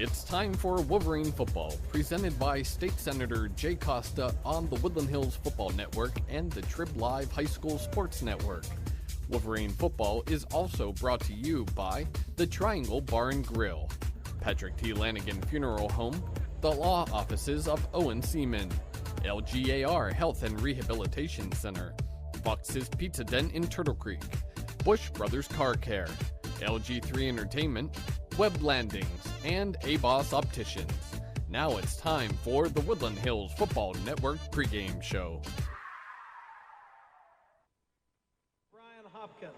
It's time for Wolverine Football, presented by State Senator Jay Costa on the Woodland Hills Football Network and the Trib Live High School Sports Network. Wolverine Football is also brought to you by the Triangle Bar and Grill, Patrick T. Lanigan Funeral Home, the law offices of Owen Seman, LGAR Health and Rehabilitation Center, Fox's Pizza Den in Turtle Creek, Busch Brothers Car Care, LG3 Entertainment, Web Landings, and A-Boss Opticians. Now it's time for the Woodland Hills Football Network pregame show. Brian Hopkins.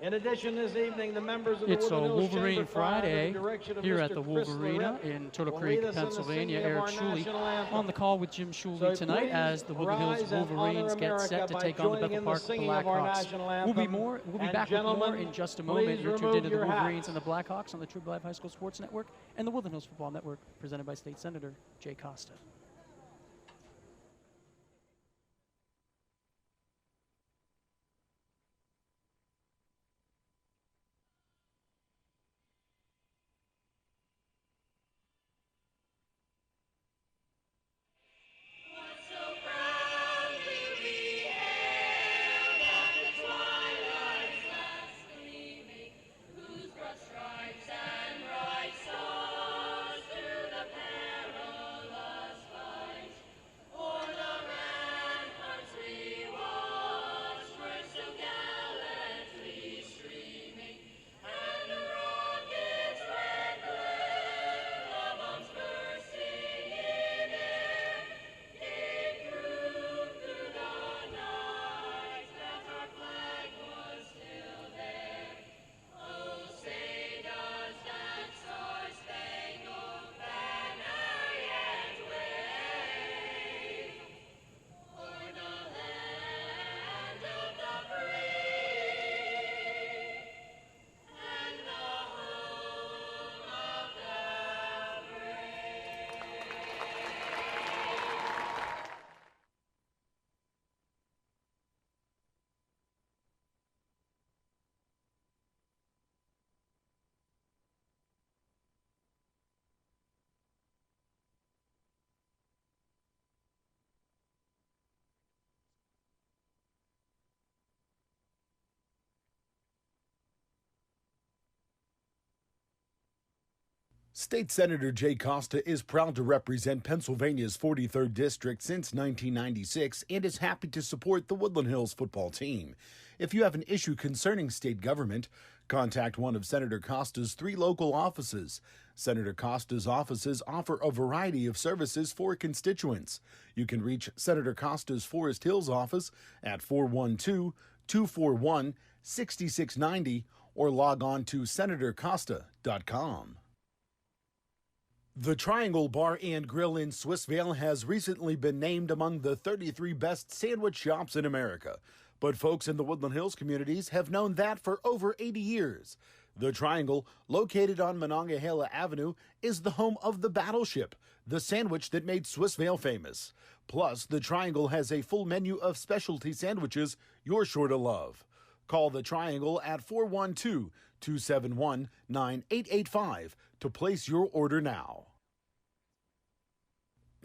In addition, this evening, the members of the It's a Woodland Hills Wolverine Chamber Friday here at the Wolvarena in Turtle Creek, Pennsylvania. Eric Shuley on the call with Jim Shuley tonight as the Woodland Hills Wolverines get set to take on the Bethel Park Blackhawks. We'll be back with more in just a moment. You're tuned into the Wolverines and the Blackhawks on the Trib Live High School Sports Network and the Woodland Hills Football Network, presented by State Senator Jay Costa. State Senator Jay Costa is proud to represent Pennsylvania's 43rd District since 1996 and is happy to support the Woodland Hills football team. If you have an issue concerning state government, contact one of Senator Costa's 3 local offices. Senator Costa's offices offer a variety of services for constituents. You can reach Senator Costa's Forest Hills office at 412-241-6690 or log on to senatorcosta.com. The Triangle Bar and Grill in Swissvale has recently been named among the 33 best sandwich shops in America. But folks in the Woodland Hills communities have known that for over 80 years. The Triangle, located on Monongahela Avenue, is the home of the Battleship, the sandwich that made Swissvale famous. Plus, the Triangle has a full menu of specialty sandwiches you're sure to love. Call the Triangle at 412-271-9885 to place your order now.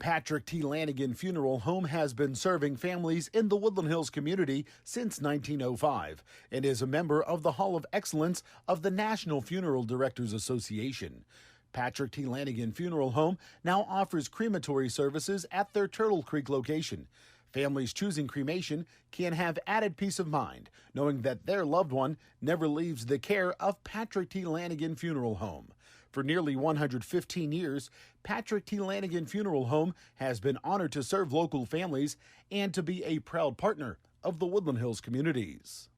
Patrick T. Lanigan Funeral Home has been serving families in the Woodland Hills community since 1905 and is a member of the Hall of Excellence of the National Funeral Directors Association. Patrick T. Lanigan Funeral Home now offers crematory services at their Turtle Creek location. Families choosing cremation can have added peace of mind, knowing that their loved one never leaves the care of Patrick T. Lanigan Funeral Home. For nearly 115 years, Patrick T. Lanigan Funeral Home has been honored to serve local families and to be a proud partner of the Woodland Hills communities.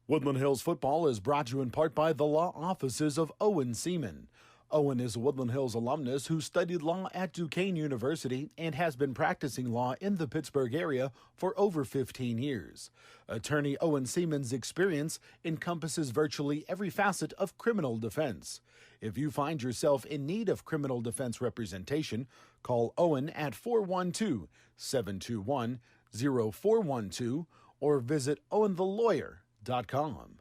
Woodland Hills football is brought to you in part by the law offices of Owen Seman. Owen is a Woodland Hills alumnus who studied law at Duquesne University and has been practicing law in the Pittsburgh area for over 15 years. Attorney Owen Seaman's experience encompasses virtually every facet of criminal defense. If you find yourself in need of criminal defense representation, call Owen at 412-721-0412 or visit owenthelawyer.com.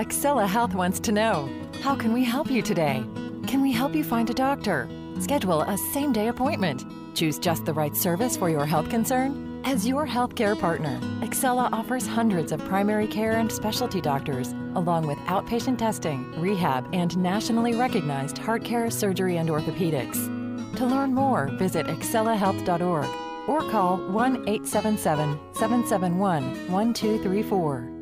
Excella Health wants to know, how can we help you today? Can we help you find a doctor? Schedule a same-day appointment. Choose just the right service for your health concern? As your healthcare partner, Excella offers hundreds of primary care and specialty doctors, along with outpatient testing, rehab, and nationally recognized heart care, surgery, and orthopedics. To learn more, visit excellahealth.org or call 1-877-771-1234.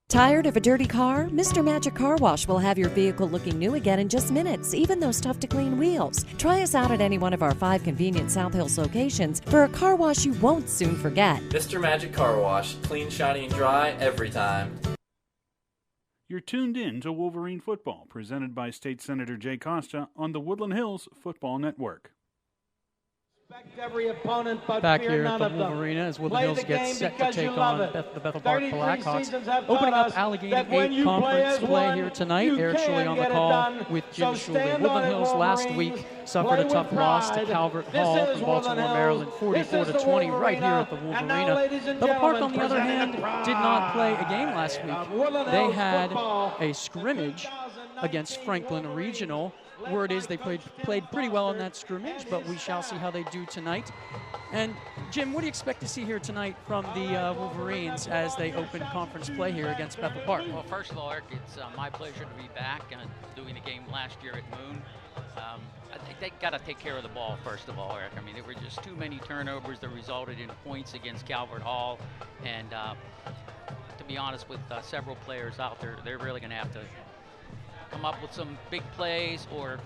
Tired of a dirty car? Mr. Magic Car Wash will have your vehicle looking new again in just minutes, even those tough-to-clean wheels. Try us out at any one of our 5 convenient South Hills locations for a car wash you won't soon forget. Mr. Magic Car Wash. Clean, shiny, and dry every time. You're tuned in to Wolverine Football, presented by State Senator Jay Costa on the Woodland Hills Football Network. Every opponent, but back fear here none at the of Wolvarena them. as Woodland Hills gets set to take on the Bethel Park 33 Blackhawks. seasons have Opening taught up us Allegheny that when 8 you conference play play as here one, tonight. you Eric Shuley can on the get it call done. with So Jim Shuley. stand Woodland on it, Hills last Wolverines. week suffered Play a tough with loss to pride. Calvert This Hall is from Baltimore, Woodland Maryland, Hills. This is the 44-20 right here at the Wolverena. And now, ladies Wolverena. and Bethel Park, gentlemen, on the other hand, presenting did not play a game last week. Woodland They Hills had football a scrimmage against Franklin Regional. Word is they played pretty well in that scrimmage, but we shall see how they do tonight. And Jim, what do you expect to see here tonight from the Wolverines as they open conference play here against Bethel Park? Well, first of all, Eric, it's my pleasure to be back doing the game last year at Moon. I think they got to take care of the ball, first of all, Eric. I mean, there were just too many turnovers that resulted in points against Calvert Hall. And to be honest, with several players out there, they're really going to have to come up with some big plays or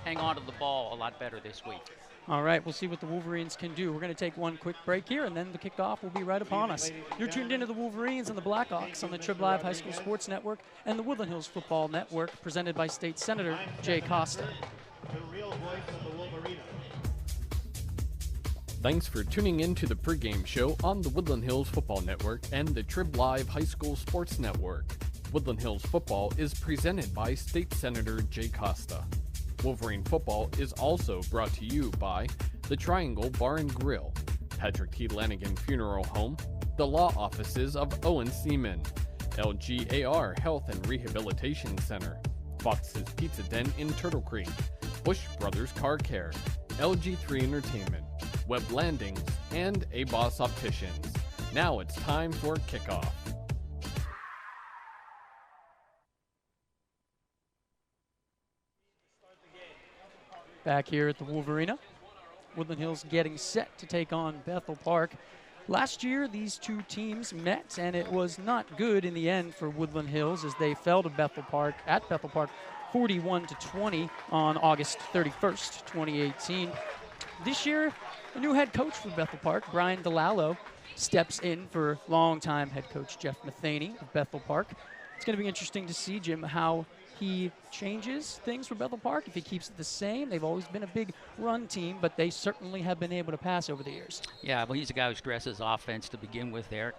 hang on to the ball a lot better this week. All right, we'll see what the Wolverines can do. We're going to take one quick break here, and then the kickoff will be right upon us. You're tuned into the Wolverines and the Blackhawks on the Trib Live High School Sports Network and the Woodland Hills Football Network, presented by State Senator Jay Costa. The real voice of the Wolverina. Thanks for tuning in to the pregame show on the Woodland Hills Football Network and the Trib Live High School Sports Network. Woodland Hills Football is presented by State Senator Jay Costa. Wolverine Football is also brought to you by the Triangle Bar and Grill, Patrick T. Lanigan Funeral Home, the law offices of Owen Seman, LGAR Health and Rehabilitation Center, Fox's Pizza Den in Turtle Creek, Busch Brothers Car Care, LG3 Entertainment, Web Landings, and A-Boss Opticians. Now it's time for kickoff. Back here at the Wolverena, Woodland Hills getting set to take on Bethel Park. Last year, these two teams met, and it was not good in the end for Woodland Hills as they fell to Bethel Park at Bethel Park 41-20 on August 31st, 2018. This year, a new head coach for Bethel Park, Brian DeLallo, steps in for longtime head coach Jeff Matheny of Bethel Park. It's going to be interesting to see, Jim, how he changes things for Bethel Park, if he keeps it the same. They've always been a big run team, but they certainly have been able to pass over the years. Yeah, well, he's a guy who stresses offense to begin with, Eric.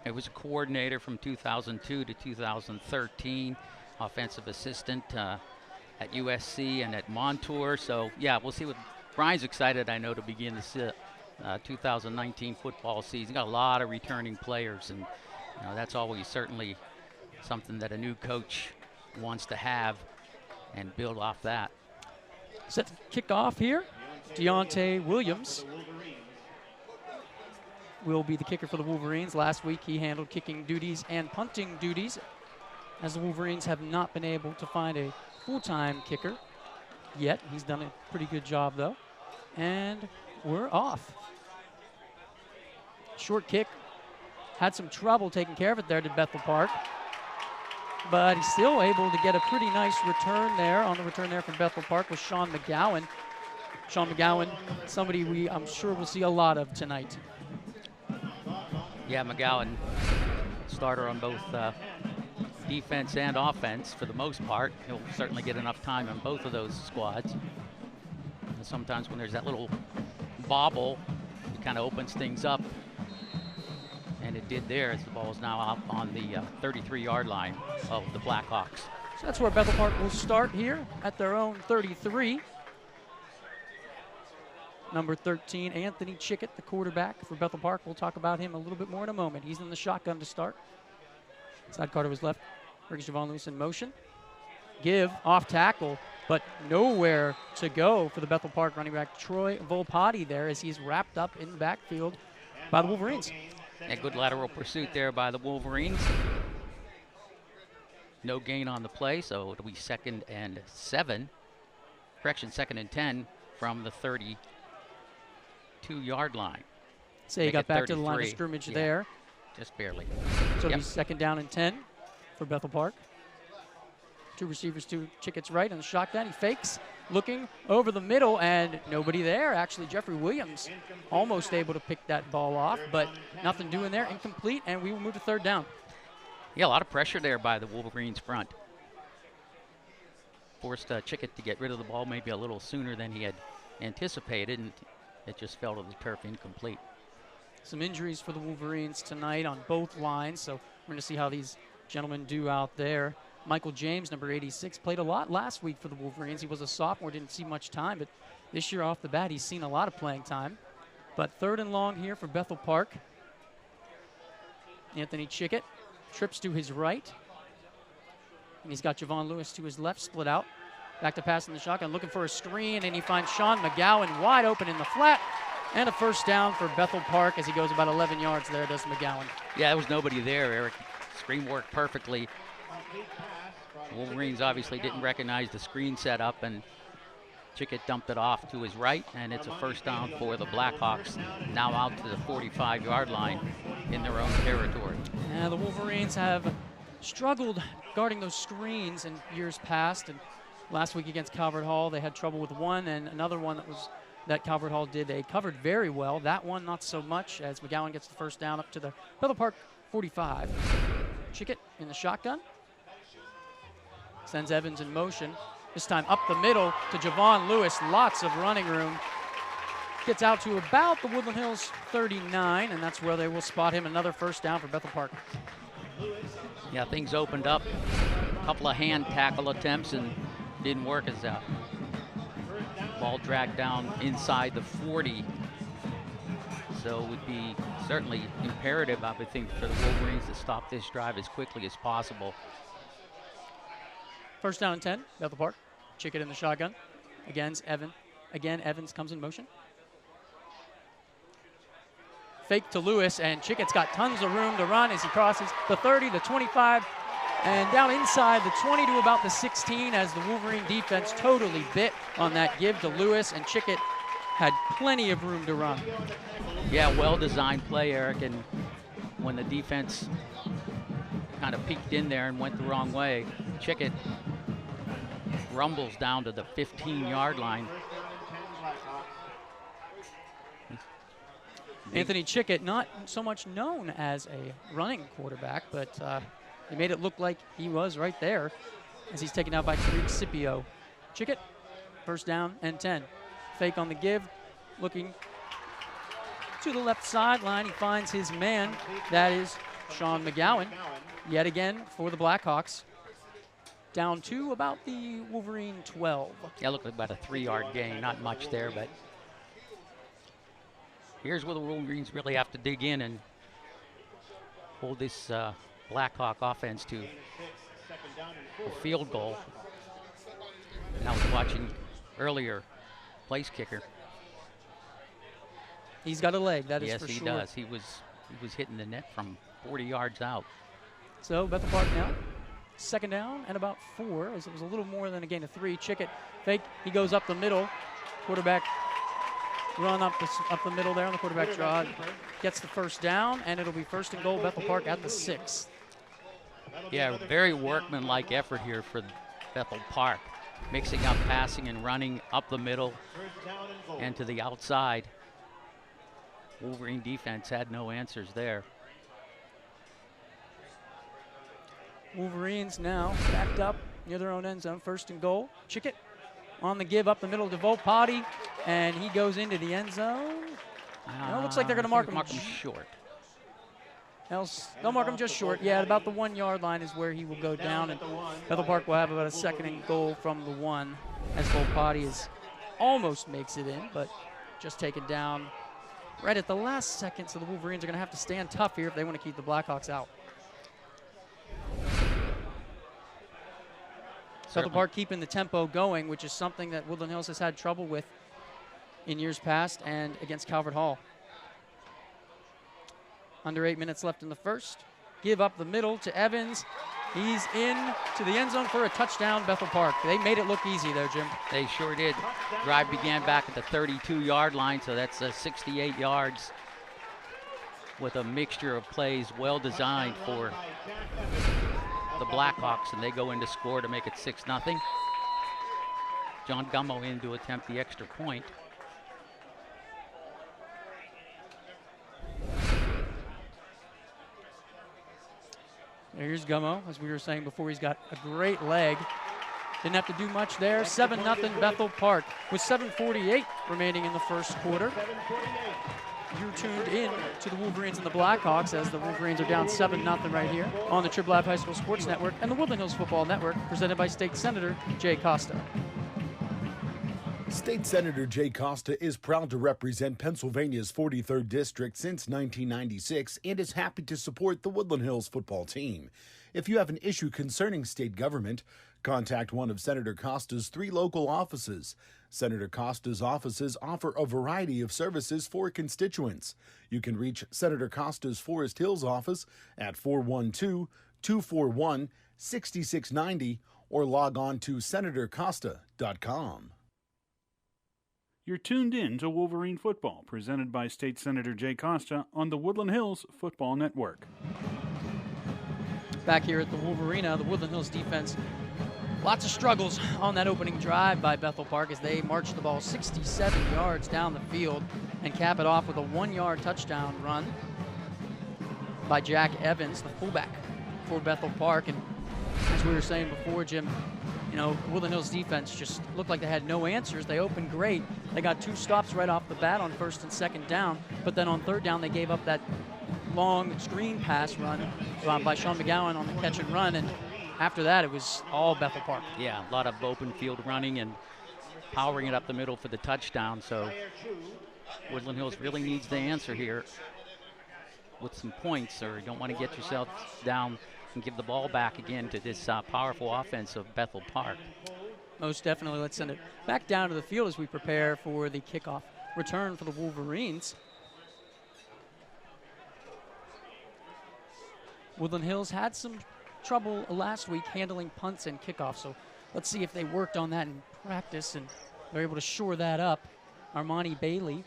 He was a coordinator from 2002 to 2013, offensive assistant at USC and at Montour. So, yeah, we'll see what Brian's excited, I know, to begin the 2019 football season. Got a lot of returning players, and that's always certainly something that a new coach wants to have and build off that. Set to kick off here. Deontay Williams will be the kicker for the Wolverines. Last week he handled kicking duties and punting duties, as the Wolverines have not been able to find a full-time kicker yet. He's done a pretty good job though. And we're off. Short kick. Had some trouble taking care of it there, did Bethel Park. But he's still able to get a pretty nice return there. On the return there from Bethel Park was Sean McGowan. Sean McGowan, somebody I'm sure we'll see a lot of tonight. Yeah, McGowan, starter on both defense and offense for the most part. He'll certainly get enough time on both of those squads. And sometimes when there's that little bobble, it kind of opens things up. And it did there, as the ball is now out on the 33-yard line of the Blackhawks. So that's where Bethel Park will start here at their own 33. Number 13, Anthony Chickett, the quarterback for Bethel Park. We'll talk about him a little bit more in a moment. He's in the shotgun to start. Side Carter was left. Brings Javon Lewis in motion. Give off tackle, but nowhere to go for the Bethel Park running back Troy Volpati there as he's wrapped up in the backfield by the Wolverines. A good lateral pursuit there by the Wolverines. No gain on the play, so it'll be 2nd and 7. Correction, 2nd and 10 from the 32-yard line. So he got back to the line of scrimmage there. Just barely. So it'll be 2nd down and 10 for Bethel Park. 2 receivers to Chickett's right in the shotgun. He fakes, looking over the middle, and nobody there. Actually, Jeffrey Williams almost able to pick that ball off, but nothing doing there. Incomplete, and we will move to 3rd down. Yeah, a lot of pressure there by the Wolverines front. Forced Chickett to get rid of the ball maybe a little sooner than he had anticipated, and it just fell to the turf incomplete. Some injuries for the Wolverines tonight on both lines, so we're going to see how these gentlemen do out there. Michael James, number 86, played a lot last week for the Wolverines. He was a sophomore, didn't see much time, but this year off the bat, he's seen a lot of playing time. But 3rd and long here for Bethel Park. Anthony Chickett trips to his right. And he's got Javon Lewis to his left, split out. Back to pass in the shotgun, looking for a screen, and he finds Sean McGowan wide open in the flat. And a 1st down for Bethel Park as he goes about 11 yards there, does McGowan. Yeah, there was nobody there, Eric. Screen worked perfectly. Wolverines obviously didn't recognize the screen setup, and Chickett dumped it off to his right, and it's a 1st down for the Blackhawks, now out to the 45-yard line in their own territory. Yeah, the Wolverines have struggled guarding those screens in years past, and last week against Calvert Hall they had trouble with one, and another one that Calvert Hall did they covered very well. That one not so much, as McGowan gets the 1st down up to the Bethel Park 45. Chickett in the shotgun. Sends Evans in motion. This time up the middle to Javon Lewis. Lots of running room. Gets out to about the Woodland Hills 39, and that's where they will spot him. Another 1st down for Bethel Park. Yeah, things opened up. A couple of hand tackle attempts and didn't work as a ball dragged down inside the 40. So it would be certainly imperative, I would think, for the Wolverines to stop this drive as quickly as possible. 1st down and 10, Bethel Park. Chickett in the shotgun. Again, Evans comes in motion. Fake to Lewis, and Chickett's got tons of room to run as he crosses the 30, the 25, and down inside the 20 to about the 16 as the Wolverine defense totally bit on that give to Lewis, and Chickett had plenty of room to run. Yeah, well-designed play, Eric, and when the defense kind of peeked in there and went the wrong way, Chickett rumbles down to the 15-yard line. Anthony Chickett, not so much known as a running quarterback, but he made it look like he was right there as he's taken out by Tariq Scipio. Chickett, 1st down and 10. Fake on the give, looking to the left sideline. He finds his man. That is Sean McGowan, yet again for the Blackhawks. Down to about the Wolverine 12. Yeah, looked like about a 3-yard gain. Not much there, but here's where the Wolverines really have to dig in and hold this Blackhawk offense to a field goal. And I was watching earlier, place kicker. He's got a leg, that is yes, for sure. Yes, he does. He was hitting the net from 40 yards out. So Bethel Park now, 2nd down and about 4, as it was a little more than a gain of 3. Chickett fake, he goes up the middle. Quarterback run up the middle there on the quarterback draw. Gets the 1st down, and it'll be 1st and goal, Bethel Park at the 6. Yeah, very workmanlike effort here for Bethel Park. Mixing up passing and running up the middle and to the outside. Wolverine defense had no answers there. Wolverines now backed up near their own end zone, 1st and goal. Chickett on the give up the middle to Volpati, and he goes into the end zone. It looks like they're going to mark him short. They'll mark him just short. Yeah, about the 1-yard line is where he will go down, and Bethel Park will have about a 2nd and goal from the 1 as Volpati almost makes it in, but just taken down right at the last second, so the Wolverines are going to have to stand tough here if they want to keep the Blackhawks out. Bethel Park keeping the tempo going, which is something that Woodland Hills has had trouble with in years past and against Calvert Hall. Under 8 minutes left in the first. Give up the middle to Evans. He's in to the end zone for a touchdown, Bethel Park. They made it look easy there, Jim. They sure did. Drive began back at the 32-yard line, so that's 68 yards with a mixture of plays well designed for the Blackhawks, and they go in to score to make it 6-0. John Gummo in to attempt the extra point. Here's Gummo, as we were saying before, he's got a great leg. Didn't have to do much there. 7-0 Bethel Park with 7:48 remaining in the first quarter. You're tuned in to the Wolverines and the Blackhawks as the Wolverines are down 7-0 right here on the Trib Live High School Sports Network and the Woodland Hills Football Network, presented by State Senator Jay Costa. State Senator Jay Costa is proud to represent Pennsylvania's 43rd District since 1996 and is happy to support the Woodland Hills football team. If you have an issue concerning state government, contact one of Senator Costa's 3 local offices. Senator Costa's offices offer a variety of services for constituents. You can reach Senator Costa's Forest Hills office at 412-241-6690 or log on to senatorcosta.com. You're tuned in to Wolverine Football, presented by State Senator Jay Costa on the Woodland Hills Football Network. Back here at the Wolvarena, the Woodland Hills defense, lots of struggles on that opening drive by Bethel Park as they march the ball 67 yards down the field and cap it off with a 1-yard touchdown run by Jack Evans, the fullback for Bethel Park. And as we were saying before, Jim, you know, Woodland Hills defense just looked like they had no answers. They opened great. They got 2 stops right off the bat on 1st and 2nd down, but then on 3rd down they gave up that long screen pass run by Sean McGowan on the catch and run, and after that it was all Bethel Park. Yeah, a lot of open field running and powering it up the middle for the touchdown, so Woodland Hills really needs the answer here with some points, or you don't want to get yourself down and give the ball back again to this powerful offense of Bethel Park. Most definitely. Let's send it back down to the field as we prepare for the kickoff return for the Wolverines. Woodland Hills had some trouble last week handling punts and kickoffs, so let's see if they worked on that in practice and they're able to shore that up. Armani Bailey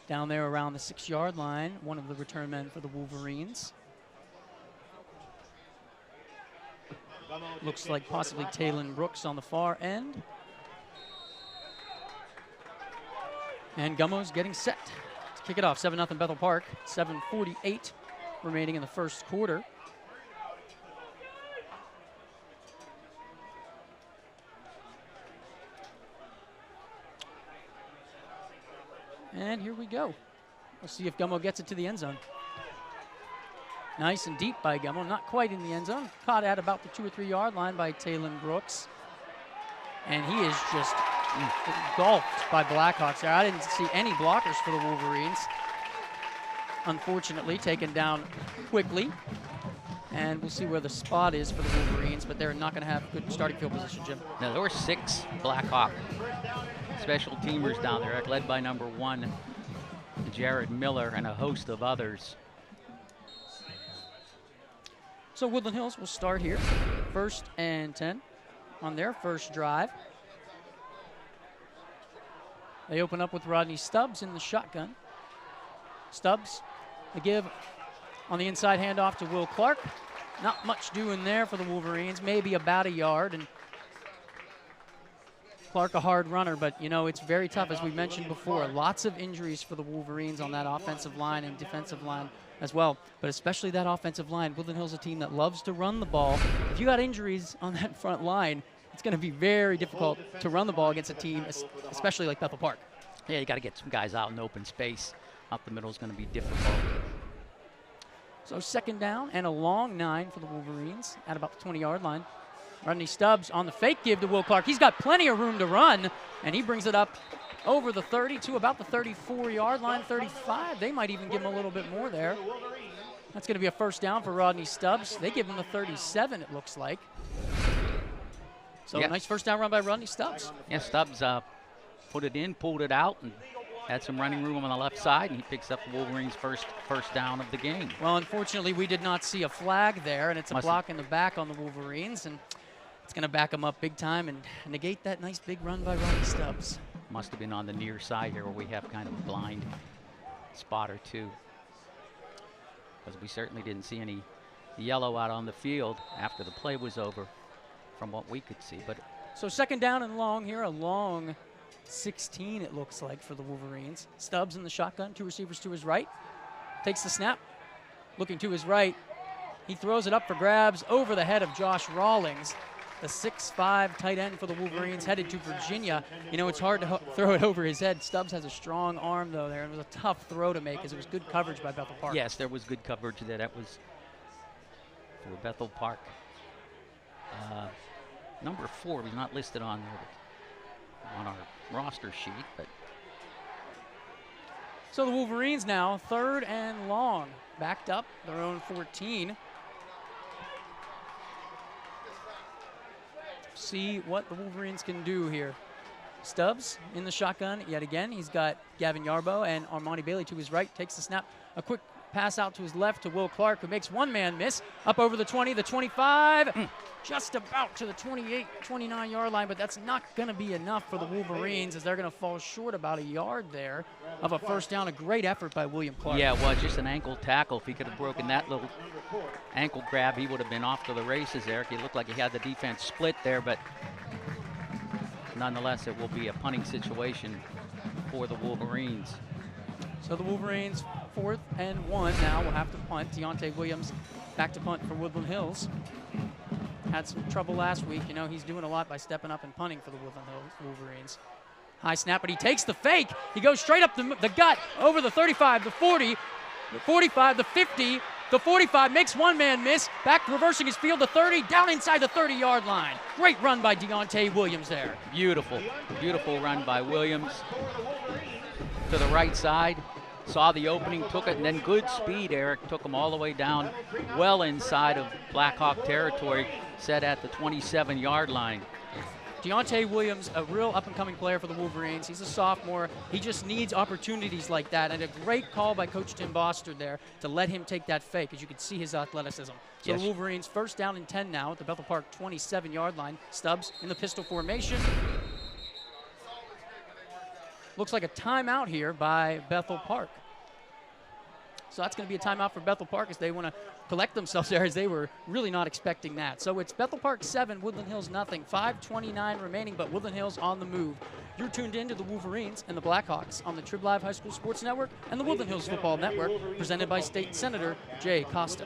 down there around the 6-yard line, one of the return men for the Wolverines. Looks like possibly Taylon Brooks on the far end. And Gummo's getting set to kick it off. 7-0 Bethel Park, 7:48 remaining in the first quarter. And here we go. We'll see if Gummo gets it to the end zone. Nice and deep by Gummo, not quite in the end zone. Caught at about the 2 or 3 yard line by Taylon Brooks. And he is just engulfed by Blackhawks there. I didn't see any blockers for the Wolverines. Unfortunately, taken down quickly. And we'll see where the spot is for the Wolverines, but they're not going to have good starting field position, Jim. Now, there were 6 Blackhawk special teamers down there, led by number 1, Jared Miller, and a host of others. So Woodland Hills will start here, 1st and 10 on their first drive. They open up with Rodney Stubbs in the shotgun. Stubbs, the give on the inside handoff to Will Clark. Not much doing there for the Wolverines, maybe about a yard. And Clark a hard runner, but you know, it's very tough, as we mentioned before. Lots of injuries for the Wolverines on that offensive line and defensive line as well, but especially that offensive line. Woodland Hills is a team that loves to run the ball. If you got injuries on that front line, it's going to be very difficult to run the ball against a team, especially like Bethel Park. Yeah, you got to get some guys out in open space. Up the middle is going to be difficult. So 2nd down and a long 9 for the Wolverines at about the 20-yard line. Rodney Stubbs on the fake give to Will Clark. He's got plenty of room to run, and he brings it up over the 30 to about the 34-yard line, 35. They might even give him a little bit more there. That's going to be a 1st down for Rodney Stubbs. They give him the 37, it looks like. So nice first down run by Rodney Stubbs. Yeah, Stubbs put it in, pulled it out, and had some running room on the left side, and he picks up the Wolverines' first down of the game. Well, unfortunately, we did not see a flag there, and it's a block in the back on the Wolverines, and it's going to back them up big time and negate that nice big run by Rodney Stubbs. Must have been on the near side here where we have kind of a blind spot or two, because we certainly didn't see any yellow out on the field after the play was over from what we could see. But so second down and long here, a long 16 it looks like for the Wolverines. Stubbs in the shotgun, 2 receivers to his right, takes the snap, looking to his right. He throws it up for grabs over the head of Josh Rawlings, the 6'5" tight end for the Wolverines, headed to Virginia. You know, it's hard to throw it over his head. Stubbs has a strong arm, though, there. It was a tough throw to make, as it was good coverage by Bethel Park. Yes, there was good coverage there. That was for Bethel Park. Number 4 was not listed on there, on our roster sheet, but. So the Wolverines now, 3rd and long, backed up their own 14. See what the Wolverines can do here. Stubbs in the shotgun yet again. He's got Gavin Yarbo and Armani Bailey to his right. Takes the snap. A quick pass out to his left to Will Clark, who makes one man miss. Up over the 20, the 25, just about to the 28, 29-yard line, but that's not going to be enough for the Wolverines, as they're going to fall short about a yard there of a first down. A great effort by William Clark. Yeah, it was just an ankle tackle. If he could have broken that little ankle grab, he would have been off to the races, Eric. He looked like he had the defense split there, but nonetheless, it will be a punting situation for the Wolverines. So the Wolverines, 4th and 1 now, will have to punt. Deontay Williams back to punt for Woodland Hills. Had some trouble last week. You know, he's doing a lot by stepping up and punting for the Woodland Hills Wolverines. High snap, but he takes the fake. He goes straight up the gut, over the 35, the 40, the 45, the 50, the 45, makes one man miss. Back reversing his field, the 30, down inside the 30-yard line. Great run by Deontay Williams there. Beautiful, beautiful run by Williams. To the right side, saw the opening, took it, and then good speed, Eric, took him all the way down, well inside of Blackhawk territory, set at the 27-yard line. Deontay Williams, a real up-and-coming player for the Wolverines. He's a sophomore. He just needs opportunities like that, and a great call by Coach Tim Bostard there to let him take that fake, as you can see his athleticism. So yes. The Wolverines first down and 10 now at the Bethel Park 27-yard line. Stubbs in the pistol formation. Looks like a timeout here by Bethel Park. So that's going to be a timeout for Bethel Park, as they want to collect themselves there, as they were really not expecting that. So it's Bethel Park 7, Woodland Hills nothing. 5:29 remaining, but Woodland Hills on the move. You're tuned in to the Wolverines and the Blackhawks on the Trib Live High School Sports Network and the Woodland Hills Football Network, presented by State Senator Jay Costa.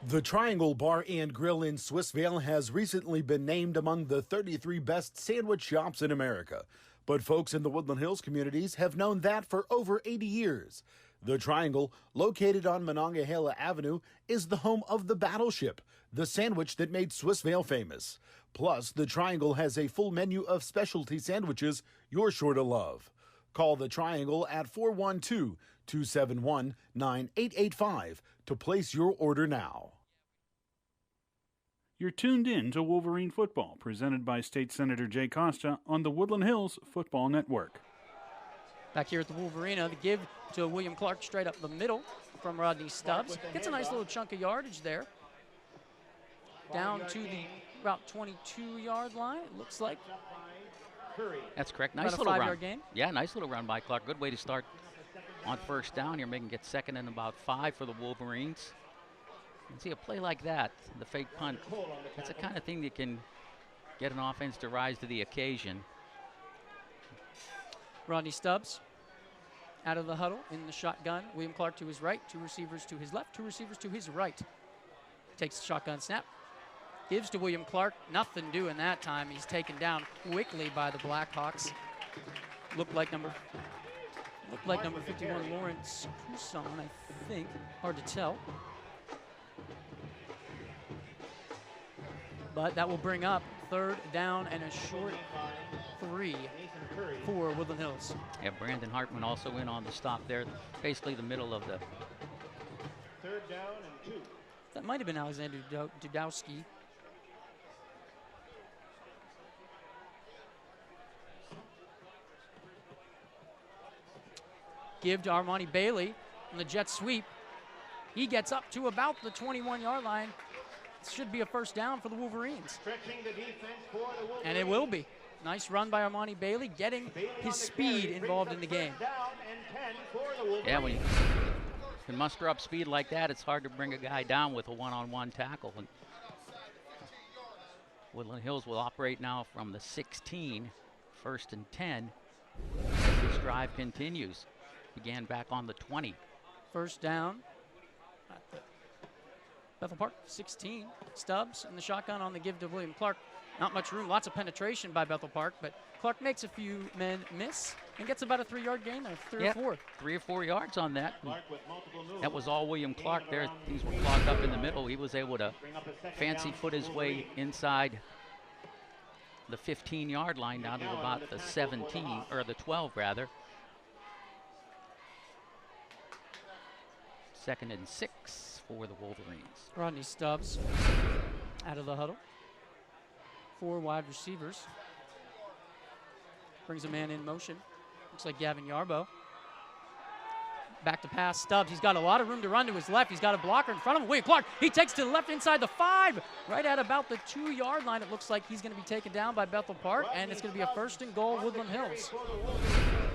The Triangle Bar and Grill in Swissvale has recently been named among the 33 best sandwich shops in America. But folks in the Woodland Hills communities have known that for over 80 years. The Triangle, located on Monongahela Avenue, is the home of the Battleship, the sandwich that made Swissvale famous. Plus, the Triangle has a full menu of specialty sandwiches you're sure to love. Call the Triangle at 412-271-9885 to place your order now. You're tuned in to Wolverine Football, presented by State Senator Jay Costa on the Woodland Hills Football Network. Back here at the Wolverena, the give to William Clark straight up the middle from Rodney Stubbs. Gets a nice little chunk of yardage there. Down to the about 22-yard line, it looks like. That's correct. Nice little run. Gain. Yeah, nice little run by Clark. Good way to start on first down. You're making it second and about 5 for the Wolverines. And see a play like that, the fake punt, that's the kind of thing that can get an offense to rise to the occasion. Rodney Stubbs out of the huddle in the shotgun. William Clark to his right, 2 receivers to his left, 2 receivers to his right. Takes the shotgun snap, gives to William Clark. Nothing doing that time. He's taken down quickly by the Blackhawks. Looked like number 51, Lawrence Couson, I think. Hard to tell. But that will bring up 3rd down and a short 3 for Woodland Hills. Yeah, Brandon Hartman also in on the stop there, basically the middle of the. 3rd down and 2. That might have been Alexander Dudowski. give to Armani Bailey on the jet sweep. He gets up to about the 21-yard line. It should be a first down for the Wolverines. And it will be. Nice run by Armani Bailey, getting his speed involved in the game. Yeah, when you can muster up speed like that, it's hard to bring a guy down with a one-on-one tackle. And Woodland Hills will operate now from the 16, 1st and 10. This drive continues. Began back on the 20. First down at the Bethel Park, 16. Stubbs in the shotgun on the give to William Clark. Not much room, lots of penetration by Bethel Park, but Clark makes a few men miss and gets about a 3-yard gain there, 3 or 4. 3 or 4 yards on that. That was all William Clark there. Things were clogged up in the middle. He was able to fancy foot his way inside the 15-yard line down to about the 17, or the 12 rather. 2nd and 6 for the Wolverines. Rodney Stubbs out of the huddle. 4 wide receivers. Brings a man in motion. Looks like Gavin Yarbo. Back to pass, Stubbs. He's got a lot of room to run to his left. He's got a blocker in front of him. William Clark, he takes to the left inside the 5. Right at about the 2-yard line, it looks like he's going to be taken down by Bethel Park, and it's going to be a 1st and goal, Woodland Hills.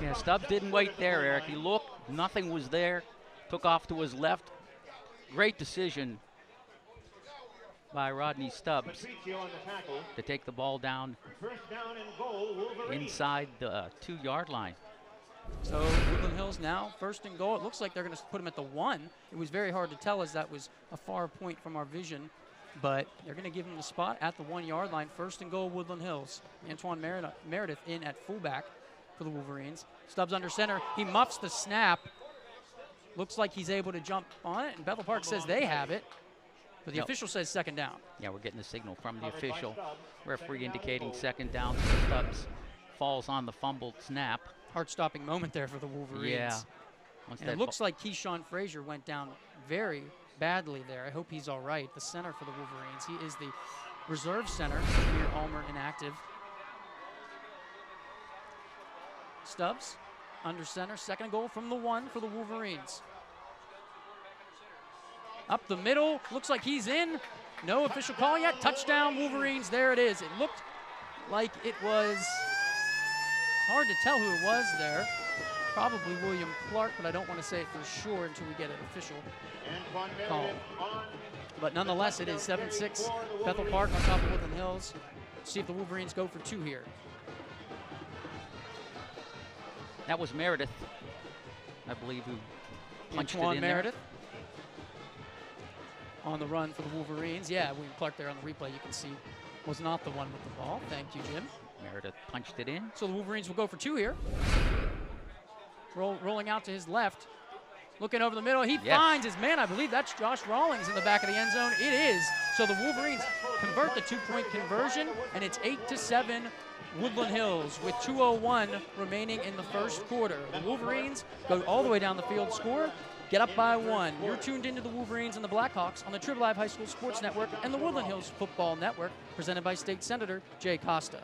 Yeah, Stubbs didn't wait there, Eric. He looked, nothing was there. Took off to his left. Great decision by Rodney Stubbs to take the ball down inside the 2-yard line. So Woodland Hills now 1st and goal. It looks like they're going to put him at the 1. It was very hard to tell as that was a far point from our vision, but they're going to give him the spot at the 1-yard line. 1st and goal, Woodland Hills. Antoine Meredith in at fullback for the Wolverines. Stubbs under center. He muffs the snap. Looks like he's able to jump on it, and Bethel Park says they have it. But the official says 2nd down. Yeah, we're getting the signal from the official. Referee indicating 2nd down. So Stubbs falls on the fumbled snap. Heart-stopping moment there for the Wolverines. Yeah. And it looks like Keyshawn Frazier went down very badly there. I hope he's all right. The center for the Wolverines. He is the reserve center. Junior Ulmer inactive. Stubbs under center. 2nd goal from the 1 for the Wolverines. Up the middle, looks like he's in. No official call yet. Touchdown, Wolverines. There it is. It looked like it was, it's hard to tell who it was there. Probably William Clark, but I don't want to say it for sure until we get an official call. But nonetheless, it is 7-6. Bethel Park on top of Woodland Hills. See if the Wolverines go for 2 here. That was Meredith, I believe, who punched Antoine it in Meredith. there. On the run for the Wolverines. Yeah, William Clark there on the replay, you can see, was not the one with the ball. Thank you, Jim. Meredith punched it in. So the Wolverines will go for 2 here. Rolling out to his left. Looking over the middle. He finds his man. I believe that's Josh Rawlings in the back of the end zone. It is. So the Wolverines convert the 2-point conversion, and it's 8-7 Woodland Hills with 2:01 remaining in the 1st quarter. The Wolverines go all the way down the field, score, get up by 1. You're tuned into the Wolverines and the Blackhawks on the Trib Live High School Sports Network and the Woodland Hills Football Network, presented by State Senator Jay Costa.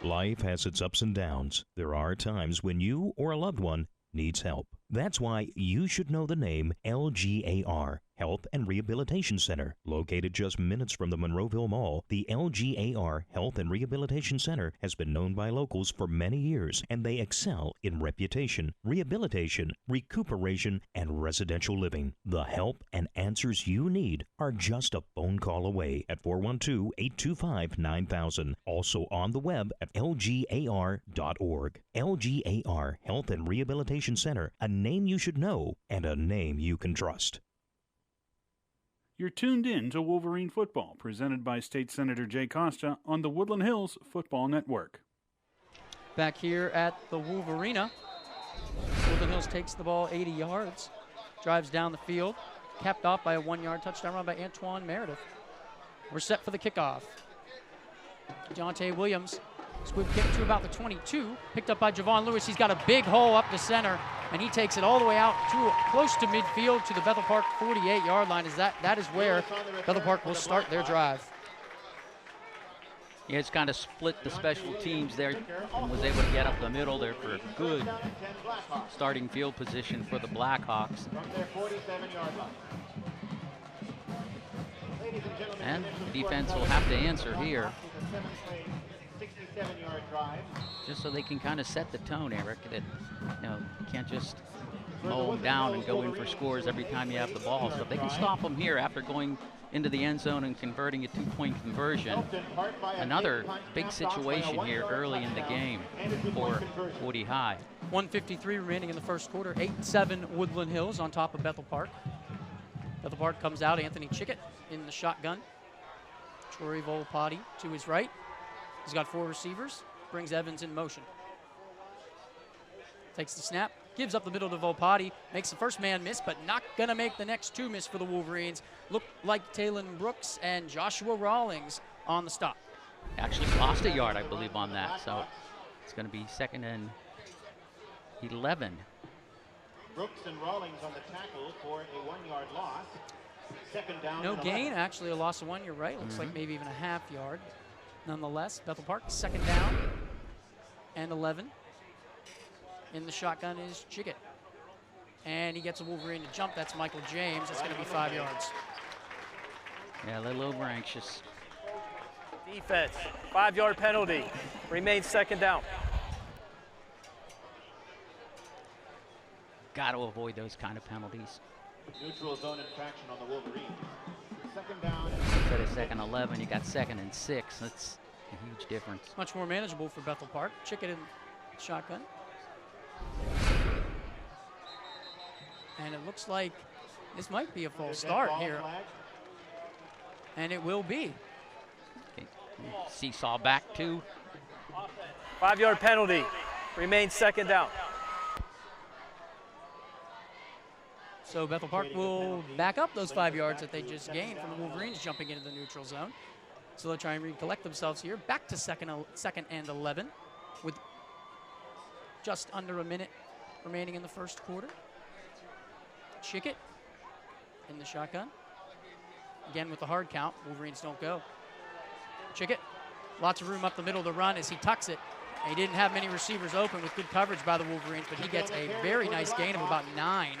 Life has its ups and downs. There are times when you or a loved one needs help. That's why you should know the name LGAR, Health and Rehabilitation Center. Located just minutes from the Monroeville Mall, the LGAR Health and Rehabilitation Center has been known by locals for many years, and they excel in reputation, rehabilitation, recuperation, and residential living. The help and answers you need are just a phone call away at 412-825-9000. Also on the web at lgar.org. LGAR Health and Rehabilitation Center, a name you should know and a name you can trust. You're tuned in to Wolverine Football, presented by State Senator Jay Costa on the Woodland Hills Football Network. Back here at the Wolvarena, Woodland Hills takes the ball 80 yards, drives down the field, capped off by a 1-yard touchdown run by Antoine Meredith. We're set for the kickoff. Deontay Williams, squib kick to about the 22, picked up by Javon Lewis. He's got a big hole up the center, and he takes it all the way out to close to midfield to the Bethel Park 48-yard line. That is where Bethel Park will start their drive. Yeah, it's kind of split the special teams there and was able to get up the middle there for a good starting field position for the Blackhawks. And the defense will have to answer here, just so they can kind of set the tone, Eric, that you can't just mow them down and go in for scores every time you have the ball. So if they can stop them here after going into the end zone and converting a two-point conversion, another big situation here early in the game for Woody High. 1:53 remaining in the first quarter. 8-7 Woodland Hills on top of Bethel Park. Bethel Park comes out. Anthony Chickett in the shotgun. Troy Volpati to his right. He's got 4 receivers. Brings Evans in motion. Takes the snap. Gives up the middle to Volpati. Makes the first man miss, but not going to make the next 2 miss for the Wolverines. Look like Talon Brooks and Joshua Rawlings on the stop. Actually lost a yard, I believe, on that. So it's going to be 2nd and 11. Brooks and Rawlings on the tackle for a 1-yard loss. 2nd down. No gain, actually a loss of 1. You're right. Looks like maybe even a half yard. Nonetheless, Bethel Park, 2nd down and 11. In the shotgun is Chickett. And he gets a Wolverine to jump. That's Michael James. That's going to be 5 yards. Yeah, they're a little more anxious. Defense, 5-yard penalty. Remains 2nd down. Got to avoid those kind of penalties. Neutral zone infraction on the Wolverines. 2nd down. Instead of 2nd 11, you got 2nd and 6. That's a huge difference. Much more manageable for Bethel Park. Chickett in shotgun. And it looks like this might be a full start here. And it will be. Okay. Seesaw back to. 5-yard penalty. Remains 2nd down. So Bethel Park will back up those 5 yards that they just gained from the Wolverines jumping into the neutral zone. So they'll try and recollect themselves here. Back to 2nd and 11 with just under a minute remaining in the first quarter. Chickett in the shotgun. Again with the hard count. Wolverines don't go. Chickett, lots of room up the middle to run as he tucks it. And he didn't have many receivers open with good coverage by the Wolverines, but he gets a very nice gain of about 9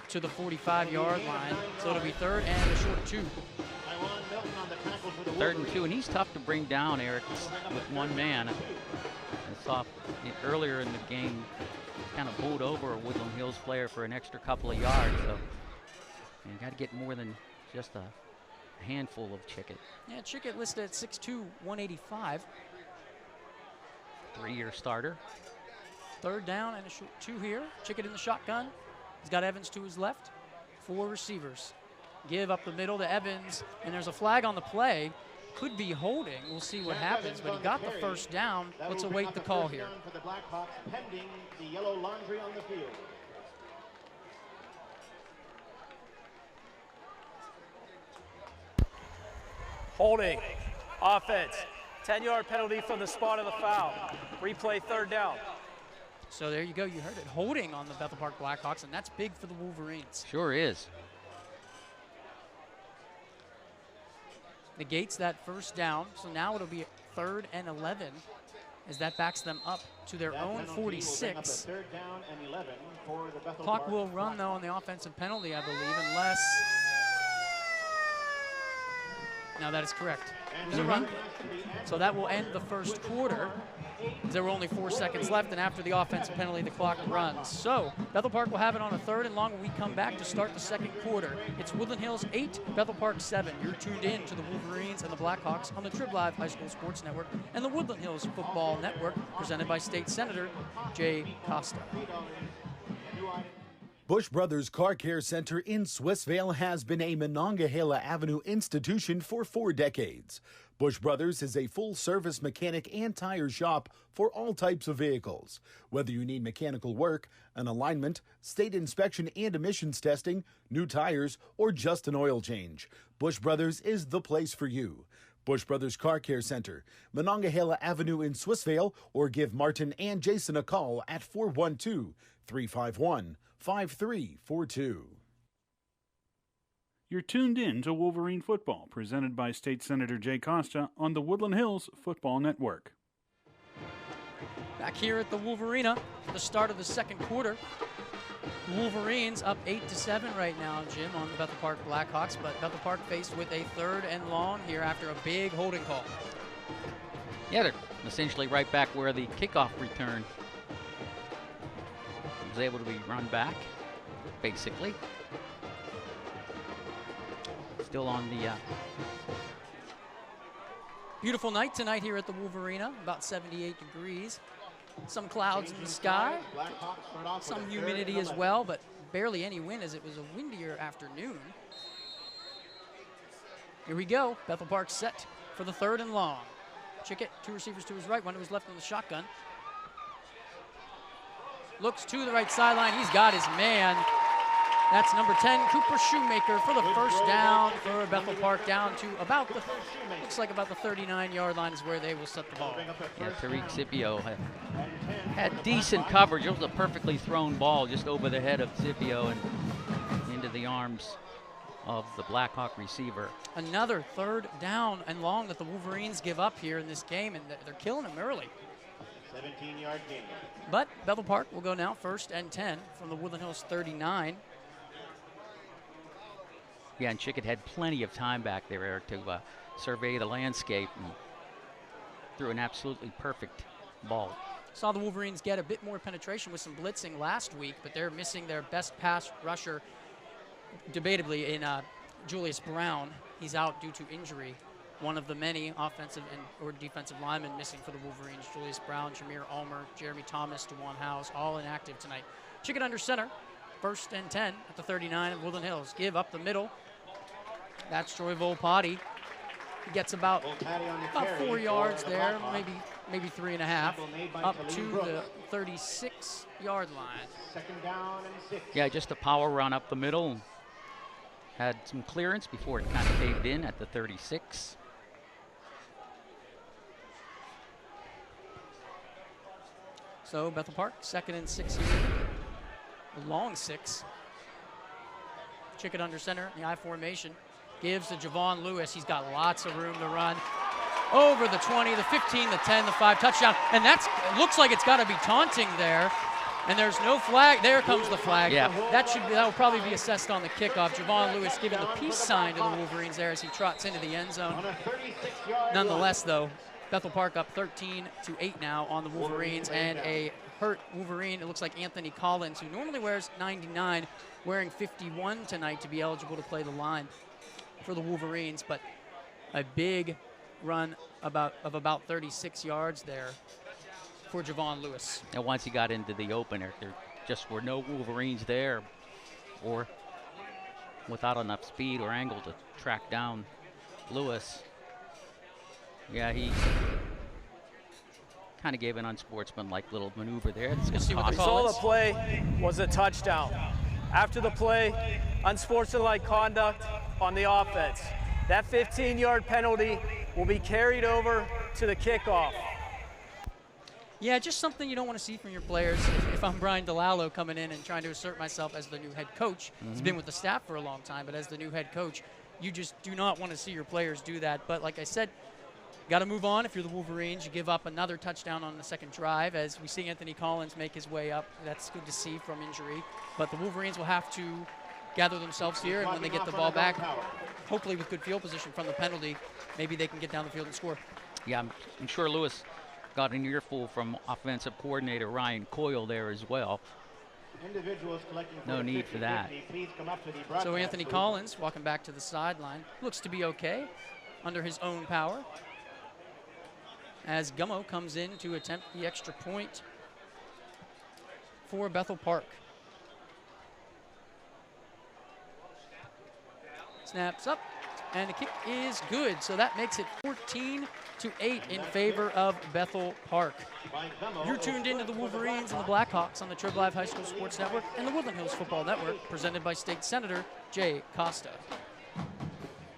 to the 45-yard line. So it'll be 3rd and a short 2. 3rd and 2, and he's tough to bring down, Eric, with 1 man. I saw earlier in the game, kind of pulled over a Woodland Hills player for an extra couple of yards. So you got to get more than just a handful of Chickett. Yeah, Chickett listed at 6'2", 185. 3-year starter. 3rd down and a short 2 here. Chickett in the shotgun. He's got Evans to his left. 4 receivers. Give up the middle to Evans, and there's a flag on the play. Could be holding. We'll see what happens, but he got the 1st down. Let's await the call here. For the Blackhawks, pending the yellow laundry on the field. Holding. Offense. 10-yard penalty from the spot of the foul. Replay 3rd down. So there you go. You heard it. Holding on the Bethel Park Blackhawks, and that's big for the Wolverines. Sure is. Negates that 1st down. So now it'll be 3rd and 11 as that backs them up to their own 46. Clock will run, though, on the offensive penalty, I believe, unless... No, that is correct. It was a run. So that will end the first quarter. There were only 4 seconds left, and after the offensive penalty, the clock runs. So Bethel Park will have it on a 3rd and long when we come back to start the 2nd quarter. It's Woodland Hills 8, Bethel Park 7. You're tuned in to the Wolverines and the Blackhawks on the Trib Live High School Sports Network and the Woodland Hills Football Network, presented by State Senator Jay Costa. Busch Brothers Car Care Center in Swissvale has been a Monongahela Avenue institution for 4 decades. Busch Brothers is a full-service mechanic and tire shop for all types of vehicles. Whether you need mechanical work, an alignment, state inspection and emissions testing, new tires, or just an oil change, Busch Brothers is the place for you. Busch Brothers Car Care Center, Monongahela Avenue in Swissvale, or give Martin and Jason a call at 412-351-5342. You're tuned in to Wolverine Football, presented by State Senator Jay Costa on the Woodland Hills Football Network. Back here at the Wolvarena, the start of the second quarter. The Wolverines up 8-7 right now, Jim, on the Bethel Park Blackhawks, but Bethel Park faced with a 3rd and long here after a big holding call. Yeah, they're essentially right back where the kickoff return was able to be run back, basically. Still on the beautiful night tonight here at the Wolverena, about 78 degrees. Some clouds in the sky, some humidity as well, but barely any wind as it was a windier afternoon. Here we go, Bethel Park set for the 3rd and long. Chickett, 2 receivers to his right, 1 to his left in the shotgun. Looks to the right sideline, he's got his man. That's number 10, Cooper Shoemaker, for the first down for Bethel Park, down to about the, looks like about the 39-yard line is where they will set the ball. Yeah, Tariq Scipio had decent coverage. It was a perfectly thrown ball just over the head of Scipio and into the arms of the Blackhawk receiver. Another 3rd down and long that the Wolverines give up here in this game, and they're killing them early. 17-yard gain. But Bethel Park will go now 1st and 10 from the Woodland Hills 39. Yeah, and Chickett had plenty of time back there, Eric, to survey the landscape and threw an absolutely perfect ball. Saw the Wolverines get a bit more penetration with some blitzing last week, but they're missing their best pass rusher, debatably, in Julius Brown. He's out due to injury. One of the many offensive or defensive linemen missing for the Wolverines. Julius Brown, Jameer Ulmer, Jeremy Thomas, DeJuan Howes, all inactive tonight. Chickett under center, 1st and 10 at the 39 of Woodland Hills. Give up the middle. That's Troy Volpatti. He gets about 4 yards there, maybe 3.5, up to the 36-yard line. 2nd down and 6. Yeah, just a power run up the middle. Had some clearance before it kind of caved in at the 36. So Bethel Park, 2nd and 6 here. A long 6. Chickett under center in the I formation. Gives to Javon Lewis. He's got lots of room to run. Over the 20, the 15, the 10, the 5, touchdown. And that's, looks like it's got to be taunting there. And there's no flag. There comes the flag. Yeah. That will probably be assessed on the kickoff. Javon Lewis giving the peace sign to the Wolverines there as he trots into the end zone. Nonetheless, though, Bethel Park up 13-8 now on the Wolverines, and a hurt Wolverine. It looks like Anthony Collins, who normally wears 99, wearing 51 tonight to be eligible to play the line for the Wolverines, but a big run of about 36 yards there for Javon Lewis. And once he got into the opener, there just were no Wolverines there, or without enough speed or angle to track down Lewis. Yeah, he kind of gave an unsportsmanlike little maneuver there. Let's see what the call is. The play was a touchdown. After the play, unsportsmanlike conduct on the offense. That 15-yard penalty will be carried over to the kickoff. Yeah, just something you don't want to see from your players. If I'm Brian DeLallo coming in and trying to assert myself as the new head coach, he's been with the staff for a long time, but as the new head coach, you just do not want to see your players do that. But like I said, got to move on if you're the Wolverines. You give up another touchdown on the second drive as we see Anthony Collins make his way up. That's good to see from injury. But the Wolverines will have to gather themselves here, and when they get the ball back, hopefully with good field position from the penalty, maybe they can get down the field and score. Yeah, I'm sure Lewis got an earful from offensive coordinator Ryan Coyle there as well. No need for that. So Anthony Collins walking back to the sideline. Looks to be okay under his own power as Gummo comes in to attempt the extra point for Bethel Park. Snaps up, and the kick is good. So that makes it 14-8 in favor of Bethel Park. You're tuned into the Wolverines and the Blackhawks on the Trib Live High School Sports Network and the Woodland Hills Football Network, presented by State Senator Jay Costa.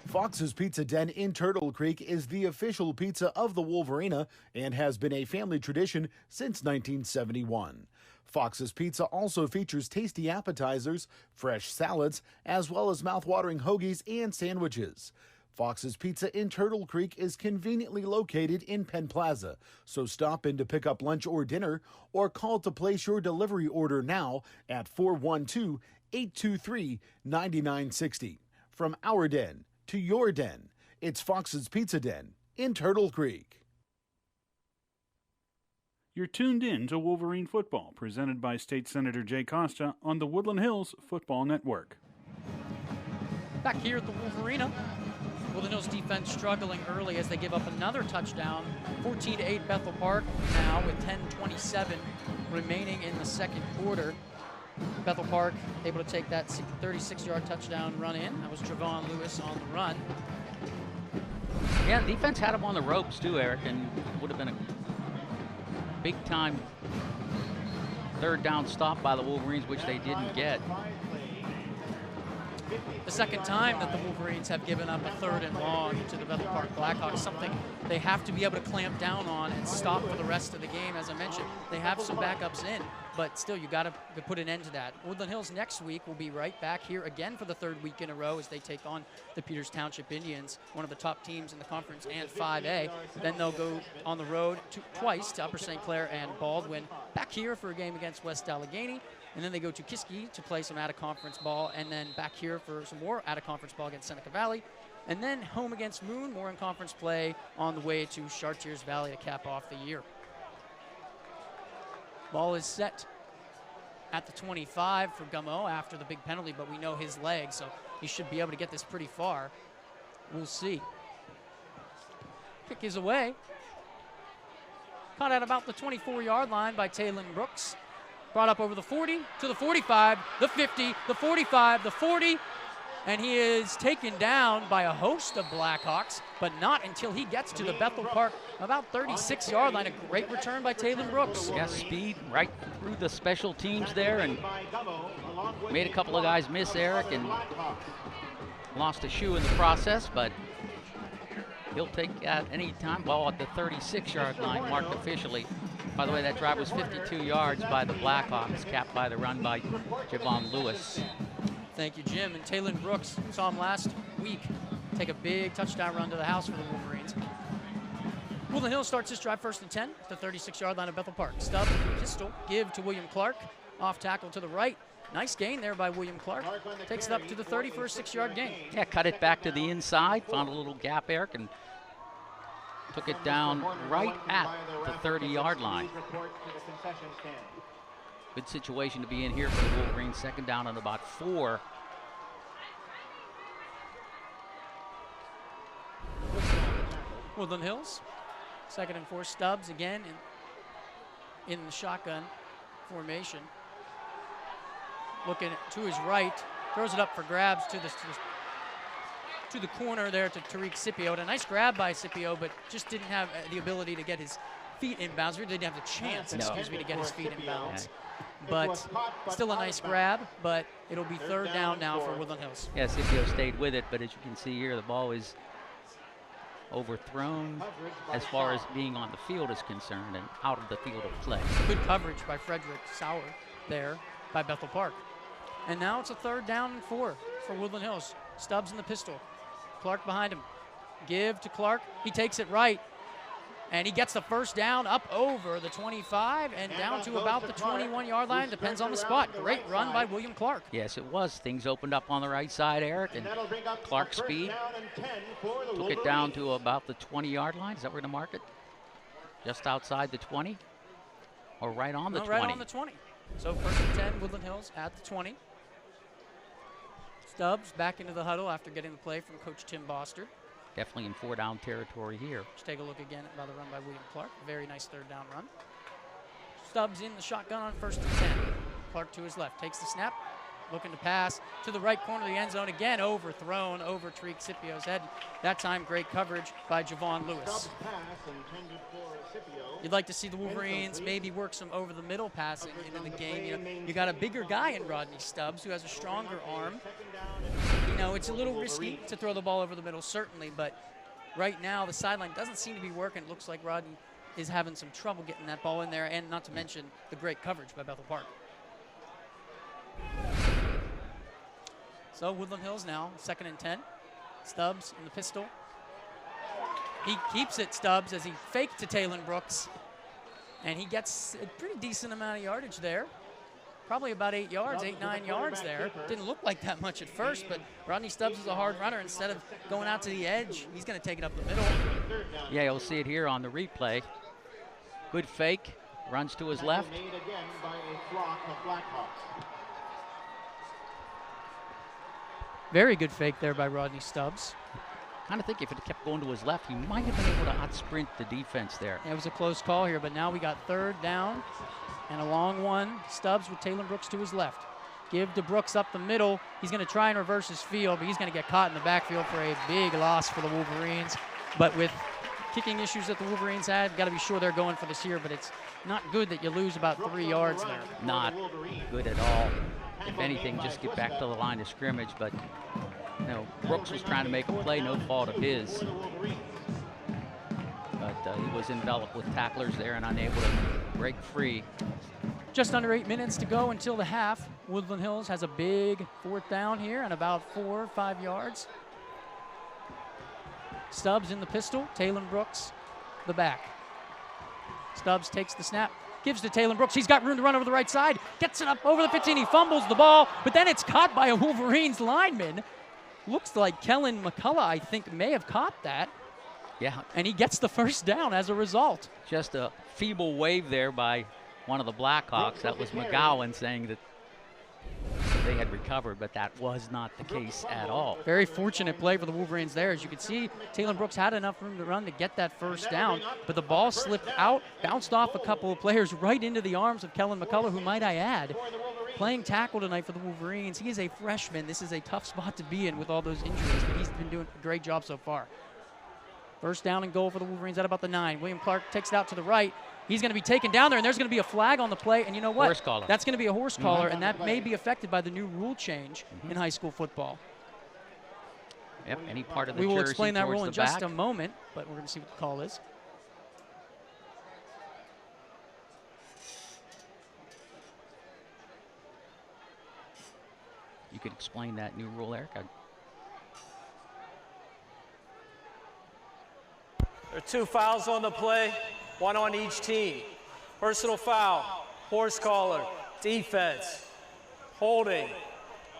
Fox's Pizza Den in Turtle Creek is the official pizza of the Wolverena and has been a family tradition since 1971. Fox's Pizza also features tasty appetizers, fresh salads, as well as mouth-watering hoagies and sandwiches. Fox's Pizza in Turtle Creek is conveniently located in Penn Plaza, so stop in to pick up lunch or dinner or call to place your delivery order now at 412-823-9960. From our den to your den, it's Fox's Pizza Den in Turtle Creek. You're tuned in to Wolverine Football, presented by State Senator Jay Costa on the Woodland Hills Football Network. Back here at the Wolvarena, Woodland Hills defense struggling early as they give up another touchdown. 14-8 Bethel Park now with 10:27 remaining in the second quarter. Bethel Park able to take that 36-yard touchdown run in. That was Javon Lewis on the run. Yeah, defense had him on the ropes too, Eric, and would have been a big-time third down stop by the Wolverines, which they didn't get. The second time that the Wolverines have given up a 3rd and long to the Bethel Park Blackhawks, something they have to be able to clamp down on and stop for the rest of the game. As I mentioned, they have some backups in, but still, you got to put an end to that. Woodland Hills next week will be right back here again for the 3rd week in a row as they take on the Peters Township Indians, one of the top teams in the conference and 5A. Then they'll go on the road twice to Upper St. Clair and Baldwin, back here for a game against West Allegheny. And then they go to Kiski to play some out-of-conference ball, and then back here for some more out-of-conference ball against Seneca Valley. And then home against Moon, more in conference play on the way to Chartiers Valley to cap off the year. Ball is set at the 25 for Gummo after the big penalty, but we know his legs, so he should be able to get this pretty far. We'll see. Kick is away. Caught at about the 24-yard line by Taylon Brooks. Brought up over the 40, to the 45, the 50, the 45, the 40, and he is taken down by a host of Blackhawks, but not until he gets to the Bethel Park, about 36-yard line. A great return by Taylon Brooks. Yeah, speed right through the special teams there and made a couple of guys miss, Eric, and lost a shoe in the process, but he'll take that any time. Well, at the 36-yard line, marked officially. By the way, that drive was 52 yards by the Blackhawks, capped by the run by Javon Lewis. Thank you, Jim. And Taylon Brooks, saw him last week take a big touchdown run to the house for the Wolverines. Woodland Hills starts this drive 1st and 10 at the 36-yard line of Bethel Park. Stub, pistol, give to William Clark. Off tackle to the right. Nice gain there by William Clark. Takes it up to the 30 for a 6-yard gain. Yeah, cut it back to the inside, found a little gap, Eric, and took it down right at the 30-yard line. Good situation to be in here for the Wolverines. 2nd down and about 4. Woodland Hills, 2nd and 4. Stubbs again in the shotgun formation. Looking to his right, throws it up for grabs to the corner there to Tariq Scipio. And a nice grab by Scipio, but just didn't have the ability to get his feet in bounds. Or didn't have the chance, excuse me, to get his feet in bounds. But still a nice grab, but it'll be 3rd down now for Woodland Hills. Yeah, Scipio stayed with it, but as you can see here, the ball is overthrown as far as being on the field is concerned and out of the field of play. Good coverage by Frederick Sauer there by Bethel Park. And now it's a 3rd down and 4 for Woodland Hills. Stubbs in the pistol. Clark behind him. Give to Clark. He takes it right. And he gets the 1st down up over the 25 and down to about the 21-yard line. Depends on the spot. Great run by William Clark. Yes, it was. Things opened up on the right side, Eric, and Clark's speed took it down to about the 20-yard line. Is that where to mark it? Just outside the 20? Or right on the 20? Right on the 20. So 1st and 10, Woodland Hills at the 20. Stubbs back into the huddle after getting the play from Coach Tim Bostard. Definitely in 4-down territory here. Let's take a look again at the run by William Clark. Very nice 3rd down run. Stubbs in the shotgun on 1st and 10. Clark to his left, takes the snap, looking to pass to the right corner of the end zone. Again, overthrown over Tariq Scipio's head. That time, great coverage by Javon Lewis. You'd like to see the Wolverines maybe work some over-the-middle passing into the game. You got a bigger guy in Rodney Stubbs who has a stronger arm. It's a little risky to throw the ball over the middle, certainly, but right now the sideline doesn't seem to be working. It looks like Rodney is having some trouble getting that ball in there, and not to mention the great coverage by Bethel Park. So Woodland Hills now, 2nd and 10. Stubbs in the pistol. He keeps it, Stubbs, as he faked to Taylon Brooks. And he gets a pretty decent amount of yardage there. Probably about 8 yards, 9 yards there. Didn't look like that much at first, but Rodney Stubbs is a hard runner. Instead of going out to the edge, he's going to take it up the middle. Yeah, you'll see it here on the replay. Good fake, runs to his left. Made again by a flock of Blackhawks. Very good fake there by Rodney Stubbs. Kind of think if it kept going to his left, he might have been able to out-sprint the defense there. It was a close call here, but now we got 3rd down and a long one. Stubbs with Taylon Brooks to his left. Give to Brooks up the middle. He's going to try and reverse his field, but he's going to get caught in the backfield for a big loss for the Wolverines. But with kicking issues that the Wolverines had, got to be sure they're going for this here, but it's not good that you lose about 3 yards there. Not good at all. If anything, just get back to the line of scrimmage, but you know, Brooks was trying to make a play, no fault of his. But he was enveloped with tacklers there and unable to break free. Just under 8 minutes to go until the half. Woodland Hills has a big 4th down here and about 4 or 5 yards. Stubbs in the pistol, Taylon Brooks, the back. Stubbs takes the snap, gives to Taylon Brooks. He's got room to run over the right side, gets it up over the 15. He fumbles the ball, but then it's caught by a Wolverines lineman. Looks like Kellen McCullough, I think, may have caught that. Yeah. And he gets the 1st down as a result. Just a feeble wave there by one of the Blackhawks. That was McGowan saying that they had recovered, but that was not the case at all. Very fortunate play for the Wolverines there. As you can see, Taylon Brooks had enough room to run to get that 1st down, but the ball slipped out, bounced off a couple of players right into the arms of Kellen McCullough, who, might I add, playing tackle tonight for the Wolverines. He is a freshman. This is a tough spot to be in with all those injuries, but he's been doing a great job so far. 1st down and goal for the Wolverines at about the 9. William Clark takes it out to the right. He's going to be taken down there, and there's going to be a flag on the play. And you know what? Horse collar. That's going to be a horse collar, and that may be affected by the new rule change in high school football. Yep, any part of the We will jersey explain that rule in just back. a moment, but we're going to see what the call is. You can explain that new rule, Eric. There are 2 fouls on the play, 1 on each team. Personal foul, horse collar, defense, holding,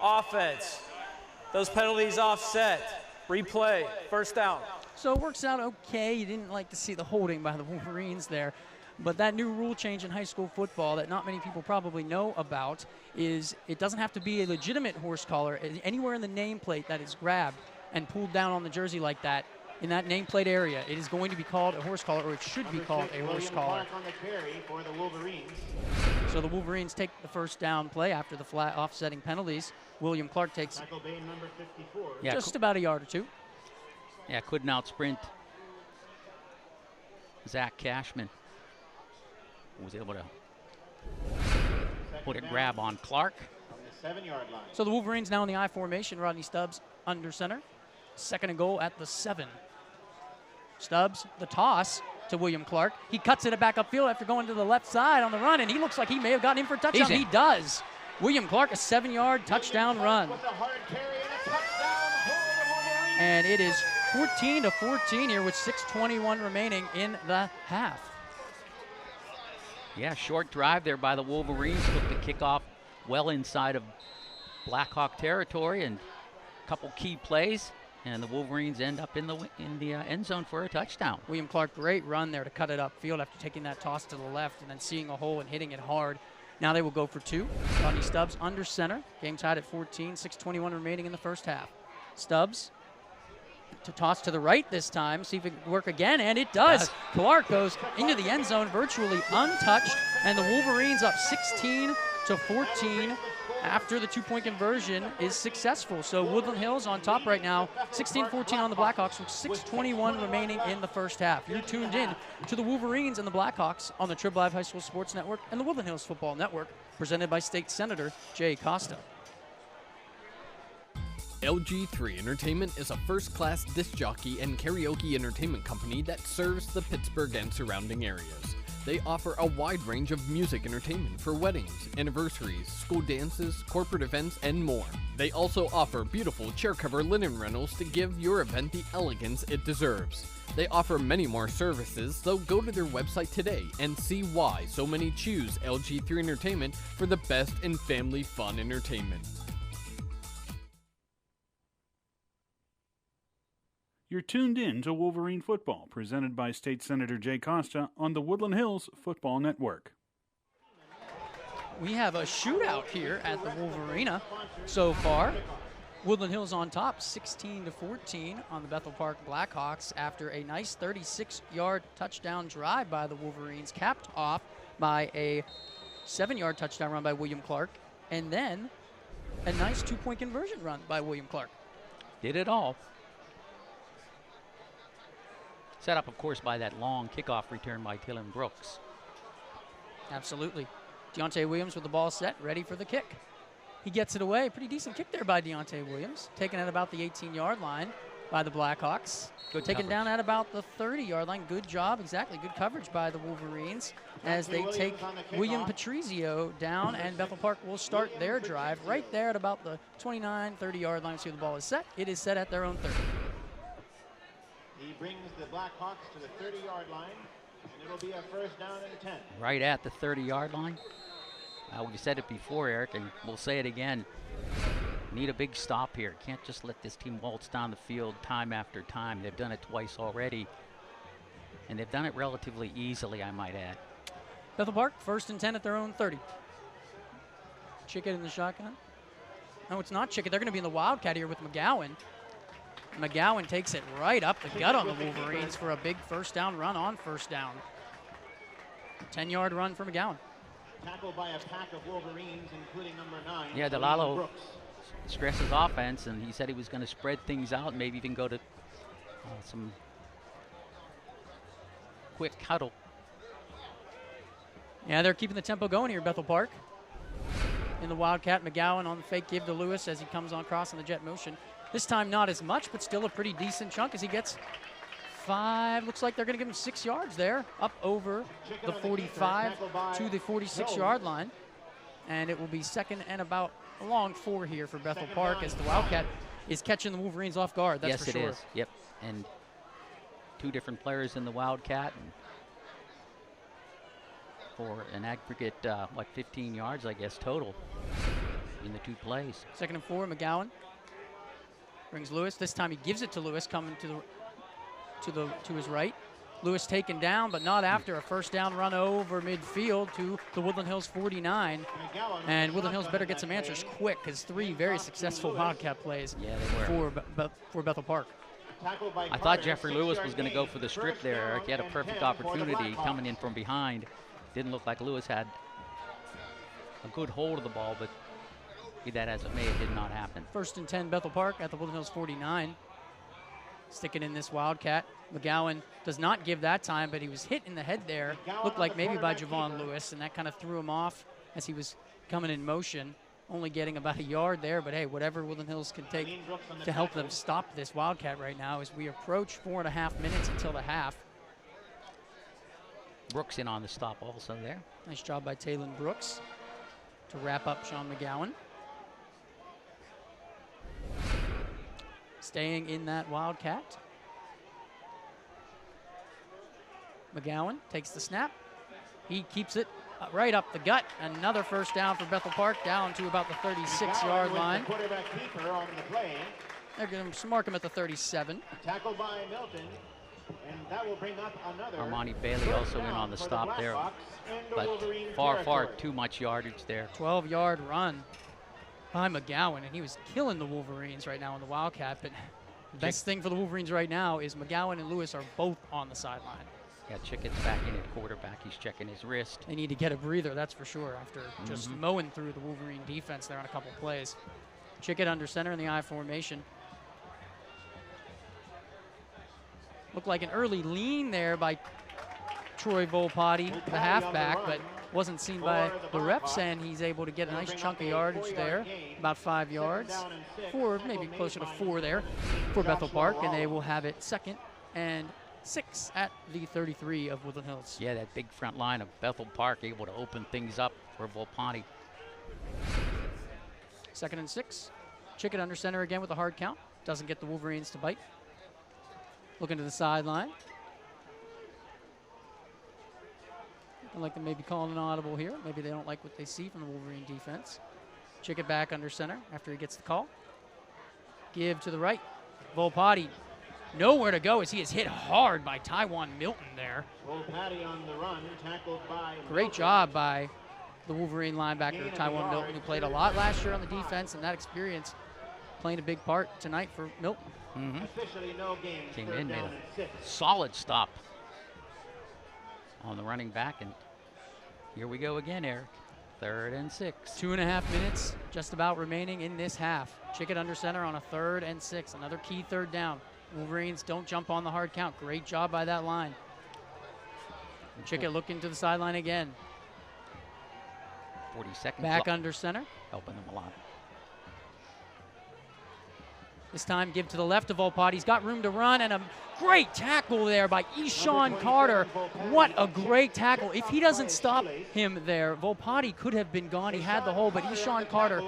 offense. Those penalties offset. Replay, 1st down. So it works out okay. You didn't like to see the holding by the Wolverines there. But that new rule change in high school football that not many people probably know about is it doesn't have to be a legitimate horse collar. Anywhere in the nameplate that is grabbed and pulled down on the jersey like that, in that nameplate area, it is going to be called a horse collar, or it should be called a horse collar. So the Wolverines take the 1st down play after the flat offsetting penalties. William Clark takes just about a yard or 2. Yeah, couldn't out-sprint Zach Cashman. Was able to put a grab on Clark. So the Wolverines now in the I formation. Rodney Stubbs under center. 2nd and goal at the 7. Stubbs, the toss to William Clark. He cuts it back upfield after going to the left side on the run, and he looks like he may have gotten in for a touchdown. He does. William Clark, a 7-yard touchdown run. And it is 14-14 here with 6:21 remaining in the half. Yeah, short drive there by the Wolverines. Took the kickoff well inside of Blackhawk territory, and a couple key plays. And the Wolverines end up in the end zone for a touchdown. William Clark, great run there to cut it upfield after taking that toss to the left and then seeing a hole and hitting it hard. Now they will go for 2. Rodney Stubbs under center. Game tied at 14, 6:21 remaining in the 1st half. Stubbs to toss to the right this time, see if it can work again, and it does. Clark goes into the end zone virtually untouched, and the Wolverines up 16-14. After the 2-point conversion is successful. So Woodland Hills on top right now, 16-14 on the Blackhawks with 6:21 remaining in the 1st half. You're tuned in to the Wolverines and the Blackhawks on the Trib Live High School Sports Network and the Woodland Hills Football Network, presented by State Senator Jay Costa. LG3 Entertainment is a first-class disc jockey and karaoke entertainment company that serves the Pittsburgh and surrounding areas. They offer a wide range of music entertainment for weddings, anniversaries, school dances, corporate events, and more. They also offer beautiful chair cover linen rentals to give your event the elegance it deserves. They offer many more services, so go to their website today and see why so many choose LG3 Entertainment for the best in family fun entertainment. You're tuned in to Wolverine Football, presented by State Senator Jay Costa on the Woodland Hills Football Network. We have a shootout here at the Wolvarena so far. Woodland Hills on top, 16-14 on the Bethel Park Blackhawks after a nice 36-yard touchdown drive by the Wolverines, capped off by a 7-yard touchdown run by William Clark, and then a nice 2-point conversion run by William Clark. Did it all. Set up, of course, by that long kickoff return by Dylan Brooks. Absolutely. Deontay Williams with the ball set, ready for the kick. He gets it away. Pretty decent kick there by Deontay Williams. Taken at about the 18-yard line by the Blackhawks. Good Taken coverage. down at about the 30-yard line. Good job, exactly. Good coverage by the Wolverines as they take William Patrizio down, and Bethel Park will start their drive right there at about the 29, 30-yard line. See, the ball is set. It is set at their own 30. He brings the Blackhawks to the 30-yard line, and it'll be a first down and 10. Right at the 30-yard line. We said it before, Eric, and we'll say it again. Need a big stop here. Can't just let this team waltz down the field time after time. They've done it twice already, and they've done it relatively easily, I might add. Bethel Park, 1st and 10 at their own 30. Chickett in the shotgun. No, it's not Chickett. They're going to be in the Wildcat here with McGowan. McGowan takes it right up the gut on the Wolverines for a big first down run on first down. 10-yard run for McGowan. Tackled by a pack of Wolverines, including number 9. Yeah, DeLalo stresses offense, and he said he was going to spread things out, maybe even go to some quick huddle. Yeah, they're keeping the tempo going here, Bethel Park. In the Wildcat, McGowan on the fake give to Lewis as he comes on cross on the jet motion. This time not as much, but still a pretty decent chunk as he gets 5. Looks like they're going to give him 6 yards there, up over the 45 to the 46-yard line. And it will be 2nd and about a long 4 here for Bethel Park as the Wildcat is catching the Wolverines off guard, that's for sure. Yes, it is. Yep. And 2 different players in the Wildcat. And for an aggregate, 15 yards, I guess, total in the 2 plays. 2nd and 4, McGowan. Brings Lewis. This time he gives it to Lewis, coming to his right. Lewis taken down, but not after a first down run over midfield to the Woodland Hills 49. And Woodland Hills better get some answers quick, because 3 very successful Wildcat plays for Bethel Park. I thought Jeffrey Lewis was going to go for the strip there, Eric. He had a perfect opportunity coming in from behind. Didn't look like Lewis had a good hold of the ball, but be that as it may, it did not happen. 1st and 10, Bethel Park at the Woodland Hills 49. Sticking in this Wildcat. McGowan does not give that time, but he was hit in the head there. Looked like maybe by Javon Lewis, and that kind of threw him off as he was coming in motion. Only getting about a yard there, but hey, whatever Woodland Hills can take to help them stop this Wildcat right now as we approach 4.5 minutes until the half. Brooks in on the stop also there. Nice job by Taylon Brooks to wrap up Sean McGowan. Staying in that Wildcat. McGowan takes the snap. He keeps it right up the gut. Another first down for Bethel Park, down to about the 36-yard line. They're going to mark him at the 37. Tackled by Milton, and that will bring up another. Armani Bailey also in on the stop there, but far too much yardage there. 12-yard run by McGowan, and he was killing the Wolverines right now in the Wildcat, but the best thing for the Wolverines right now is McGowan and Lewis are both on the sideline. Yeah, Chickett's back in at quarterback. He's checking his wrist. They need to get a breather, that's for sure, after just mowing through the Wolverine defense there on a couple plays. Chickett under center in the I formation. Looked like an early lean there by Troy Volpati, the halfback, but wasn't seen by the refs, and he's able to get a nice chunk of yardage there, about 5 yards, maybe closer to 4 there for Bethel Park, and they will have it 2nd and 6 at the 33 of Woodland Hills. Yeah, that big front line of Bethel Park able to open things up for Volpani. 2nd and 6. Chicken under center again with a hard count. Doesn't get the Wolverines to bite. Looking to the sideline. Looking like they may be calling an audible here. Maybe they don't like what they see from the Wolverine defense. Chicken back under center after he gets the call. Give to the right. Volpati nowhere to go as he is hit hard by Taiwan Milton there. Volpati on the run, tackled by Great job by the Wolverine linebacker, Taiwan Milton, who played a lot last year on the defense, and that experience playing a big part tonight for Milton. Officially no game. Came in, made a solid stop on the running back, and here we go again, Eric. 3rd and 6. 2.5 minutes just about remaining in this half. Chicken under center on a 3rd and 6. Another key 3rd down. Wolverines don't jump on the hard count. Great job by that line. Chicken looking to the sideline again. 40 seconds. Back under center. Helping them a lot. This time give to the left of Volpati. He's got room to run, and a great tackle there by Eshawn Carter. What a great tackle. If he doesn't stop him there, Volpati could have been gone. He had the hole, but Eshawn Carter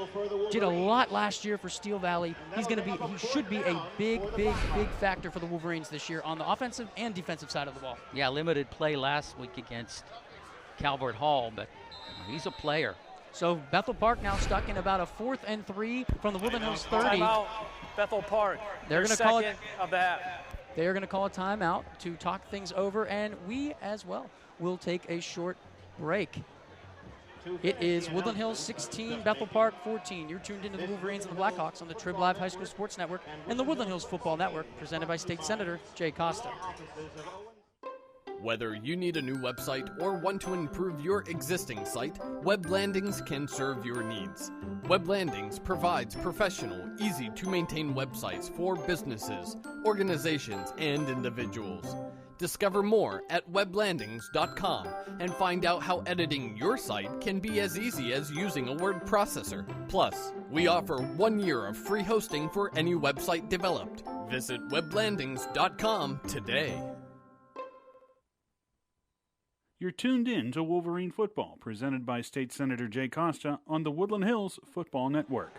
did a lot last year for Steel Valley. He should be a big factor for the Wolverines this year on the offensive and defensive side of the ball. Yeah, limited play last week against Calvert Hall, but he's a player. So Bethel Park now stuck in about a 4th and 3 from the Woodland Hills 30. Timeout, Bethel Park. They're going to call it of the half. They are going to call a timeout to talk things over, and we as well will take a short break. It is Woodland Hills 16, Bethel Park 14. You're tuned into the Wolverines and the Blackhawks on the Trib Live High School Sports Network and the Woodland Hills Football Network, presented by State Senator Jay Costa. Whether you need a new website or want to improve your existing site, Web Landings can serve your needs. Web Landings provides professional, easy-to-maintain websites for businesses, organizations, and individuals. Discover more at weblandings.com and find out how editing your site can be as easy as using a word processor. Plus, we offer 1 year of free hosting for any website developed. Visit weblandings.com today. You're tuned in to Wolverine Football, presented by State Senator Jay Costa on the Woodland Hills Football Network.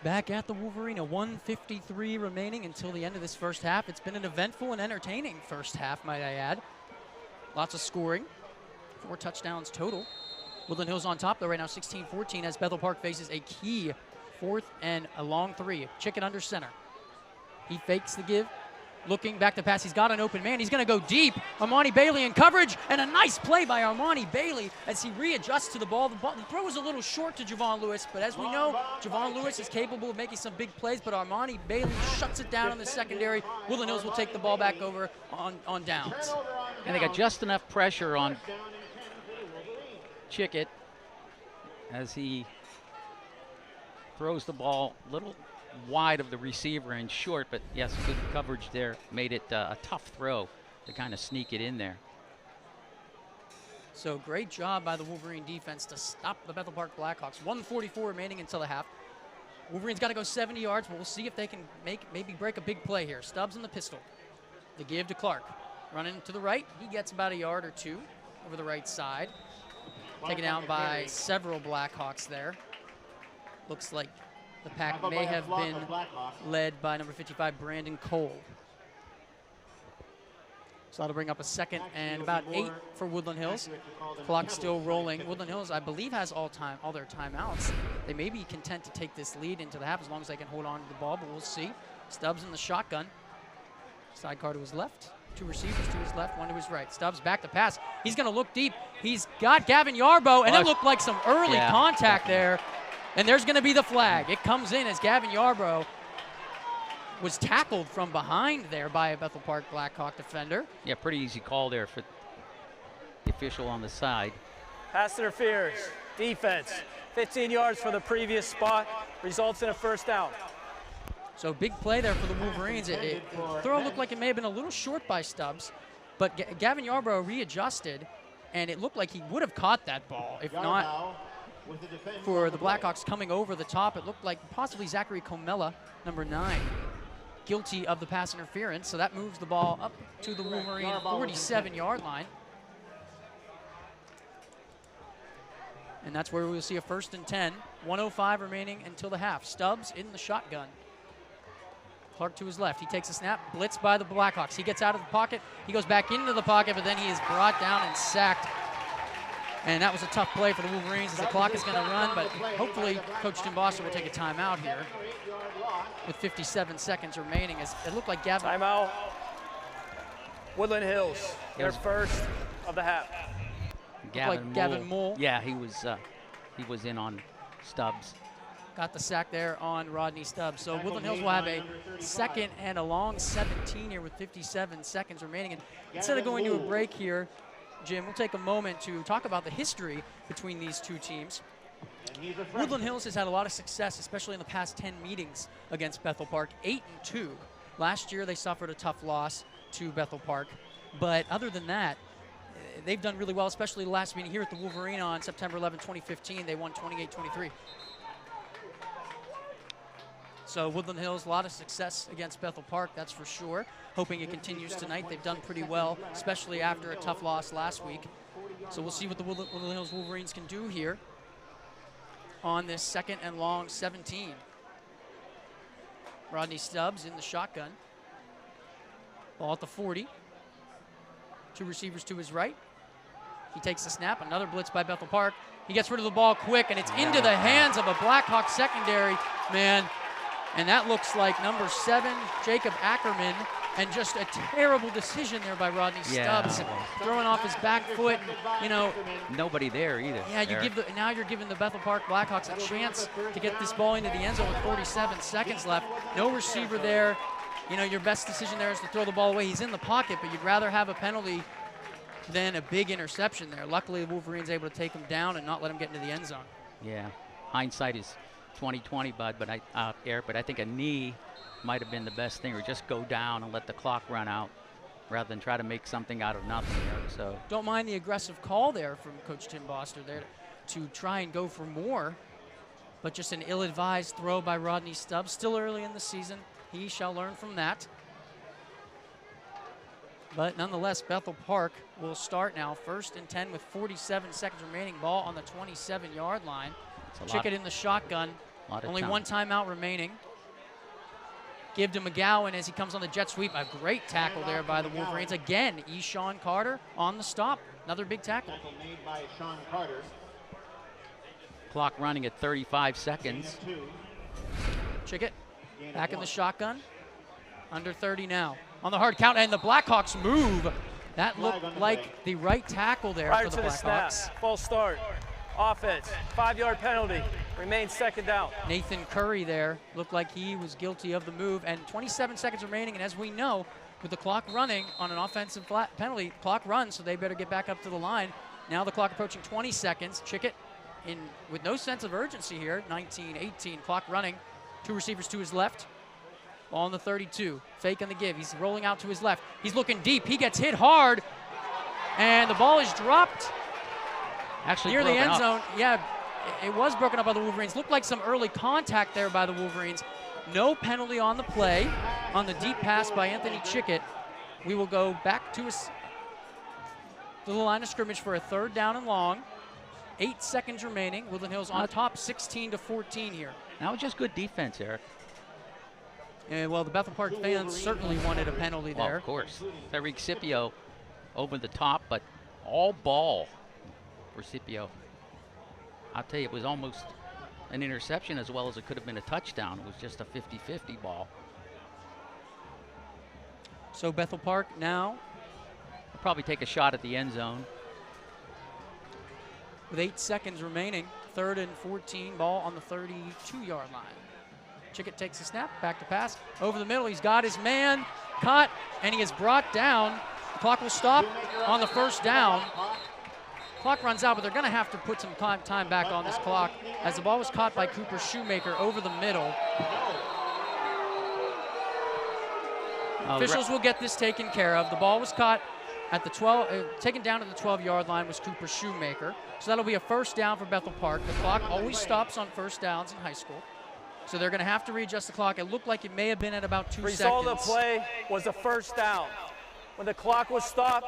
Back at the Wolverine, 1:53 remaining until the end of this first half. It's been an eventful and entertaining first half, might I add. Lots of scoring, 4 touchdowns total. Woodland Hills on top, though, right now 16-14 as Bethel Park faces a key 4th and a long 3. Chicken under center. He fakes the give. Looking back to pass, he's got an open man. He's going to go deep. Armani Bailey in coverage, and a nice play by Armani Bailey as he readjusts to the ball. The throw was a little short to Javon Lewis, but as we know, Javon Lewis is capable of making some big plays, but Armani Bailey shuts it down in the secondary. Woodland Hills will take the ball back over on downs. And they got just enough pressure on Chickett as he throws the ball a little wide of the receiver and short, but yes, good coverage there. Made it a tough throw to kind of sneak it in there. So great job by the Wolverine defense to stop the Bethel Park Blackhawks. 1:44 remaining until the half. Wolverine's got to go 70 yards, but we'll see if they can maybe break a big play here. Stubbs in the pistol. The give to Clark. Running to the right. He gets about a yard or 2 over the right side. Taken down by several Blackhawks there. Looks like the pack may have been led by number 55, Brandon Cole. So that'll bring up a 2nd and about 8 for Woodland Hills. Clock still rolling. Woodland Hills, I believe, has all their timeouts. They may be content to take this lead into the half as long as they can hold on to the ball, but we'll see. Stubbs in the shotgun. Sidecar to his left. 2 receivers to his left, 1 to his right. Stubbs back to pass. He's going to look deep. He's got Gavin Yarbo, and it looked like some early contact there. And there's going to be the flag. It comes in as Gavin Yarbrough was tackled from behind there by a Bethel Park Blackhawk defender. Yeah, pretty easy call there for the official on the side. Pass interference. Defense. 15 yards for the previous spot. Results in a first down. So big play there for the Wolverines. Throw looked like it may have been a little short by Stubbs, but Gavin Yarbrough readjusted and it looked like he would have caught that ball if not for the Blackhawks coming over the top. It looked like possibly Zachary Comella, number 9, guilty of the pass interference. So that moves the ball up to the Wolverine 47-yard line. And that's where we'll see a 1st and 10. 1:05 remaining until the half. Stubbs in the shotgun. Clark to his left. He takes a snap, blitzed by the Blackhawks. He gets out of the pocket. He goes back into the pocket, but then he is brought down and sacked. And that was a tough play for the Wolverines as the clock is going to run, but hopefully Coach Tim Boster will take a timeout here with 57 seconds remaining. As it looked like Gavin. Timeout. Woodland Hills, their first of the half. Gavin Moll. Yeah, he was in on Stubbs. Got the sack there on Rodney Stubbs. So Woodland Hills will have a 2nd and a long 17 here with 57 seconds remaining. And instead of going to a break here, Jim, we'll take a moment to talk about the history between these two teams. Woodland Hills has had a lot of success, especially in the past 10 meetings against Bethel Park, 8-2. Last year they suffered a tough loss to Bethel Park. But other than that, they've done really well, especially the last meeting here at the Wolvarena on September 11, 2015. They won 28-23. So Woodland Hills, a lot of success against Bethel Park, that's for sure. Hoping it continues tonight. They've done pretty well, especially after a tough loss last week. So we'll see what the Woodland Hills Wolverines can do here on this 2nd and long 17. Rodney Stubbs in the shotgun. Ball at the 40. 2 receivers to his right. He takes the snap, another blitz by Bethel Park. He gets rid of the ball quick, and it's into the hands of a Blackhawk secondary man. And that looks like number 7, Jacob Ackerman, and just a terrible decision there by Rodney Stubbs, throwing off his back foot. You know, nobody there either. Yeah, now you're giving the Bethel Park Blackhawks a chance to get this ball into the end zone with 47 seconds left. No receiver there. You know, your best decision there is to throw the ball away. He's in the pocket, but you'd rather have a penalty than a big interception there. Luckily, the Wolverines able to take him down and not let him get into the end zone. Yeah, hindsight is 20/20, Bud, but Eric, but I think a knee might have been the best thing, or just go down and let the clock run out rather than try to make something out of nothing there. So don't mind the aggressive call there from Coach Tim Boster there to try and go for more, but just an ill-advised throw by Rodney Stubbs. Still early in the season. He shall learn from that. But nonetheless, Bethel Park will start now 1st and 10 with 47 seconds remaining. Ball on the 27-yard line. Chickett in the shotgun. Only one timeout remaining. Give to McGowan as he comes on the jet sweep. A great tackle there by the Wolverines. Again, Eshawn Carter on the stop. Another big tackle. Made by Sean Carter. Clock running at 35 seconds. Chickett back in the shotgun. Under 30 now. On the hard count, and the Blackhawks move. That looked like the right tackle there for the Blackhawks. False start. Offense, 5-yard penalty, remains 2nd down. Nathan Curry there looked like he was guilty of the move, and 27 seconds remaining, and as we know, with the clock running on an offensive penalty, clock runs, so they better get back up to the line. Now the clock approaching 20 seconds. Chickett in with no sense of urgency here, 19-18, clock running. 2 receivers to his left. Ball on the 32, fake on the give. He's rolling out to his left. He's looking deep. He gets hit hard, and the ball is dropped. Actually near the end zone. Yeah, it was broken up by the Wolverines. Looked like some early contact there by the Wolverines. No penalty on the play on the deep pass by Anthony Chickett. We will go back to the line of scrimmage for a 3rd down and long. 8 seconds remaining. Woodland Hills on top, 16-14 here. That was just good defense, Eric. And well, the Bethel Park fans certainly wanted a penalty there. Well, of course. Tyreek Scipio over the top, but all ball for Scipio. I'll tell you, it was almost an interception as well as it could have been a touchdown. It was just a 50-50 ball. So Bethel Park now will probably take a shot at the end zone. With 8 seconds remaining, 3rd and 14, ball on the 32-yard line. Chickett takes a snap, back to pass, over the middle. He's got his man caught, and he is brought down. The clock will stop on the 1st down. Clock runs out, but they're going to have to put some time back on this clock as the ball was caught by Cooper Shoemaker over the middle. Officials will get this taken care of. The ball was caught At the 12, taken down to the 12-yard line was Cooper Shoemaker. So that'll be a first down for Bethel Park. The clock always stops on first downs in high school. So they're going to have to readjust the clock. It looked like it may have been at about 2 seconds. Result of the play was a first down. When the clock was stopped,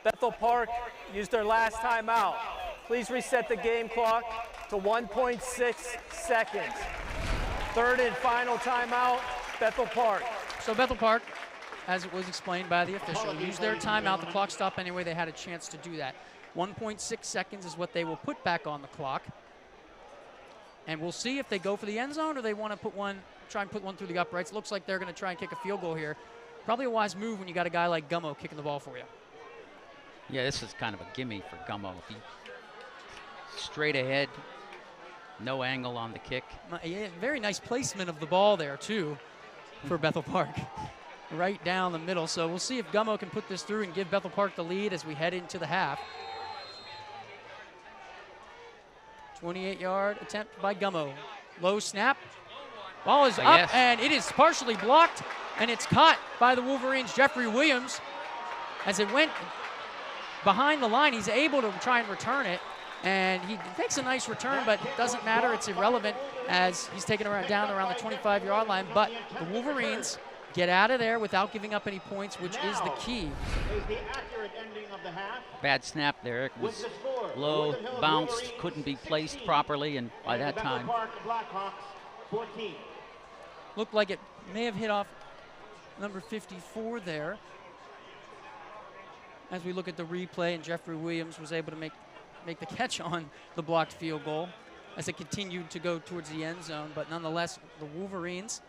Bethel Park used their last timeout. Please reset the game clock to 1.6 seconds. Third and final timeout, Bethel Park. So Bethel Park, as it was explained by the official, used their timeout. The clock stopped anyway. They had a chance to do that. 1.6 seconds is what they will put back on the clock. And we'll see if they go for the end zone or they want to try and put one through the uprights. Looks like they're going to try and kick a field goal here. Probably a wise move when you got a guy like Gummo kicking the ball for you. Yeah, this is kind of a gimme for Gummo. If he straight ahead, no angle on the kick. Yeah, very nice placement of the ball there, too, for Bethel Park. Right down the middle. So we'll see if Gummo can put this through and give Bethel Park the lead as we head into the half. 28-yard attempt by Gummo. Low snap. Ball is up, and it is partially blocked, and it's caught by the Wolverines' Jeffrey Williams. As it went behind the line, he's able to try and return it, and he makes a nice return, but it doesn't matter. It's irrelevant as he's taken down around the 25-yard line. But the Wolverines get out of there without giving up any points, which is the key. Bad snap there. It was low, bounced, couldn't be placed properly, and by that time. Looked like it may have hit off number 54 there. As we look at the replay, and Jeffrey Williams was able to make the catch on the blocked field goal as it continued to go towards the end zone. But nonetheless, the Wolverines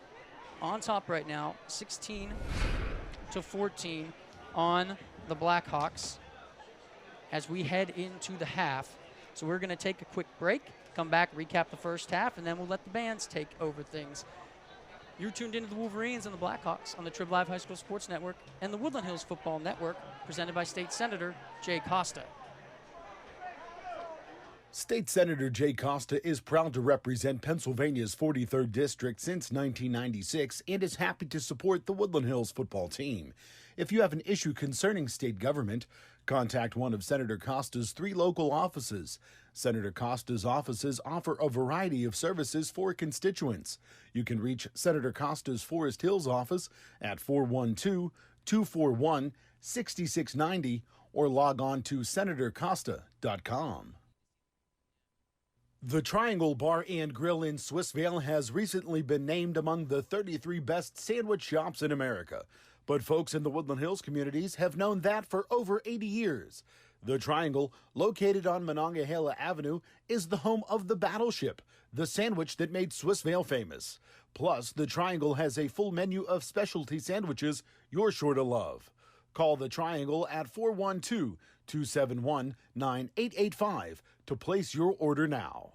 on top right now, 16-14 on the Blackhawks as we head into the half. So we're going to take a quick break, come back, recap the first half, and then we'll let the bands take over things. You're tuned into the Wolverines and the Blackhawks on the Trib Live High School Sports Network and the Woodland Hills Football Network, presented by State Senator Jay Costa. State Senator Jay Costa is proud to represent Pennsylvania's 43rd District since 1996 and is happy to support the Woodland Hills football team. If you have an issue concerning state government, contact one of Senator Costa's 3 local offices. Senator Costa's offices offer a variety of services for constituents. You can reach Senator Costa's Forest Hills office at 412-241-6690 or log on to senatorcosta.com. The Triangle Bar and Grill in Swissvale has recently been named among the 33 best sandwich shops in America. But folks in the Woodland Hills communities have known that for over 80 years. The Triangle, located on Monongahela Avenue, is the home of the Battleship, the sandwich that made Swissvale famous. Plus, the Triangle has a full menu of specialty sandwiches you're sure to love. Call the Triangle at 412-271-9885 to place your order now.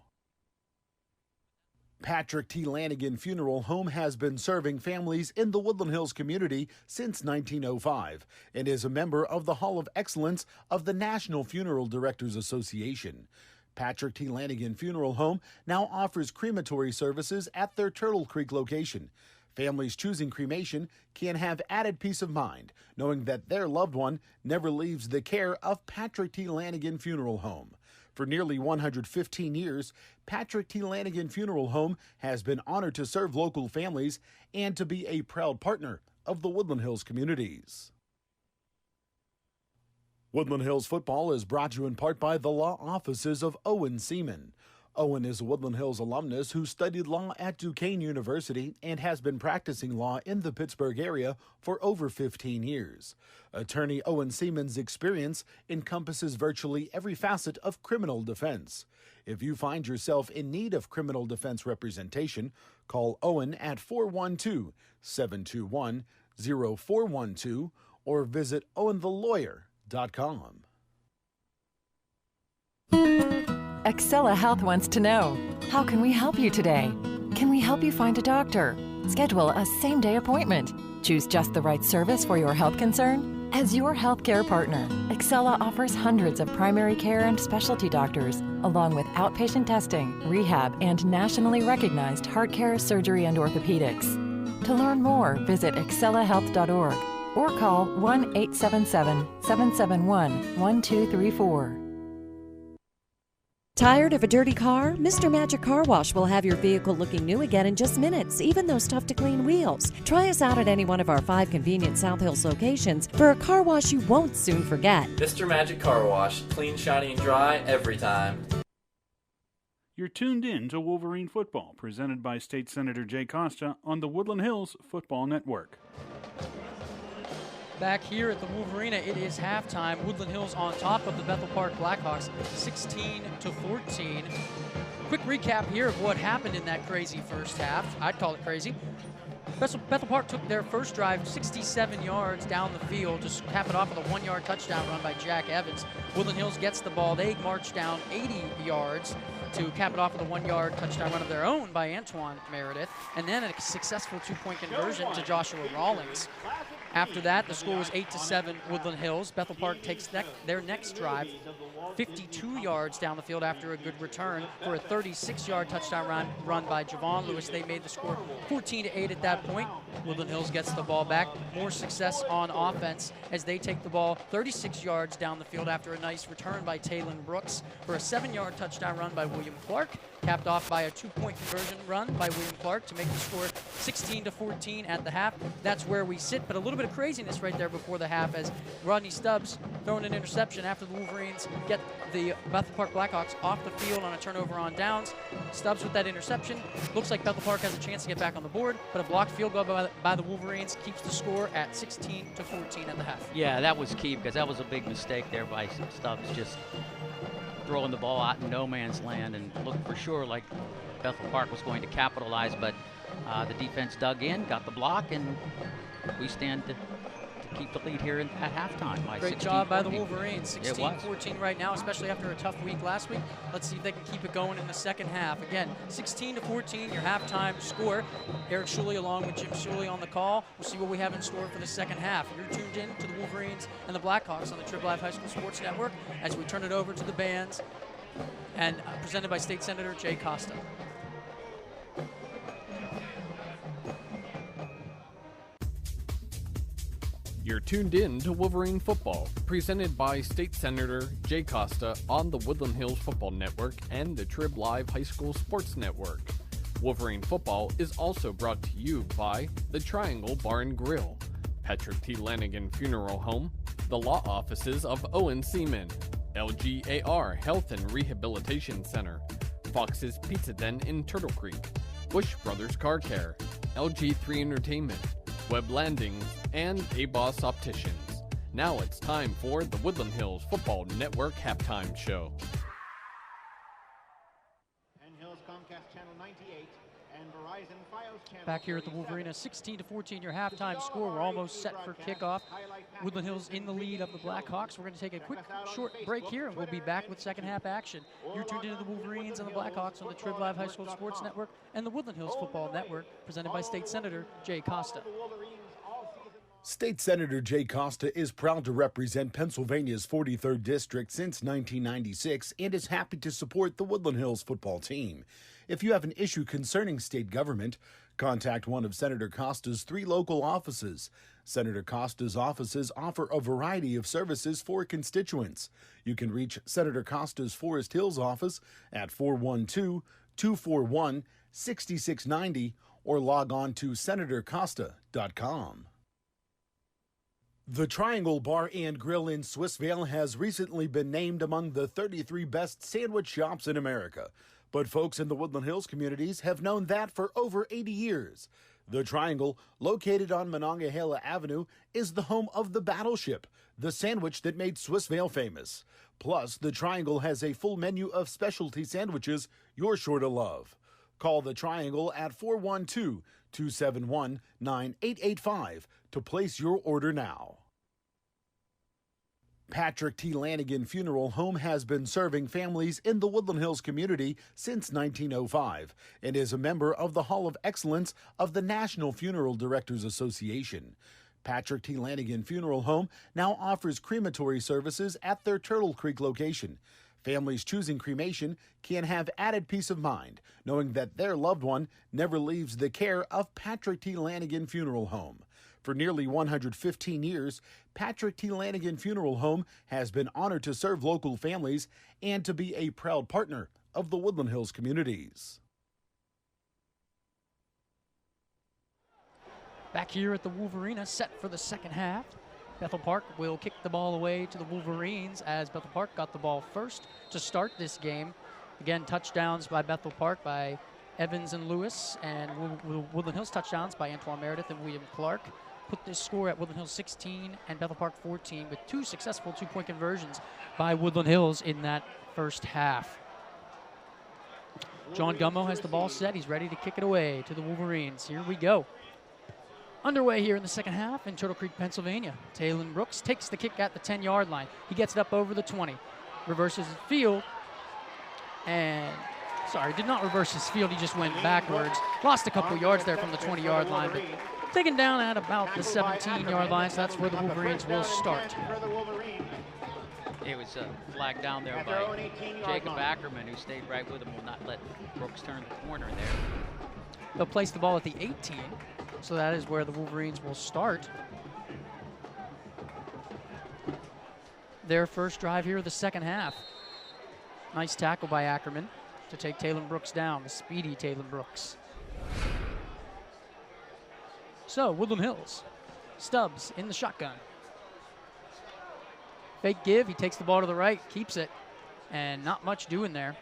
Patrick T. Lanigan Funeral Home has been serving families in the Woodland Hills community since 1905 and is a member of the Hall of Excellence of the National Funeral Directors Association. Patrick T. Lanigan Funeral Home now offers crematory services at their Turtle Creek location. Families choosing cremation can have added peace of mind, knowing that their loved one never leaves the care of Patrick T. Lanigan Funeral Home. For nearly 115 years, Patrick T. Lanigan Funeral Home has been honored to serve local families and to be a proud partner of the Woodland Hills communities. Woodland Hills football is brought to you in part by the law offices of Owen Seman. Owen is a Woodland Hills alumnus who studied law at Duquesne University and has been practicing law in the Pittsburgh area for over 15 years. Attorney Owen Seaman's experience encompasses virtually every facet of criminal defense. If you find yourself in need of criminal defense representation, call Owen at 412-721-0412 or visit OwenTheLawyer.com. Excella Health wants to know, how can we help you today? Can we help you find a doctor? Schedule a same-day appointment. Choose just the right service for your health concern? As your healthcare partner, Excella offers hundreds of primary care and specialty doctors, along with outpatient testing, rehab, and nationally recognized heart care, surgery, and orthopedics. To learn more, visit excellahealth.org or call 1-877-771-1234. Tired of a dirty car? Mr. Magic Car Wash will have your vehicle looking new again in just minutes, even those tough-to-clean wheels. Try us out at any one of our 5 convenient South Hills locations for a car wash you won't soon forget. Mr. Magic Car Wash, clean, shiny, and dry every time. You're tuned in to Wolverine Football, presented by State Senator Jay Costa on the Woodland Hills Football Network. Back here at the Wolvarena, it is halftime. Woodland Hills on top of the Bethel Park Blackhawks, 16-14. Quick recap here of what happened in that crazy first half. I'd call it crazy. Bethel Park took their first drive 67 yards down the field to cap it off with a 1-yard touchdown run by Jack Evans. Woodland Hills gets the ball. They march down 80 yards to cap it off with a 1-yard touchdown run of their own by Antoine Meredith, and then a successful 2-point conversion to Joshua Rawlings. After that, the score was 8-7 Woodland Hills. Bethel Park takes their next drive 52 yards down the field after a good return for a 36-yard touchdown run by Javon Lewis. They made the score 14-8 at that point. Woodland Hills gets the ball back. More success on offense as they take the ball 36 yards down the field after a nice return by Taylon Brooks for a 7-yard touchdown run by William Clark, capped off by a 2-point conversion run by William Clark to make the score 16-14 at the half. That's where we sit, but a little bit of craziness right there before the half as Rodney Stubbs throwing an interception after the Wolverines get the Bethel Park Blackhawks off the field on a turnover on downs. Stubbs with that interception. Looks like Bethel Park has a chance to get back on the board, but a blocked field goal by the Wolverines keeps the score at 16-14 at the half. Yeah, that was key because that was a big mistake there by Stubbs, just throwing the ball out in no man's land, and looked for sure like Bethel Park was going to capitalize, but the defense dug in, got the block, and we stand to keep the lead here at halftime. Great job by the Wolverines. 16-14 right now, especially after a tough week last week. Let's see if they can keep it going in the second half. Again, 16-14, your halftime score. Eric Shuley along with Jim Shuley on the call. We'll see what we have in store for the second half. You're tuned in to the Wolverines and the Blackhawks on the Trib Live High School Sports Network as we turn it over to the bands and presented by State Senator Jay Costa. You're tuned in to Wolverine Football, presented by State Senator Jay Costa on the Woodland Hills Football Network and the Trib Live High School Sports Network. Wolverine Football is also brought to you by the Triangle Bar and Grill, Patrick T. Lanigan Funeral Home, the law offices of Owen Seman, LGAR Health and Rehabilitation Center, Fox's Pizza Den in Turtle Creek, Busch Brothers Car Care, LG3 Entertainment, Web Landings, and A-Boss Opticians. Now it's time for the Woodland Hills Football Network Halftime Show. And Hills Comcast Channel 98 and Verizon Fios Channel. Back here at the Wolverena, 16-14 your halftime score. We're almost set for kickoff. Woodland Hills in the lead of the Blackhawks. We're going to take a quick short break here, and we'll be back with second half action. You're tuned into the Wolverines and the Blackhawks on the Trib Live High School Sports Network and the Woodland Hills Football Network, presented by State Senator Jay Costa. State Senator Jay Costa is proud to represent Pennsylvania's 43rd District since 1996 and is happy to support the Woodland Hills football team. If you have an issue concerning state government, contact one of Senator Costa's 3 local offices. Senator Costa's offices offer a variety of services for constituents. You can reach Senator Costa's Forest Hills office at 412-241-6690 or log on to senatorcosta.com. The Triangle Bar and Grill in Swissvale has recently been named among the 33 best sandwich shops in America. But folks in the Woodland Hills communities have known that for over 80 years. The Triangle, located on Monongahela Avenue, is the home of the Battleship, the sandwich that made Swissvale famous. Plus, the Triangle has a full menu of specialty sandwiches you're sure to love. Call the Triangle at 412-271-9885 to place your order now. Patrick T. Lanigan Funeral Home has been serving families in the Woodland Hills community since 1905 and is a member of the Hall of Excellence of the National Funeral Directors Association. Patrick T. Lanigan Funeral Home now offers crematory services at their Turtle Creek location. Families choosing cremation can have added peace of mind, knowing that their loved one never leaves the care of Patrick T. Lanigan Funeral Home. For nearly 115 years, Patrick T. Lanigan Funeral Home has been honored to serve local families and to be a proud partner of the Woodland Hills communities. Back here at the Wolvarena, set for the second half. Bethel Park will kick the ball away to the Wolverines as Bethel Park got the ball first to start this game. Again, touchdowns by Bethel Park by Evans and Lewis, and Woodland Hills touchdowns by Antoine Meredith and William Clark. Put this score at Woodland Hills 16 and Bethel Park 14 with 2 successful 2-point conversions by Woodland Hills in that first half. John Gummo has the ball set. He's ready to kick it away to the Wolverines. Here we go. Underway here in the second half in Turtle Creek, Pennsylvania. Taylon Brooks takes the kick at the 10-yard line. He gets it up over the 20. Reverses his field. And, sorry, did not reverse his field. He just went backwards. Lost a couple yards there from the 20-yard line. But taken down at about the 17-yard line, so that's where the Wolverines will start. It was a flag down there by Jacob Ackerman, who stayed right with him, will not let Brooks turn the corner there. They'll place the ball at the 18. So that is where the Wolverines will start their first drive here of the second half. Nice tackle by Ackerman to take Taylon Brooks down, the speedy Taylon Brooks. So Woodland Hills, Stubbs in the shotgun. Fake give, he takes the ball to the right, keeps it, and not much doing there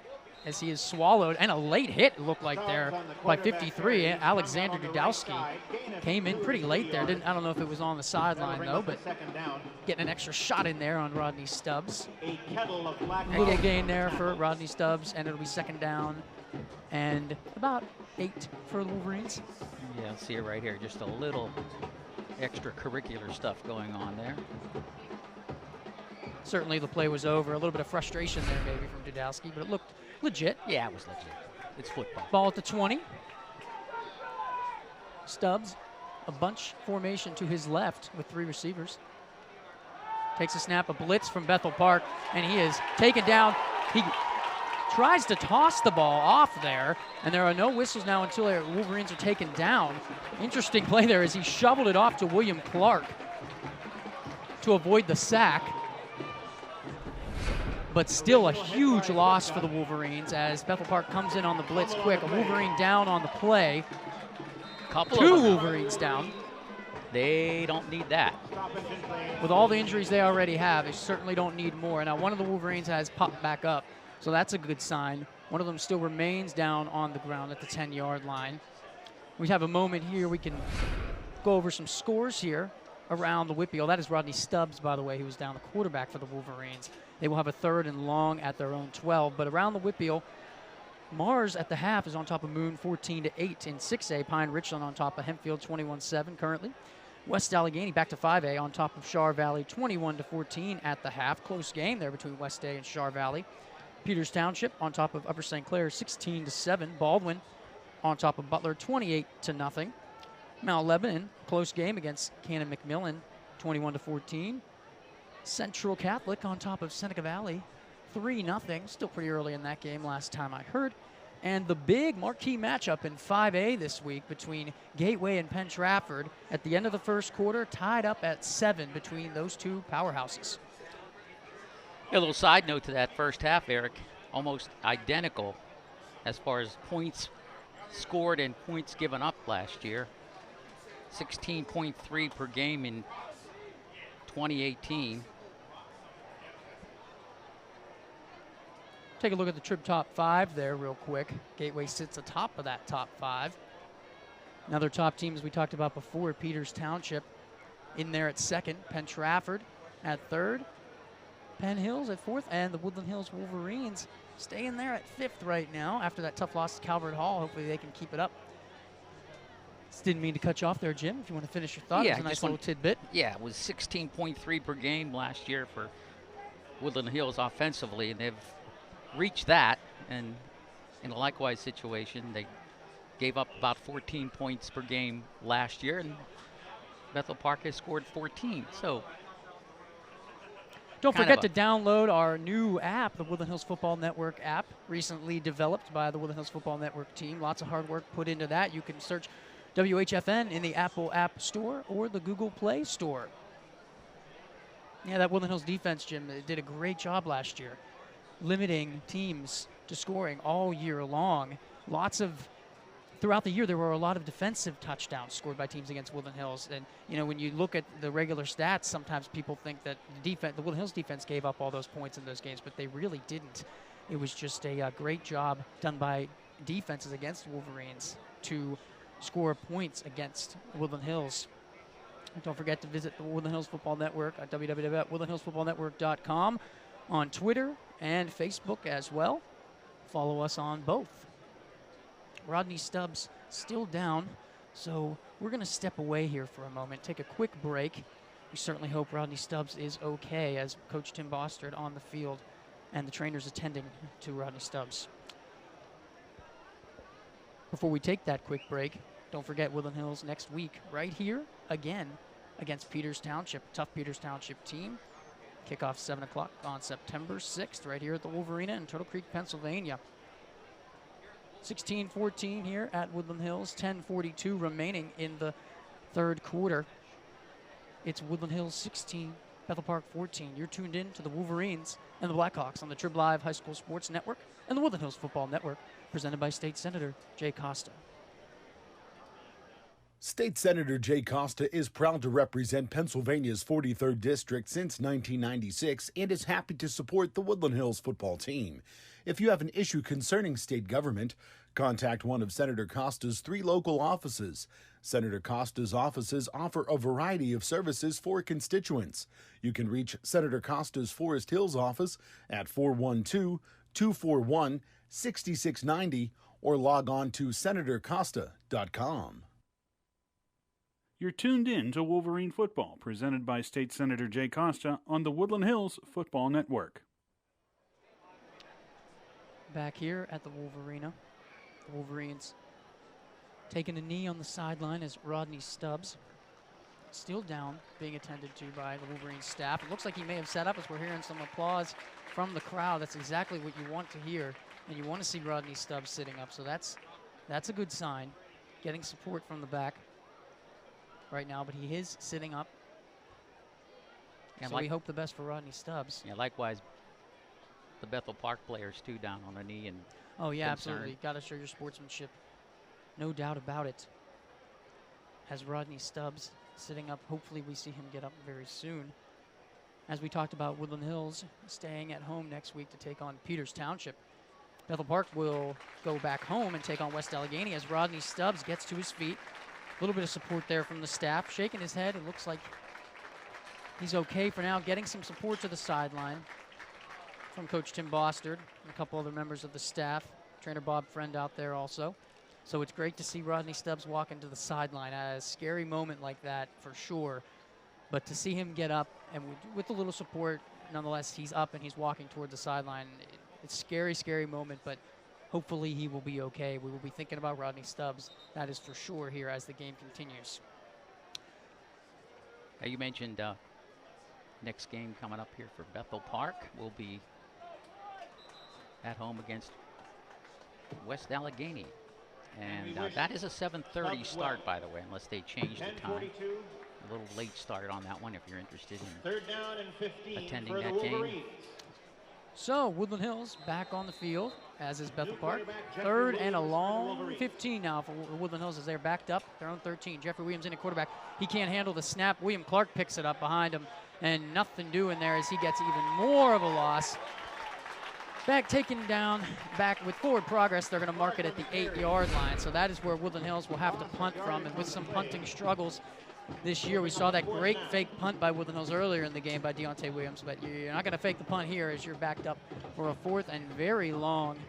as he is swallowed, and a late hit it looked like there by 53. Alexander Dudowski came in pretty late there. I don't know if it was on the sideline though, but getting an extra shot in there on Rodney Stubbs. Little gain there for Rodney Stubbs, and it'll be second down and about 8 for the Wolverines. Yeah, I'll see it right here. Just a little extracurricular stuff going on there. Certainly the play was over. A little bit of frustration there maybe from Dudowski, but it looked legit. Yeah, it was legit. It's football. Ball at the 20. Stubbs, a bunch formation to his left with 3 receivers. Takes a snap, a blitz from Bethel Park, and he is taken down. He tries to toss the ball off there, and there are no whistles now until the Wolverines are taken down. Interesting play there as he shoveled it off to William Clark to avoid the sack. But still a huge loss for the Wolverines as Bethel Park comes in on the blitz quick. A Wolverine down on the play. Two Wolverines down. They don't need that. With all the injuries they already have, they certainly don't need more. Now one of the Wolverines has popped back up, so that's a good sign. One of them still remains down on the ground at the 10-yard line. We have a moment here. We can go over some scores here around the Whitfield. That is Rodney Stubbs, by the way, who was down the quarterback for the Wolverines. They will have a 3rd and long at their own 12. But around the Whitfield, Mars at the half is on top of Moon 14-8 in 6A. Pine Richland on top of Hempfield 21-7 currently. West Allegheny back to 5A on top of Char Valley 21-14 at the half. Close game there between West A and Char Valley. Peters Township on top of Upper St. Clair 16-7. Baldwin on top of Butler 28-0. Mount Lebanon, close game against Cannon McMillan, 21-14. Central Catholic on top of Seneca Valley, 3-0. Still pretty early in that game last time I heard. And the big marquee matchup in 5A this week between Gateway and Penn Trafford at the end of the first quarter, tied up at 7 between those two powerhouses. A little side note to that first half, Eric, almost identical as far as points scored and points given up last year. 16.3 per game in 2018. Take a look at the Trib top 5 there real quick. Gateway sits atop of that top 5. Another top team, as we talked about before, Peters Township in there at 2nd. Penn Trafford at 3rd. Penn Hills at 4th. And the Woodland Hills Wolverines staying there at 5th right now after that tough loss to Calvert Hall. Hopefully they can keep it up. Didn't mean to cut you off there, Jim. If you want to finish your thought, yeah, it was a nice little tidbit. Yeah, it was 16.3 per game last year for Woodland Hills offensively, and they've reached that. And in a likewise situation, they gave up about 14 points per game last year, and Bethel Park has scored 14. So don't forget to download our new app, the Woodland Hills Football Network app, recently developed by the Woodland Hills Football Network team. Lots of hard work put into that. You can search WHFN in the Apple App Store or the Google Play Store. Yeah, that Woodland Hills defense, Jim, did a great job last year, limiting teams to scoring all year long. Throughout the year, there were a lot of defensive touchdowns scored by teams against Woodland Hills. And, you know, when you look at the regular stats, sometimes people think that the Woodland Hills defense gave up all those points in those games, but they really didn't. It was just a great job done by defenses against Wolverines to score points against Woodland Hills. And don't forget to visit the Woodland Hills Football Network at www.woodlandhillsfootballnetwork.com, on Twitter and Facebook as well. Follow us on both. Rodney Stubbs still down, so we're going to step away here for a moment, take a quick break. We certainly hope Rodney Stubbs is okay, as Coach Tim Bostard on the field and the trainers attending to Rodney Stubbs. Before we take that quick break, don't forget Woodland Hills next week, right here again against Peters Township, tough Peters Township team. Kickoff 7 o'clock on September 6th, right here at the Wolvarena in Turtle Creek, Pennsylvania. 16-14 here at Woodland Hills, 10:42 remaining in the third quarter. It's Woodland Hills 16, Bethel Park 14. You're tuned in to the Wolverines and the Blackhawks on the Trib Live High School Sports Network and the Woodland Hills Football Network, presented by State Senator Jay Costa. State Senator Jay Costa is proud to represent Pennsylvania's 43rd District since 1996 and is happy to support the Woodland Hills football team. If you have an issue concerning state government, contact one of Senator Costa's 3 local offices. Senator Costa's offices offer a variety of services for constituents. You can reach Senator Costa's Forest Hills office at 412-241-6690 or log on to senatorcosta.com. You're tuned in to Wolverine Football, presented by State Senator Jay Costa on the Woodland Hills Football Network. Back here at the Wolverena, the Wolverines taking a knee on the sideline as Rodney Stubbs, still down, being attended to by the Wolverine staff. It looks like he may have set up as we're hearing some applause from the crowd. That's exactly what you want to hear, and you want to see Rodney Stubbs sitting up. So that's a good sign, getting support from the back right now, but he is sitting up. And so we hope the best for Rodney Stubbs. Yeah, likewise, the Bethel Park players too, down on their knee and oh yeah, concerned. absolutely. Got to show your sportsmanship. No doubt about it. As Rodney Stubbs sitting up, hopefully we see him get up very soon. As we talked about, Woodland Hills staying at home next week to take on Peters Township. Bethel Park will go back home and take on West Allegheny as Rodney Stubbs gets to his feet. A little bit of support there from the staff, shaking his head. It looks like he's okay for now, getting some support to the sideline from Coach Tim Bostard and a couple other members of the staff. Trainer Bob Friend out there also. So it's great to see Rodney Stubbs walk into the sideline. A scary moment like that for sure. But to see him get up and with a little support, nonetheless, he's up and he's walking toward the sideline. It's a scary, scary moment, but hopefully he will be okay. We will be thinking about Rodney Stubbs, that is for sure, here as the game continues. Now you mentioned next game coming up here for Bethel Park will be at home against West Allegheny. And that is a 7:30 start, by the way, unless they change the time. A little late start on that one if you're interested in attending that game. So Woodland Hills back on the field, as is Bethel Park. Third and a long 15 now for Woodland Hills as they're backed up their own 13. Jeffrey Williams in at quarterback. He can't handle the snap. William Clark picks it up behind him, and nothing doing there as he gets even more of a loss. Back taken down, back with forward progress. They're going to mark it at the 8-yard line. So that is where Woodland Hills will have to punt from. And with some punting struggles this year, we saw that great fake punt by Woodland Hills earlier in the game by Deontay Williams. But you're not going to fake the punt here as you're backed up for a 4th and very long.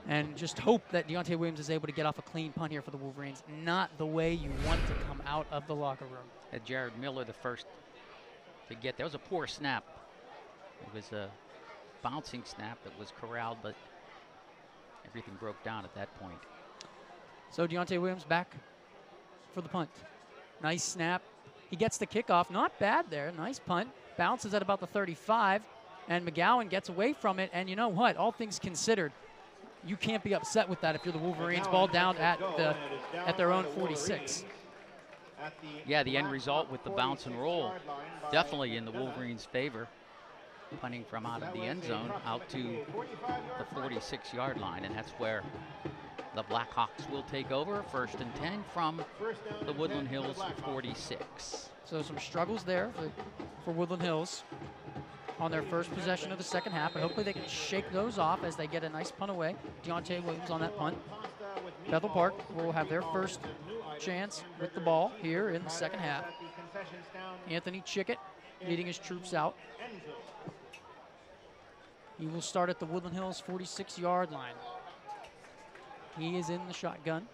And just hope that Deontay Williams is able to get off a clean punt here for the Wolverines. Not the way you want to come out of the locker room. Jared Miller, the first to get there. It was a poor snap. It was a bouncing snap that was corralled, but everything broke down at that point. So Deontay Williams back for the punt. Nice snap. He gets the kickoff. Not bad there. Nice punt. Bounces at about the 35, and McGowan gets away from it. And you know what? All things considered, you can't be upset with that if you're the Wolverines. Ball down at their own 46. Yeah, the end result with the bounce and roll, definitely in the Wolverines' favor. Punting from out of the end zone out to the 46-yard line, and that's where the Blackhawks will take over. 1st and 10 from the Woodland Hills 46. So some struggles there for Woodland Hills on their first possession of the second half, but hopefully they can shake those off as they get a nice punt away. Deontay Williams on that punt. Bethel Park will have their first chance with the ball here in the second half. Anthony Chickett leading his troops out. He will start at the Woodland Hills 46-yard line. He is in the shotgun.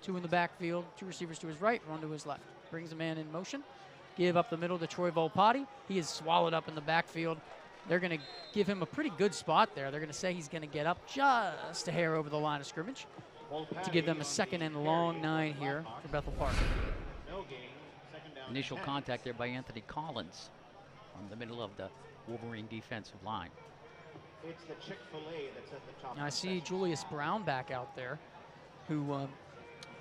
2 in the backfield, 2 receivers to his right, 1 to his left. Brings a man in motion. Give up the middle to Troy Volpati. He is swallowed up in the backfield. They're going to give him a pretty good spot there. They're going to say he's going to get up just a hair over the line of scrimmage to give them a 2nd and long 9 here for Bethel Park. Initial contact there by Anthony Collins from the middle of the Wolverine defensive line. It's the Chick-fil-A that's at the top. Now I see Julius Brown back out there, who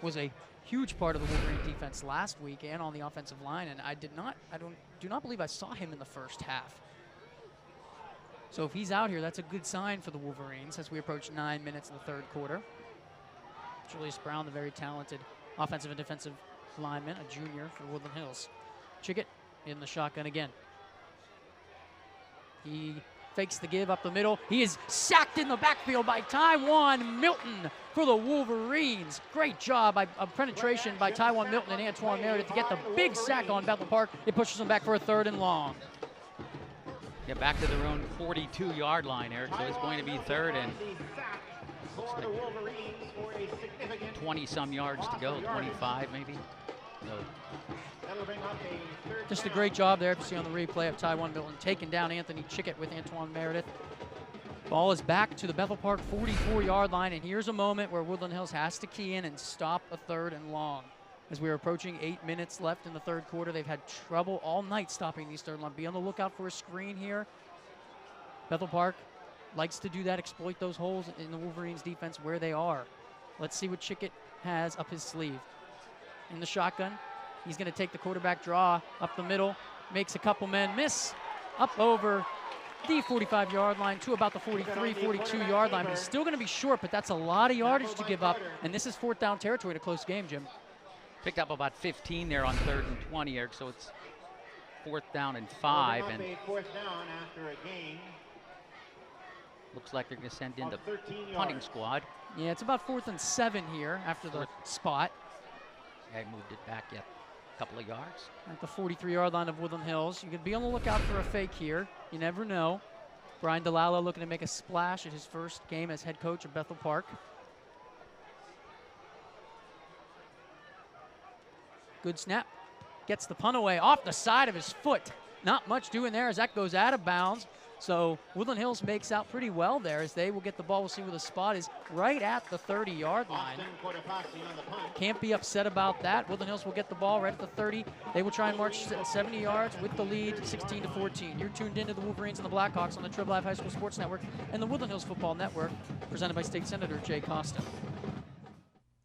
was a huge part of the Wolverine defense last week and on the offensive line, and I do not believe I saw him in the first half. So if he's out here, that's a good sign for the Wolverines as we approach 9 minutes in the third quarter. Julius Brown, the very talented offensive and defensive lineman, a junior for Woodland Hills. Chickett in the shotgun again. He fakes the give up the middle. He is sacked in the backfield by Taiwan Milton for the Wolverines. Great job of penetration by Taiwan Milton and Antoine Meredith to get the big sack on Bethel Park. It pushes them back for a 3rd and long. Yeah, back to their own 42-yard line, Eric. So it's going to be 3rd and 20-some yards to go, 25 maybe. So. Just a great job there to see on the replay of Taiwan Milton taking down Anthony Chickett with Antoine Meredith. Ball is back to the Bethel Park 44-yard line, and here's a moment where Woodland Hills has to key in and stop a 3rd and long. As we're approaching 8 minutes left in the third quarter, they've had trouble all night stopping these 3rd and long. Be on the lookout for a screen here. Bethel Park likes to do that, exploit those holes in the Wolverines defense where they are. Let's see what Chickett has up his sleeve. In the shotgun, he's going to take the quarterback draw up the middle, makes a couple men miss, up over the 45-yard line to about the 43, 42-yard line. But he's still going to be short, but that's a lot of yardage to give up, and this is 4th down territory in a close game, Jim. Picked up about 15 there on 3rd and 20, Eric, so it's 4th down and 5. And 4th down after a gain. Looks like they're going to send in the punting squad. Yeah, it's about 4th and 7 here after the spot. Yeah, he moved it back yet. Couple of yards. At the 43-yard line of Woodland Hills. You could be on the lookout for a fake here. You never know. Brian DeLalla looking to make a splash at his first game as head coach of Bethel Park. Good snap. Gets the punt away off the side of his foot. Not much doing there as that goes out of bounds. So Woodland Hills makes out pretty well there as they will get the ball. We'll see where the spot is right at the 30-yard line. Can't be upset about that. Woodland Hills will get the ball right at the 30. They will try and march 70 yards with the lead, 16-14. You're tuned into the Wolverines and the Blackhawks on the Trib Live High School Sports Network and the Woodland Hills Football Network, presented by State Senator Jay Costa.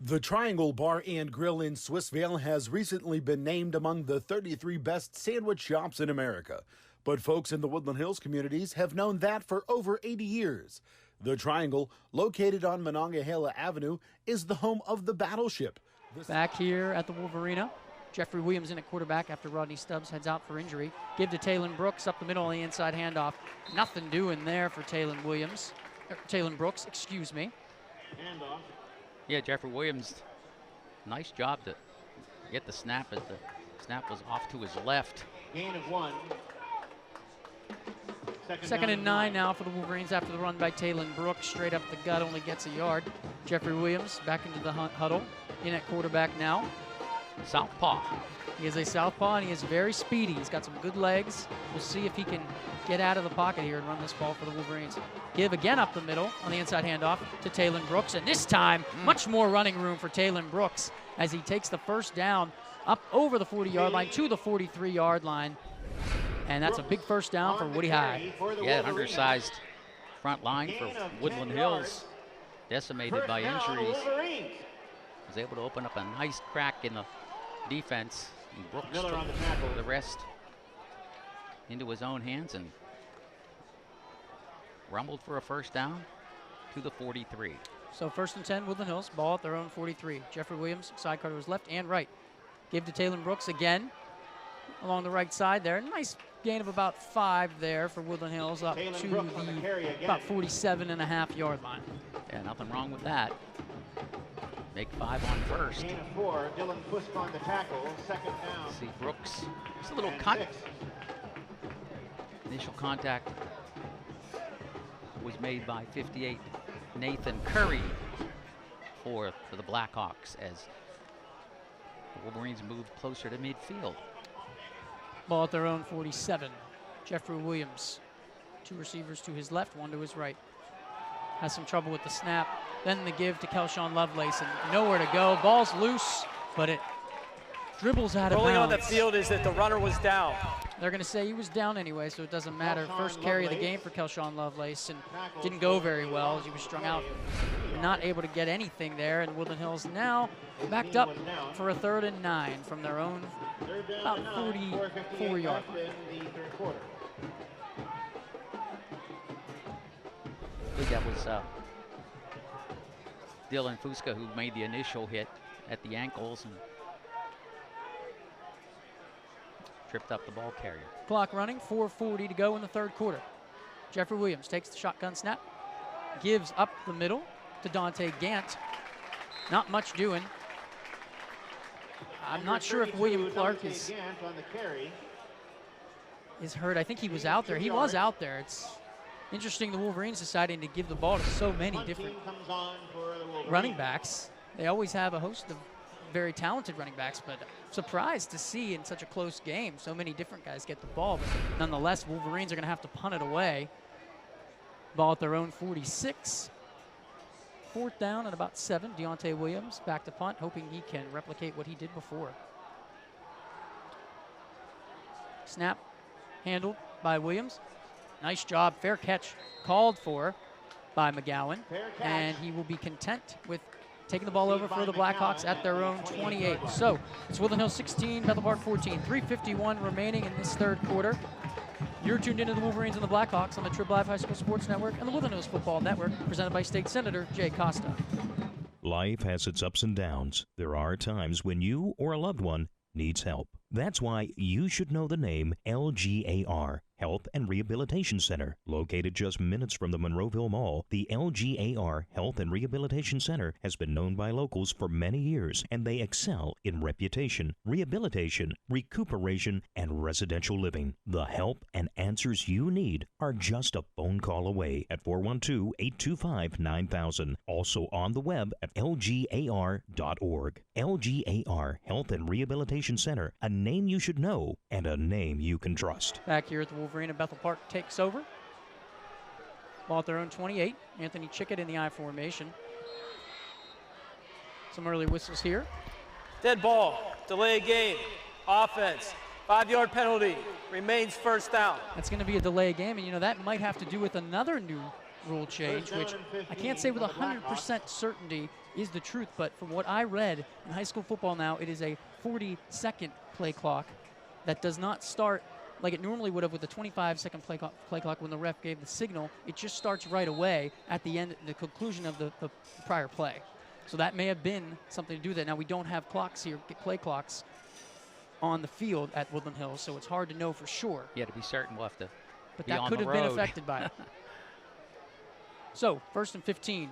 The Triangle Bar and Grill in Swissvale has recently been named among the 33 best sandwich shops in America. But folks in the Woodland Hills communities have known that for over 80 years. The Triangle, located on Monongahela Avenue, is the home of the Battleship. Back here at the Wolvarena, Jeffrey Williams in at quarterback after Rodney Stubbs heads out for injury. Give to Taylon Brooks up the middle on the inside handoff. Nothing doing there for Taylon Brooks, excuse me. Handoff. Yeah, Jeffrey Williams, nice job to get the snap as the snap was off to his left. Gain of 1. Second and 9 now for the Wolverines after the run by Taylon Brooks. Straight up the gut, only gets a yard. Jeffrey Williams back into the huddle. In at quarterback now. Southpaw. He is a southpaw and he is very speedy. He's got some good legs. We'll see if he can get out of the pocket here and run this ball for the Wolverines. Give again up the middle on the inside handoff to Taylon Brooks. And this time, much more running room for Taylon Brooks as he takes the first down up over the 40-yard line to the 43-yard line. And that's a big first down for Woody High. Yeah, an undersized front line for Woodland Hills, decimated by injuries, was able to open up a nice crack in the defense. And Brooks took the rest into his own hands and rumbled for a first down to the 43. So 1st and 10, Woodland Hills, ball at their own 43. Jeffrey Williams, side cutter was left and right. Give to Taylor Brooks again along the right side there. Nice gain of about 5 there for Woodland Hills up to the about 47.5-yard line. Yeah, nothing wrong with that. Make 5 on first. Gain of 4. Dylan Busch on the tackle. 2nd down. See Brooks. Just a little cut. 6. Initial contact was made by 58 Nathan Curry for the Blackhawks as the Wolverines moved closer to midfield. Ball at their own 47. Jeffrey Williams, 2 receivers to his left, 1 to his right. Has some trouble with the snap. Then the give to Kelshawn Lovelace, and nowhere to go. Ball's loose, but it dribbles out of bounds. Rolling on the field is that the runner was down. They're going to say he was down anyway, so it doesn't matter. First carry of the game for Kelshawn Lovelace, and didn't go very well as he was strung out. Not able to get anything there, and Woodland Hills now backed up for a 3rd and 9 from their own about 44-yard line. I think that was Dylan Fuska who made the initial hit at the ankles and tripped up the ball carrier. Clock running, 4:40 to go in the 3rd quarter. Jeffrey Williams takes the shotgun snap, gives up the middle to Dante Gant. Not much doing. I'm not sure if William Clark is hurt. I think he was out there. He was out there. It's interesting the Wolverines deciding to give the ball to so many different running backs. They always have a host of very talented running backs, but surprised to see in such a close game so many different guys get the ball. But nonetheless, Wolverines are going to have to punt it away. Ball at their own 46. 4th down and about 7. Deontay Williams back to punt, hoping he can replicate what he did before. Snap handled by Williams. Nice job, fair catch called for by McGowan, and he will be content with taking the ball over for the Blackhawks at their own 28. So it's Woodland Hills 16, Bethel Park 14. 3:51 remaining in this 3rd quarter. You're tuned into the Wolverines and the Blackhawks on the Trib Live High School Sports Network and the Woodland Hills Football Network, presented by State Senator Jay Costa. Life has its ups and downs. There are times when you or a loved one needs help. That's why you should know the name LGAR, Health and Rehabilitation Center. Located just minutes from the Monroeville Mall, the LGAR Health and Rehabilitation Center has been known by locals for many years, and they excel in reputation, rehabilitation, recuperation, and residential living. The help and answers you need are just a phone call away at 412-825-9000. Also on the web at lgar.org. LGAR Health and Rehabilitation Center, a name you should know and a name you can trust. Back here at the Wolverena, Bethel Park takes over. Ball at their own 28. Anthony Chickett in the I formation. Some early whistles here. Dead ball, delay game, offense, 5-yard penalty, remains 1st down. That's going to be a delay game, and that might have to do with another new rule change, which I can't say with 100% certainty is the truth, but from what I read in high school football now, it is a 40-second play clock that does not start like it normally would have with the 25-second play clock when the ref gave the signal. It just starts right away at the end, the conclusion of the prior play. So that may have been something to do with that. Now, we don't have clocks here, play clocks on the field at Woodland Hills, so it's hard to know for sure. Yeah, to be certain, we'll have to but be that on could the have road. been affected by it. So 1st and 15.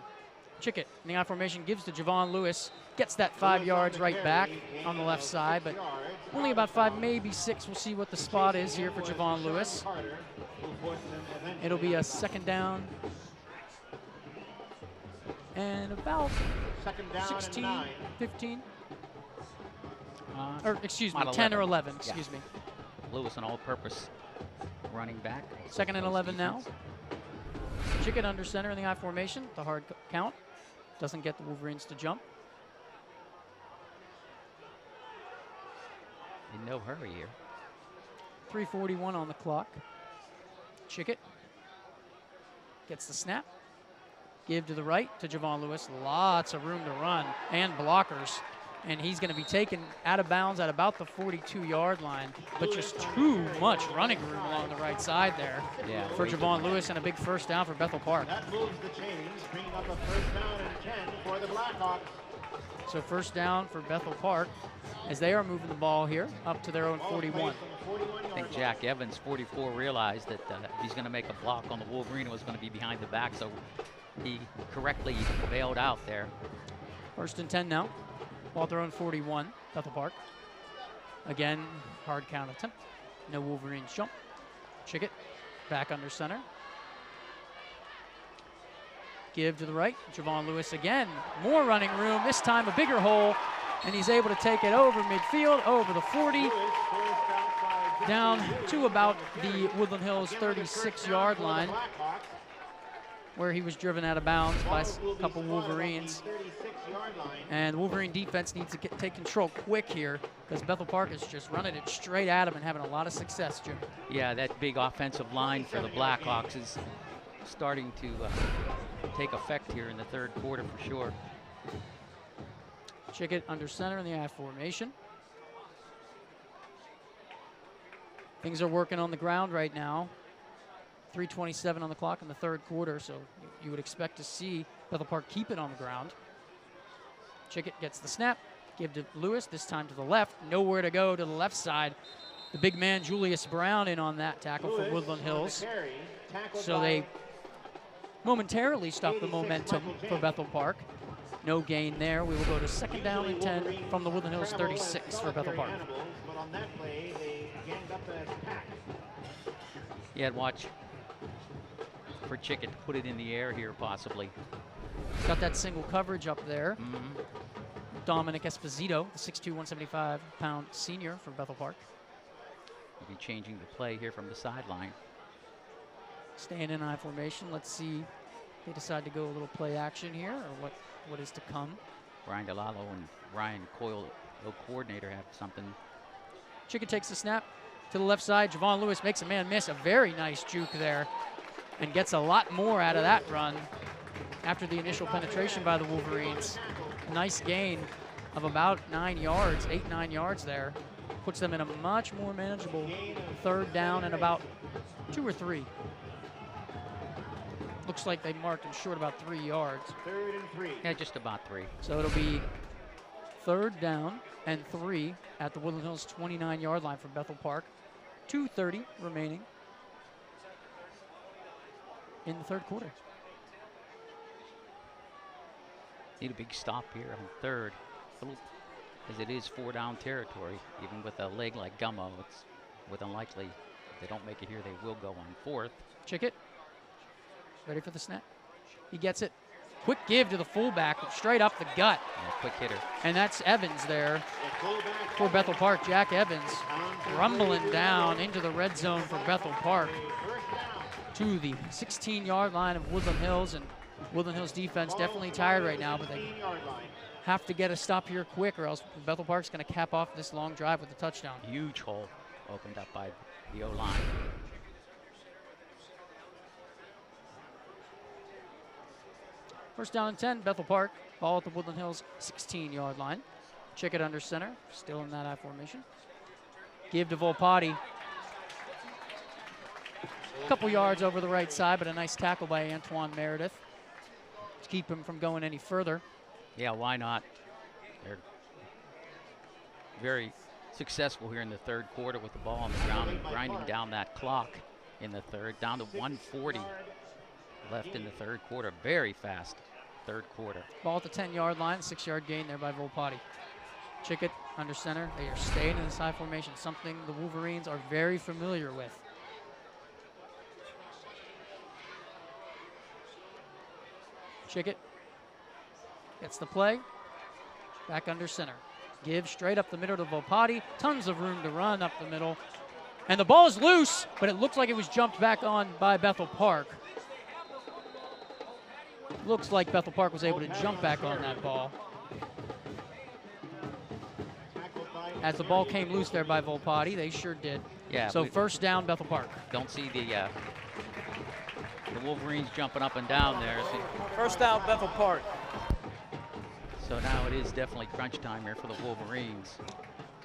Chickett in the I formation gives to Javon Lewis. Gets that 5 yards right back on the left side, but only about 5, maybe 6. We'll see what the spot is here for Javon Lewis. It'll be a 2nd down and about 16, 15. Or excuse me, 10 or 11, excuse me. Lewis, an all-purpose running back. 2nd and 11 now. Chickett under center in the I formation. The hard count. Doesn't get the Wolverines to jump. In no hurry here. 3:41 on the clock. Chickett gets the snap. Give to the right to Javon Lewis. Lots of room to run and blockers. And he's going to be taken out of bounds at about the 42-yard line, but just too much running room along the right side there for Javon Lewis, and a big first down for Bethel Park. That moves the chains, bringing up a first down and 10 for the Blackhawks. So first down for Bethel Park as they are moving the ball here up to their own 41. I think Jack Evans, 44, realized that if he's going to make a block on the Wolvarena, was going to be behind the back, so he correctly bailed out there. First and 10 now. Ball at their own 41, Bethel Park. Again, hard count attempt. No Wolverines jump. Chickett back under center. Give to the right. Javon Lewis again. More running room. This time a bigger hole. And he's able to take it over midfield, over the 40. Down to about the Woodland Hills 36-yard line, where he was driven out of bounds by a couple Wolverines. And the Wolverine defense needs to take control quick here, because Bethel Park is just running it straight at him and having a lot of success, Jim. Yeah, that big offensive line for the Blackhawks is starting to take effect here in the third quarter for sure. Chickett under center in the I formation. Things are working on the ground right now. 3:27 on the clock in the third quarter, so you would expect to see Bethel Park keep it on the ground. Chickett gets the snap, give to Lewis, this time to the left, nowhere to go to the left side. The big man, Julius Brown, in on that tackle for Woodland Hills. So they momentarily stop the momentum for Bethel Park. No gain there. We will go to second down and 10 from the Woodland Hills 36 for Bethel Park. Yeah, watch for Chickett to put it in the air here, possibly. Got that single coverage up there. Dominic Esposito, the 6'2", 175-pound senior from Bethel Park. We'll be changing the play here from the sideline. Staying in I formation. Let's see if they decide to go a little play action here, or what is to come. Brian DeLallo and Ryan Coyle, the coordinator, have something. Chickett takes the snap to the left side. Javon Lewis makes a man miss. A very nice juke there, and gets a lot more out of that run after the initial penetration by the Wolverines. A nice gain of about 9 yards, 8-9 yards there. Puts them in a much more manageable third down and about 2 or 3. Looks like they marked him short about 3 yards. 3rd and 3. Yeah, just about 3. So it'll be third down and 3 at the Woodland Hills 29-yard line for Bethel Park. 2:30 remaining in the third quarter. Need a big stop here on third, as it is 4-down territory. Even with a leg like Gummo, it's with unlikely if they don't make it here, they will go on fourth. Chickett, ready for the snap. He gets it. Quick give to the fullback, straight up the gut. Yeah, quick hitter. And that's Evans there for Bethel Park. Jack Evans rumbling down into the red zone for Bethel Park to the 16-yard line of Woodland Hills. And Woodland Hills defense definitely tired right now, but they have to get a stop here quick, or else Bethel Park's going to cap off this long drive with a touchdown. Huge hole opened up by the O-line. First down and 10, Bethel Park. Ball at the Woodland Hills 16-yard line. Chickett under center, still in that I formation. Give to Volpati. A couple yards over the right side, but a nice tackle by Antoine Meredith to keep him from going any further. Yeah, why not? They're very successful here in the third quarter with the ball on the ground and grinding down that clock in the third, down to 1:40 left in the third quarter. Very fast third quarter. Ball at the 10-yard line, 6-yard gain there by Volpati. Chickett under center. They are staying in this high formation, something the Wolverines are very familiar with. Chickett gets the play. Back under center. Give straight up the middle to Volpati. Tons of room to run up the middle. And the ball is loose, but it looks like it was jumped back on by Bethel Park. Looks like Bethel Park was able to jump back on that ball. As the ball came loose there by Volpati, they sure did. Yeah. So first down, Bethel Park. Don't see the Wolverines jumping up and down there. First down, Bethel Park. So now it is definitely crunch time here for the Wolverines.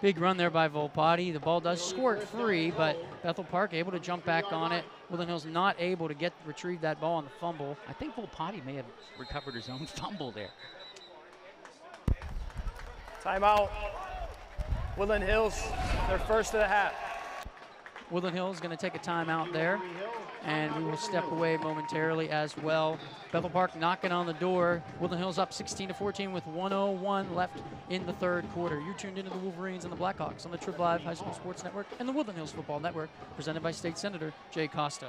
Big run there by Volpati. The ball does squirt free, but Bethel Park able to jump back on it. Woodland Hills not able to retrieve that ball on the fumble. I think Volpati may have recovered his own fumble there. Timeout. Woodland Hills, their first of the half. Woodland Hills is going to take a timeout there, and we will step away momentarily as well. Bethel Park knocking on the door. Woodland Hills up 16-14 with 1:01 left in the third quarter. You're tuned into the Wolverines and the Blackhawks on the Trib Live High School Sports Network and the Woodland Hills Football Network, presented by State Senator Jay Costa.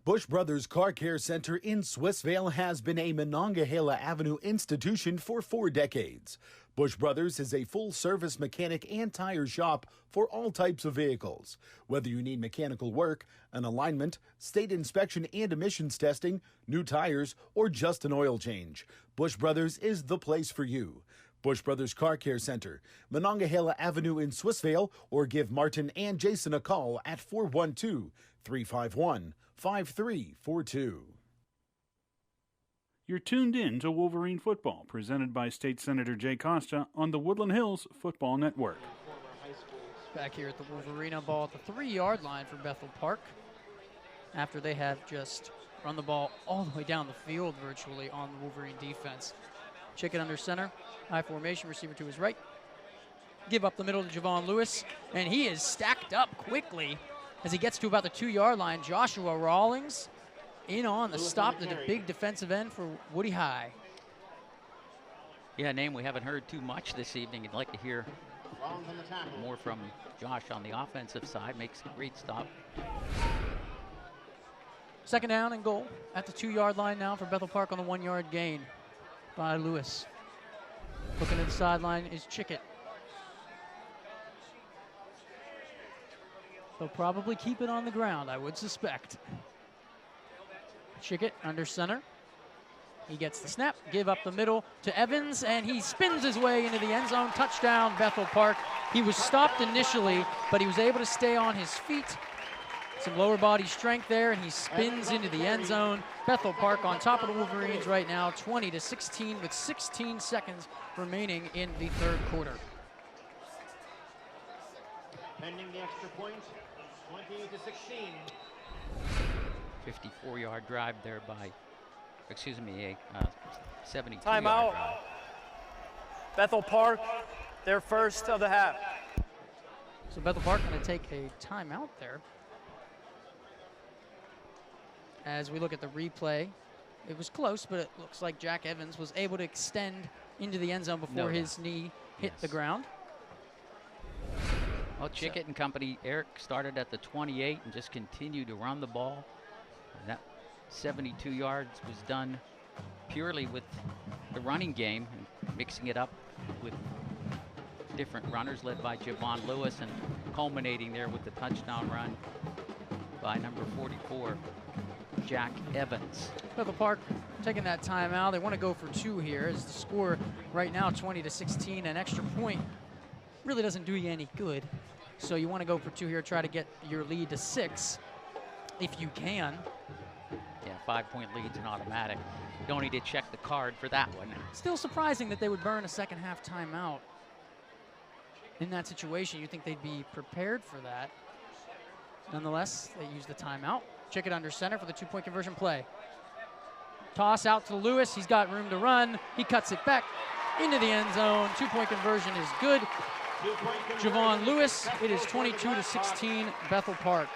Busch Brothers Car Care Center in Swissvale has been a Monongahela Avenue institution for 4 decades. Busch Brothers is a full-service mechanic and tire shop for all types of vehicles. Whether you need mechanical work, an alignment, state inspection and emissions testing, new tires, or just an oil change, Busch Brothers is the place for you. Busch Brothers Car Care Center, Monongahela Avenue in Swissvale, or give Martin and Jason a call at 412-351-5342. You're tuned in to Wolverine Football, presented by State Senator Jay Costa on the Woodland Hills Football Network. Back here at the Wolverena, ball at the 3-yard line for Bethel Park, after they have just run the ball all the way down the field virtually on the Wolverine defense. Chicken under center, high formation, receiver to his right. Give up the middle to Javon Lewis, and he is stacked up quickly as he gets to about the 2-yard line. Joshua Rawlings in on the stop, the big defensive end for Woody High. Yeah, a name we haven't heard too much this evening. I'd like to hear more from Josh on the offensive side. Makes a great stop. Second down and goal at the 2-yard line now for Bethel Park on the 1-yard gain by Lewis. Looking at the sideline is Chickett. They'll probably keep it on the ground, I would suspect. Chickett under center. He gets the snap, give up the middle to Evans, and he spins his way into the end zone. Touchdown, Bethel Park. He was stopped initially, but he was able to stay on his feet. Some lower body strength there, and he spins into the end zone. Bethel Park on top of the Wolverines right now, 20-16 with 16 seconds remaining in the third quarter. Pending the extra point, 20-16. 54-yard drive there by, a 72-yard Timeout. drive. Bethel Park, their first of the half. So Bethel Park going to take a timeout there. As we look at the replay, it was close, but it looks like Jack Evans was able to extend into the end zone before his knee hit the ground. Well, Chickett and company, Eric started at the 28 and just continued to run the ball. And that 72 yards was done purely with the running game and mixing it up with different runners led by Javon Lewis and culminating there with the touchdown run by number 44, Jack Evans. Bethel Park taking that timeout. They want to go for 2 here as the score right now 20-16. An extra point really doesn't do you any good. So you want to go for 2 here, try to get your lead to 6 if you can. Yeah, 5-point lead's an automatic. You don't need to check the card for that one. Still surprising that they would burn a second half timeout in that situation. You think they'd be prepared for that. Nonetheless, they use the timeout. Check it under center for the 2-point conversion play. Toss out to Lewis. He's got room to run. He cuts it back into the end zone. 2-point conversion is good. Javon Lewis, it is 22-16 Bethel Park.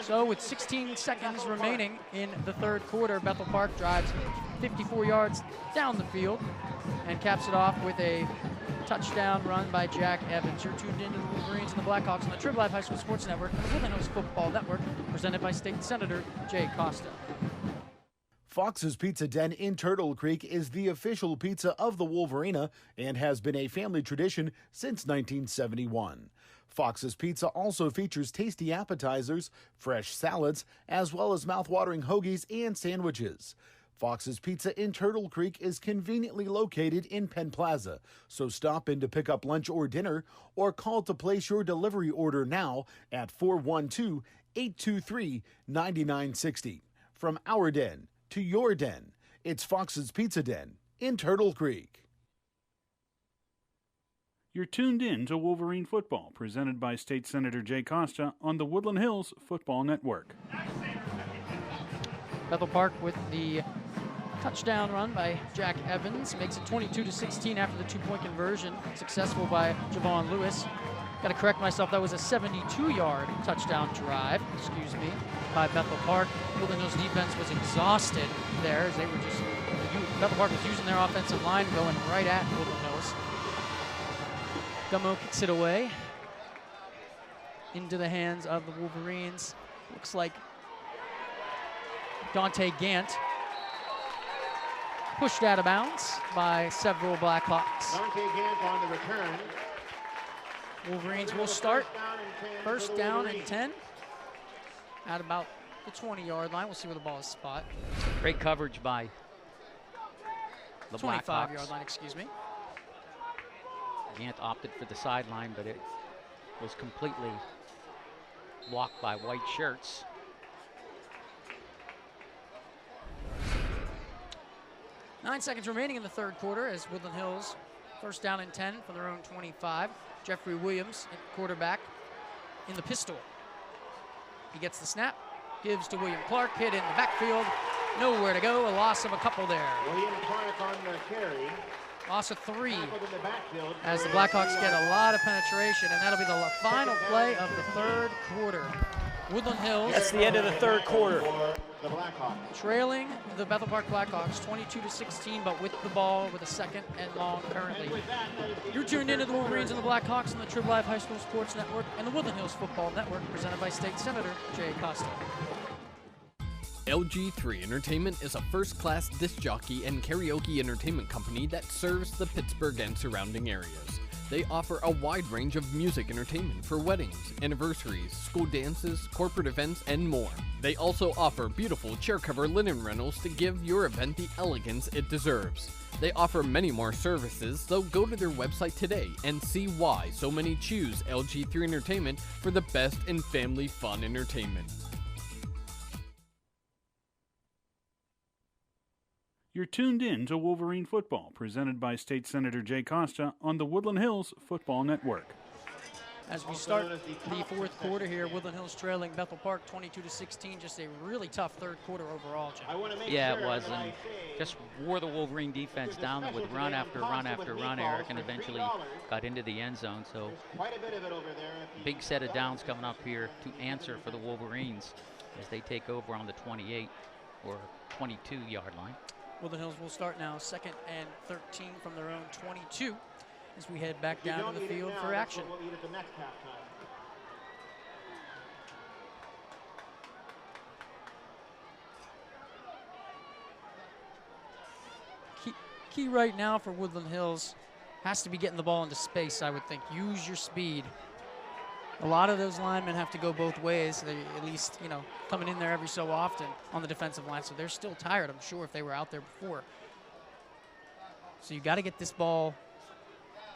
So with 16 seconds remaining in the third quarter, Bethel Park drives 54 yards down the field and caps it off with a touchdown run by Jack Evans. You're tuned into the Wolverines and the Blackhawks on the Trib Live High School Sports Network and the Woodland Hills Football Network, presented by State Senator Jay Costa. Fox's Pizza Den in Turtle Creek is the official pizza of the Wolverena and has been a family tradition since 1971. Fox's Pizza also features tasty appetizers, fresh salads, as well as mouth-watering hoagies and sandwiches. Fox's Pizza in Turtle Creek is conveniently located in Penn Plaza, so stop in to pick up lunch or dinner or call to place your delivery order now at 412-888-8888. 823-9960. From our den to your den, it's Fox's Pizza Den in Turtle Creek. You're tuned in to Wolverine Football, presented by State Senator Jay Costa on the Woodland Hills Football Network. Bethel Park with the touchdown run by Jack Evans. Makes it 22-16 after the two-point conversion. Successful by Javon Lewis. Got to correct myself, that was a 72-yard touchdown drive, by Bethel Park. Woodland Hills defense was exhausted there as they were just, Bethel Park was using their offensive line, going right at Woodland Hills. Gummo kicks it away into the hands of the Wolverines. Looks like Dante Gant pushed out of bounds by several Blackhawks. Dante Gant on the return. Wolverines will start first down and 10 at about the 20-yard line. We'll see where the ball is spot. Great coverage by the 25-yard line, excuse me. Gant opted for the sideline, but it was completely blocked by white shirts. Nine seconds remaining in the third quarter as Woodland Hills first down and 10 from their own 25. Jeffrey Williams at quarterback in the pistol. He gets the snap, gives to William Clark, hit in the backfield. Nowhere to go, a loss of a couple there. William Clark on the carry. Loss of 3 as the Blackhawks get a lot of penetration, and that'll be the final play of the third quarter. Woodland Hills. That's the end of the third quarter. Trailing the Bethel Park Blackhawks 22-16, but with the ball with a second and long currently. You're tuned into the Wolverines and the Blackhawks on the Trib Live High School Sports Network and the Woodland Hills Football Network, presented by State Senator Jay Costa. LG3 Entertainment is a first-class disc jockey and karaoke entertainment company that serves the Pittsburgh and surrounding areas. They offer a wide range of music entertainment for weddings, anniversaries, school dances, corporate events, and more. They also offer beautiful chair cover linen rentals to give your event the elegance it deserves. They offer many more services, so go to their website today and see why so many choose LG3 Entertainment for the best in family fun entertainment. You're tuned in to Wolverine Football, presented by State Senator Jay Costa on the Woodland Hills Football Network. As we start the fourth quarter here, Woodland Hills trailing Bethel Park 22-16. Just a really tough third quarter overall, Jim. Yeah, it was, and just wore the Wolverine defense down with run after run after run, Eric, and eventually got into the end zone. So big set of downs coming up here to answer for the Wolverines as they take over on the 28 or 22-yard line. Woodland Hills will start now, 2nd and 13 from their own 22 as we head back down to the field for action. Key right now for Woodland Hills has to be getting the ball into space, I would think. Use your speed. A lot of those linemen have to go both ways. They at least, coming in there every so often on the defensive line. So they're still tired, I'm sure, if they were out there before. So you got to get this ball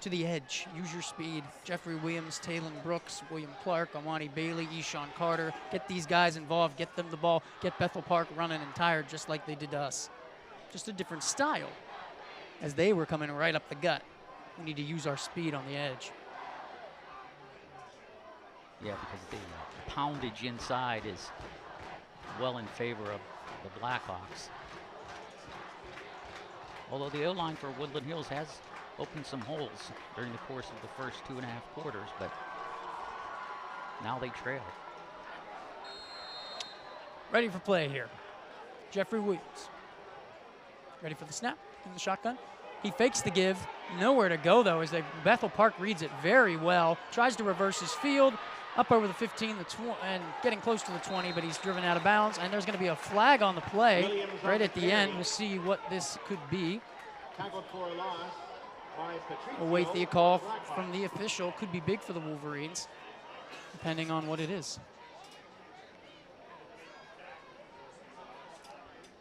to the edge. Use your speed. Jeffrey Williams, Taylon Brooks, William Clark, Amani Bailey, Eshawn Carter. Get these guys involved. Get them the ball. Get Bethel Park running and tired just like they did to us. Just a different style as they were coming right up the gut. We need to use our speed on the edge. Yeah, because the poundage inside is well in favor of the Blackhawks. Although the O-line for Woodland Hills has opened some holes during the course of the first 2.5 quarters, but now they trail. Ready for play here. Jeffrey Williams. Ready for the snap in the shotgun. He fakes the give. Nowhere to go, though, as Bethel Park reads it very well. Tries to reverse his field. Up over the 15, and getting close to the 20, but he's driven out of bounds, and there's going to be a flag on the play right at the end. We'll see what this could be. We'll wait the call from the official. Could be big for the Wolverines, depending on what it is.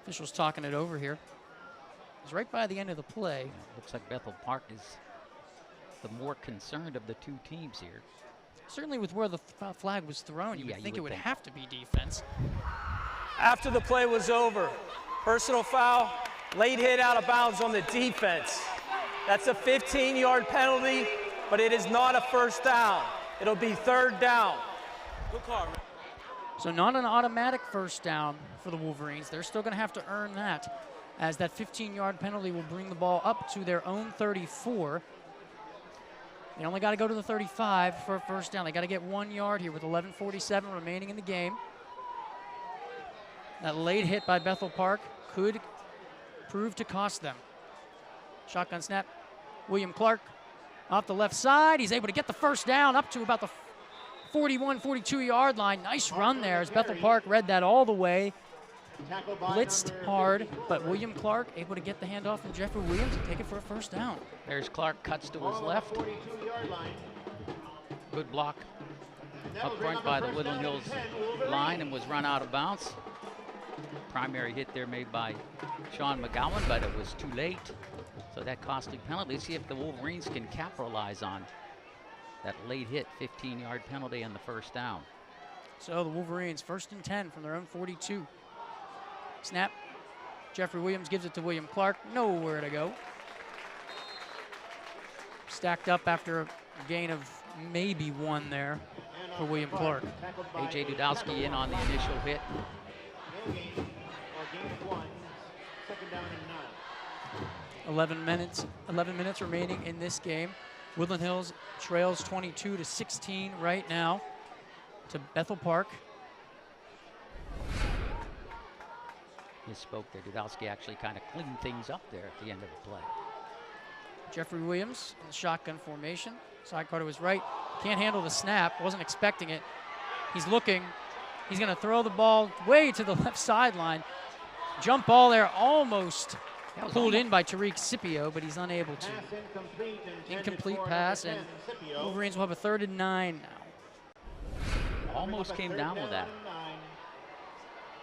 Official's talking it over here. It's right by the end of the play. Looks like Bethel Park is the more concerned of the two teams here. Certainly with where the flag was thrown, you would think it would have to be defense. After the play was over, personal foul, late hit out of bounds on the defense. That's a 15-yard penalty, but it is not a first down. It'll be third down. Good call. So not an automatic first down for the Wolverines. They're still going to have to earn that, as that 15-yard penalty will bring the ball up to their own 34. They only got to go to the 35 for a first down. They got to get 1 yard here with 11:47 remaining in the game. That late hit by Bethel Park could prove to cost them. Shotgun snap. William Clark off the left side. He's able to get the first down up to about the 41, 42-yard line. Nice run there as Bethel Park read that all the way. Blitzed hard, but William Clark able to get the handoff from Jeffrey Williams and take it for a first down. There's Clark, cuts to his left. Good block up front by the Woodland Hills line and was run out of bounds. Primary hit there made by Sean McGowan, but it was too late. So that costly penalty. See if the Wolverines can capitalize on that late hit, 15-yard penalty and the first down. So the Wolverines 1st and 10 from their own 42. Snap. Jeffrey Williams gives it to William Clark. Nowhere to go. Stacked up after a gain of maybe 1 there for William Clark. A.J. Dudowski in on the initial hit. 11 minutes remaining in this game. Woodland Hills trails 22-16 right now to Bethel Park. Misspoke there. Dudowski actually kind of cleaned things up there at the end of the play. Jeffrey Williams in the shotgun formation. Sidecar to his right. Can't handle the snap. Wasn't expecting it. He's looking. He's going to throw the ball way to the left sideline. Jump ball there, almost pulled in by Tariq Scipio, but he's unable to. Incomplete pass, and Wolverines will have a 3rd and 9 now. Almost came down with that.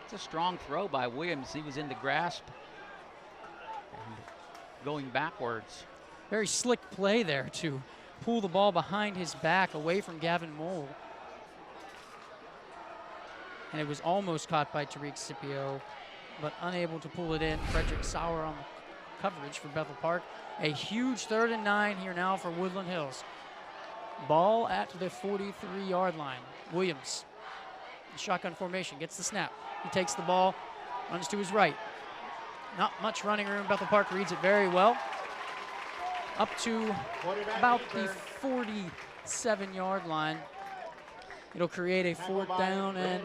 It's a strong throw by Williams. He was in the grasp and going backwards. Very slick play there to pull the ball behind his back away from Gavin Mole. And it was almost caught by Tariq Scipio, but unable to pull it in. Frederick Sauer on the coverage for Bethel Park. A huge 3rd and 9 here now for Woodland Hills. Ball at the 43-yard line. Williams, shotgun formation, gets the snap. He takes the ball, runs to his right. Not much running room. Bethel Park reads it very well. Up to about the 47-yard line. It'll create a 4th down and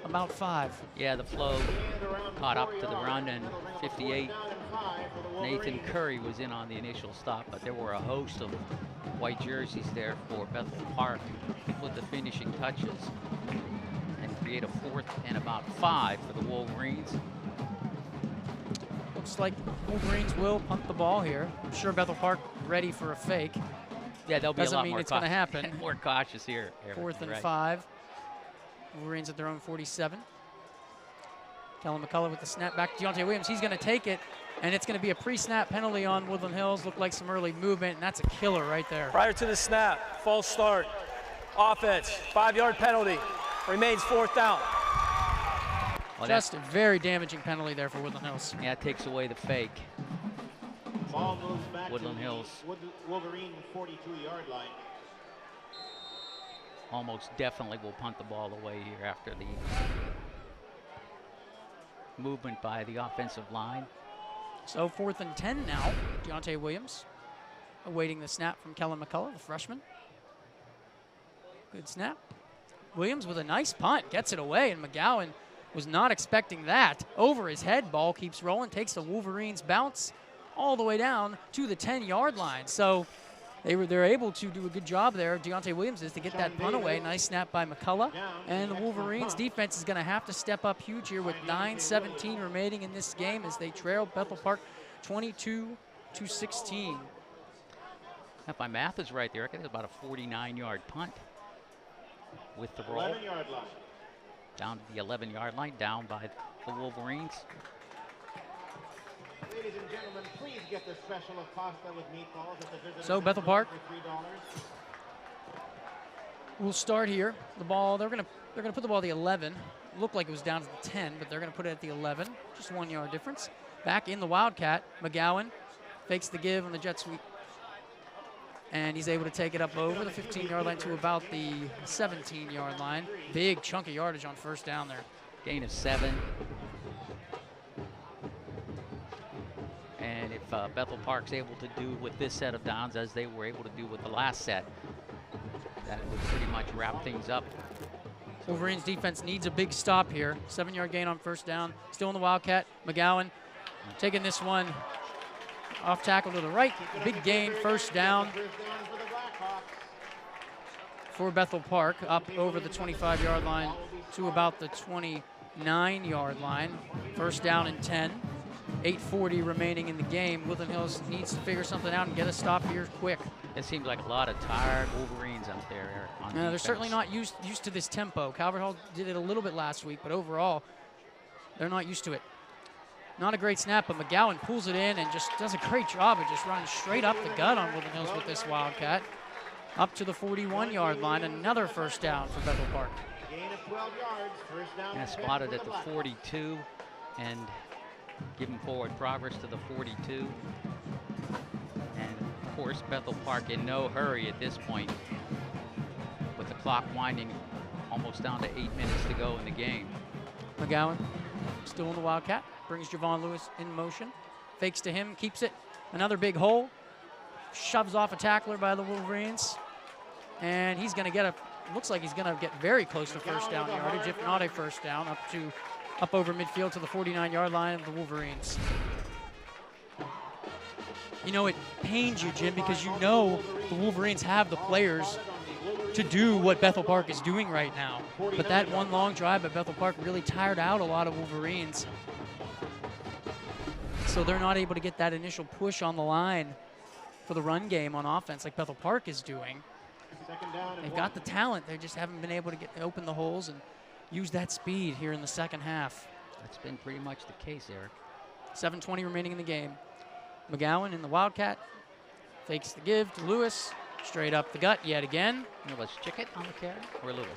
about 5. Yeah, the flow caught up to the run, and 58. Nathan Curry was in on the initial stop, but there were a host of white jerseys there for Bethel Park with the finishing touches and create a 4th and about 5 for the Wolverines. Looks like Wolverines will punt the ball here. I'm sure Bethel Park ready for a fake. Yeah, they'll be Doesn't a lot mean more it's going to happen. more cautious here. 4th and right. 5. Wolverines at their own 47. Kellen McCullough with the snap back to Deontay Williams. He's going to take it, and it's going to be a pre-snap penalty on Woodland Hills. Looked like some early movement, and that's a killer right there. Prior to the snap, false start. Offense, 5-yard penalty. Remains 4th down. Well, just a very damaging penalty there for Woodland Hills. Yeah, it takes away the fake. Ball moves back Woodland to Hills. Wolverine 42-yard line. Almost definitely will punt the ball away here after the movement by the offensive line. So 4th and 10 now. Deontay Williams awaiting the snap from Kellen McCullough, the freshman. Good snap. Williams with a nice punt, gets it away, and McGowan was not expecting that. Over his head, ball keeps rolling, takes the Wolverines bounce all the way down to the 10-yard line. So they're able to do a good job there. Deontay Williams is to get that punt away. Nice snap by McCullough. And the Wolverines defense is going to have to step up huge here with 9:17 remaining in this game as they trail Bethel Park 22-16. If my math is right there, I think it's about a 49-yard punt with the roll. 11-yard line. Down to the 11-yard line, down by the Wolverines. Ladies and gentlemen, please get the special of Costa with meatballs at the visitor So Bethel Park for $3. We'll start here. The ball, they're gonna put the ball at the 11. Looked like it was down to the 10, but they're gonna put it at the 11. Just 1 yard difference. Back in the Wildcat, McGowan fakes the give on the jet sweep. And he's able to take it up over the 15-yard line to about the 17-yard line. Big chunk of yardage on first down there. Gain of 7. And if Bethel Park's able to do with this set of downs as they were able to do with the last set, that would pretty much wrap things up. Wolverines defense needs a big stop here. 7-yard gain on first down. Still in the Wildcat. McGowan taking this one off tackle to the right. Big gain, first down for Bethel Park, up over the 25-yard line to about the 29-yard line. First down and 10. 8:40 remaining in the game. Woodland Hills needs to figure something out and get a stop here quick. It seems like a lot of tired Wolverines out there, Eric, on they're defense. certainly not used to this tempo. Calvert Hall did it a little bit last week, but overall, they're not used to it. Not a great snap, but McGowan pulls it in and just does a great job of just running straight up the gut on Woodland Hills with this Wildcat. Up to the 41-yard line, another first down for Bethel Park. Gain of 12 yards, first down. And spotted at the 42 and giving forward progress to the 42. And of course, Bethel Park in no hurry at this point, with the clock winding almost down to 8 minutes to go in the game. McGowan still in the Wildcat, brings Javon Lewis in motion, fakes to him, keeps it. Another big hole, shoves off a tackler by the Wolverines, and he's going to get looks like he's going to get very close to first down yardage, if not a first down, up over midfield to the 49-yard line of the Wolverines. You know, it pains you, Jim, because you know the Wolverines have the players to do what Bethel Park is doing right now. But that one long drive at Bethel Park really tired out a lot of Wolverines. So they're not able to get that initial push on the line for the run game on offense like Bethel Park is doing. They've got the talent. They just haven't been able to open the holes and use that speed here in the second half. That's been pretty much the case, Eric. 7:20 remaining in the game. McGowan in the Wildcat fakes the give to Lewis. Straight up the gut yet again. And it was Chickett on the carry, or Lewis?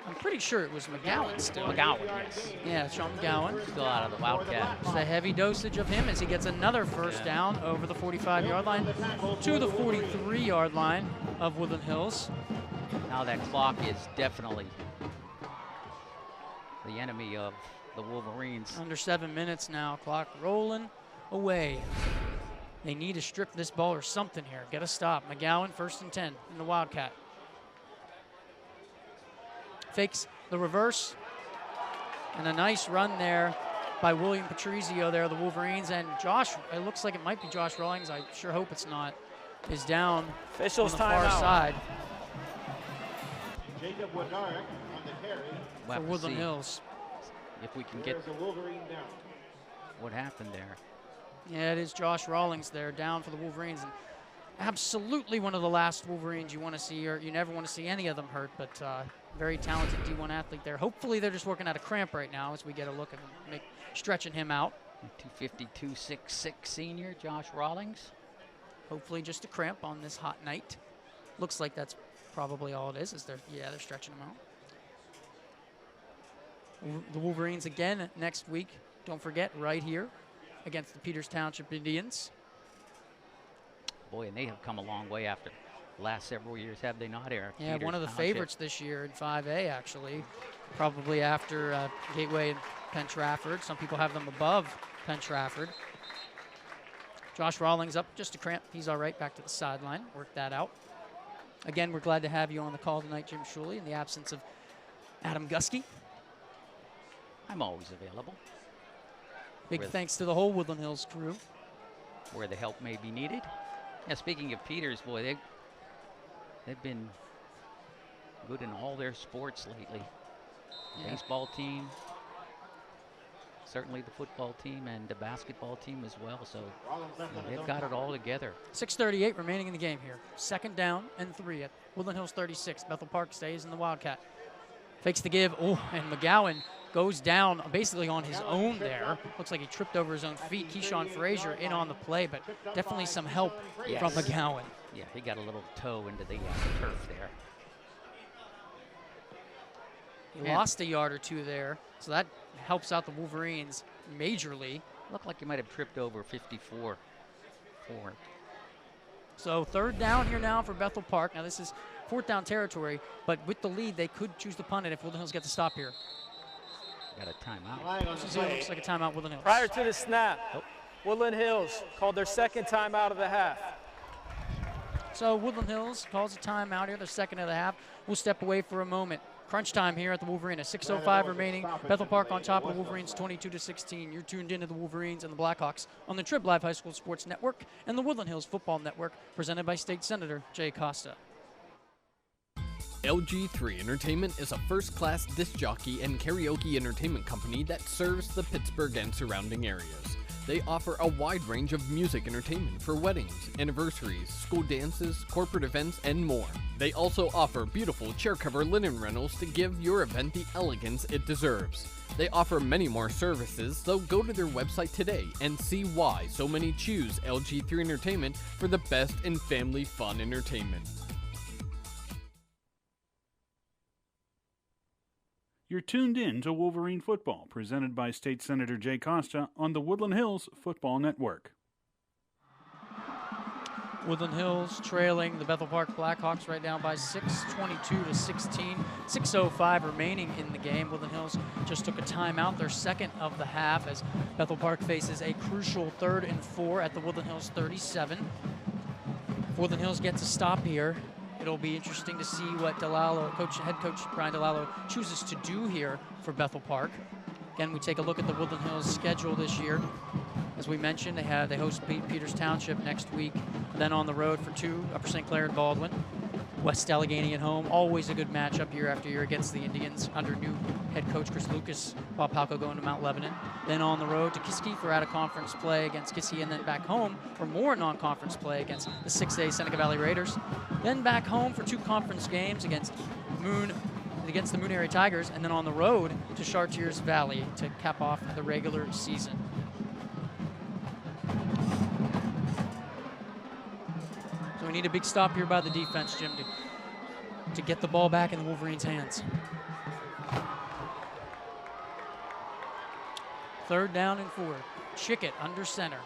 I'm pretty sure it was McGowan still. McGowan, yes. Yeah, Sean McGowan. Still out of the Wildcat. It's a heavy dosage of him as he gets another first down over the 45-yard line to the 43-yard line of Woodland Hills. Now that clock is definitely the enemy of the Wolverines. Under 7 minutes now, clock rolling away. They need to strip this ball or something here. Get a stop. McGowan, 1st and 10 in the Wildcat. Fakes the reverse. And a nice run there by William Patrizio there, the Wolverines. And Josh, it looks like it might be Josh Rawlings. I sure hope it's not. Is down Officials on the far side. Jacob Woodard on the carry. For Woodland Hills. If we can get a Wolverine down. What happened there. Yeah, it is Josh Rawlings there, down for the Wolverines. And absolutely one of the last Wolverines you want to see, or you never want to see any of them hurt, but very talented D1 athlete there. Hopefully they're just working out a cramp right now as we get a look at him, stretching him out. 252, 6'6" senior, Josh Rawlings. Hopefully just a cramp on this hot night. Looks like that's probably all it is they're stretching him out. The Wolverines again next week, don't forget, right here against the Peters Township Indians. Boy, and they have come a long way after the last several years, have they not, Eric? Yeah, Peters one of the Township. favorites this year in 5A, actually. Probably after Gateway and Penn Trafford. Some people have them above Penn Trafford. Josh Rawlings up just a cramp. He's all right, back to the sideline. Work that out. Again, we're glad to have you on the call tonight, Jim Shuley, in the absence of Adam Gusky. I'm always available. Big thanks to the whole Woodland Hills crew. Where the help may be needed. Yeah, speaking of Peters, boy, they've been good in all their sports lately. Yeah. Baseball team, certainly the football team, and the basketball team as well. So they've got it all together. 6:38 remaining in the game here. 2nd down and 3 at Woodland Hills 36. Bethel Park stays in the Wildcat. Fakes the give. Oh, and McGowan goes down basically on his own there. Looks like he tripped over his own feet. Keyshawn Frazier in on the play, but definitely some help from McGowan. Yeah, he got a little toe into the turf there. He lost a yard or two there, so that helps out the Wolverines majorly. Looked like he might have tripped over 54. So 3rd down here now for Bethel Park. Now this is 4th down territory, but with the lead, they could choose to punt it if Woodland Hills get the stop here. Got a timeout. Looks like a timeout, Woodland Hills. Prior to the snap, Woodland Hills called their 2nd timeout of the half. So Woodland Hills calls a timeout here, the 2nd of the half. We'll step away for a moment. Crunch time here at the Wolverena. 6:05 remaining. Bethel Park on top of the Wolverines, 22-16. You're tuned into the Wolverines and the Blackhawks on the Trib Live High School Sports Network and the Woodland Hills Football Network, presented by State Senator Jay Costa. LG3 Entertainment is a first-class disc jockey and karaoke entertainment company that serves the Pittsburgh and surrounding areas. They offer a wide range of music entertainment for weddings, anniversaries, school dances, corporate events, and more. They also offer beautiful chair cover linen rentals to give your event the elegance it deserves. They offer many more services, so go to their website today and see why so many choose LG3 Entertainment for the best in family fun entertainment. You're tuned in to Wolverine Football, presented by State Senator Jay Costa on the Woodland Hills Football Network. Woodland Hills trailing the Bethel Park Blackhawks right down by 6, 22-16. 6:05 remaining in the game. Woodland Hills just took a timeout, their 2nd of the half, as Bethel Park faces a crucial 3rd and 4 at the Woodland Hills 37. If Woodland Hills gets a stop here, it'll be interesting to see what head coach Brian DeLallo chooses to do here for Bethel Park. Again, we take a look at the Woodland Hills schedule this year. As we mentioned, they host Peters Township next week, then on the road for 2, Upper St. Clair and Baldwin. West Allegheny at home, always a good matchup year after year against the Indians under new head coach Chris Lucas. Bob Palco going to Mount Lebanon. Then on the road to Kiski for out-of-conference play against Kiski, and then back home for more non-conference play against the 6A Seneca Valley Raiders. Then back home for 2 conference games against the Moon Area Tigers, and then on the road to Chartiers Valley to cap off the regular season. So we need a big stop here by the defense, Jim, to get the ball back in the Wolverines' hands. 3rd down and 4. Chickett under center.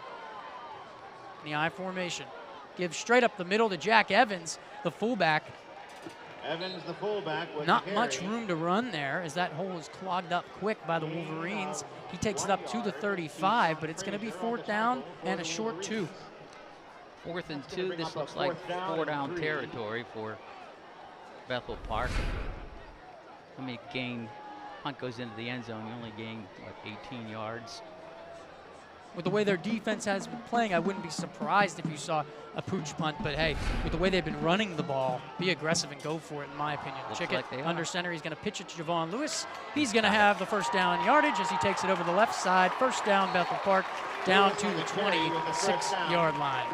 In the I formation. Gives straight up the middle to Jack Evans, the fullback. Evans, the fullback. Not much room to run there, as that hole is clogged up quick by the Wolverines. He takes it up to the 35, but it's going to be 4th down and a short 2. 4th and 2. This looks like 4-down territory for Bethel Park. Hunt goes into the end zone. You only gain, 18 yards. With the way their defense has been playing, I wouldn't be surprised if you saw a pooch punt. But hey, with the way they've been running the ball, be aggressive and go for it, in my opinion. Chickett under center. He's going to pitch it to Javon Lewis. He's going to have the 1st down yardage as he takes it over the left side. 1st down, Bethel Park, down to the 26-yard line.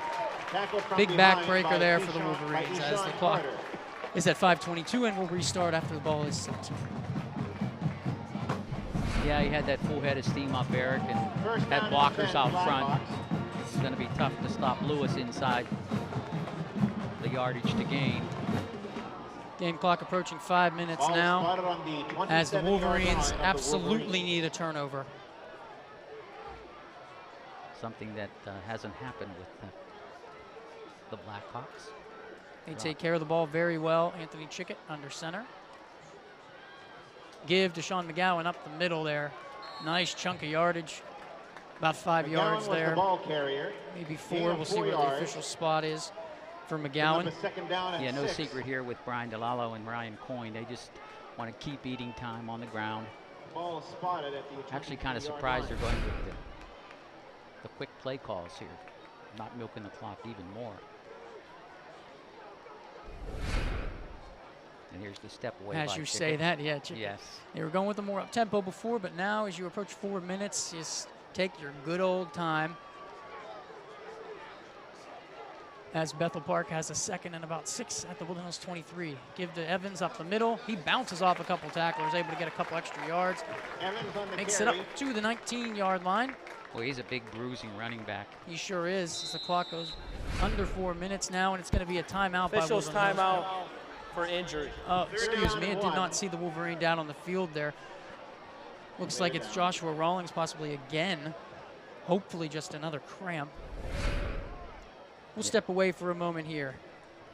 Big backbreaker there for the Wolverines as the clock is at 5:22 and will restart after the ball is set. Yeah, he had that full head of steam up, Eric, and had blockers out front. It's going to be tough to stop Lewis inside the yardage to gain. Game clock approaching 5 minutes now as the Wolverines absolutely need a turnover. Something that hasn't happened with the Blackhawks. They take care of the ball very well. Anthony Chickett under center. Give to Sean McGowan up the middle there. Nice chunk of yardage. About 5 yards there. The ball carrier. Maybe 4. We'll see what the official spot is for McGowan. Yeah, no secret here with Brian DeLallo and Ryan Coyne. They just want to keep eating time on the ground. Ball spotted at the actually kind of surprised they're going with the quick play calls here. Not milking the clock even more. And here's the step away. As you say that, yeah. Yes. They were going with the more up-tempo before, but now as you approach 4 minutes, just take your good old time. As Bethel Park has a 2nd and about 6 at the Woodland Hills 23. Give to Evans up the middle. He bounces off a couple tacklers, able to get a couple extra yards. Evans on the Makes carry. it up to the 19-yard line. Well, he's a big bruising running back. He sure is. As the clock goes under 4 minutes now, and it's going to be a timeout by Woodland Hills. Officials timeout. for injury. Oh, excuse me, I did not see the Wolverine down on the field there. Looks like it's Joshua Rawlings possibly again. Hopefully just another cramp. We'll step away for a moment here.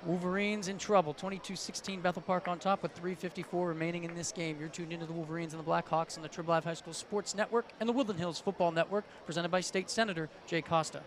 Wolverines in trouble. 22-16 Bethel Park on top with 3:54 remaining in this game. You're tuned into the Wolverines and the Blackhawks on the Trib Live High School Sports Network and the Woodland Hills Football Network, presented by State Senator Jay Costa.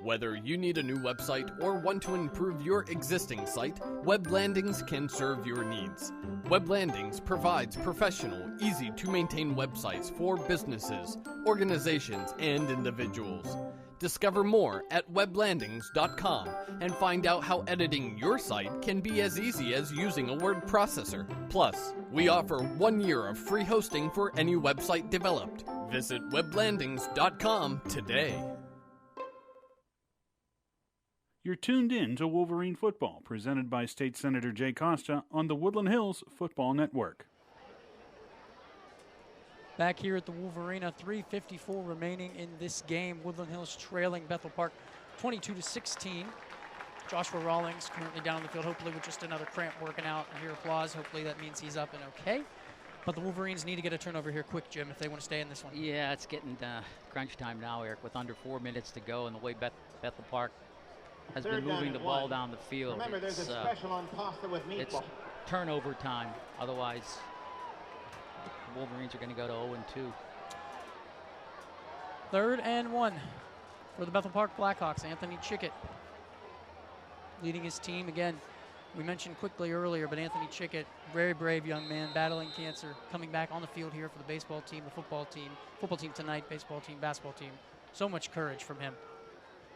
Whether you need a new website or want to improve your existing site, Web Landings can serve your needs. Web Landings provides professional, easy-to-maintain websites for businesses, organizations, and individuals. Discover more at weblandings.com and find out how editing your site can be as easy as using a word processor. Plus, we offer 1 year of free hosting for any website developed. Visit weblandings.com today. You're tuned in to Wolverine Football, presented by State Senator Jay Costa on the Woodland Hills Football Network. Back here at the Wolvarena, 3:54 remaining in this game. Woodland Hills trailing Bethel Park 22-16. Joshua Rawlings currently down on the field, hopefully with just another cramp working out. I hear applause. Hopefully that means he's up and okay. But the Wolverines need to get a turnover here quick, Jim, if they want to stay in this one. Yeah, it's getting crunch time now, Eric, with under 4 minutes to go, and the way Bethel Park has been moving the ball down the field. Remember, there's a special on pasta with meatball. It's turnover time. Otherwise, the Wolverines are going to go to 0-2. 3rd and 1 for the Bethel Park Blackhawks. Anthony Chickett leading his team. Again, we mentioned quickly earlier, but Anthony Chickett, very brave young man, battling cancer, coming back on the field here for the baseball team, the football team tonight, baseball team, basketball team. So much courage from him.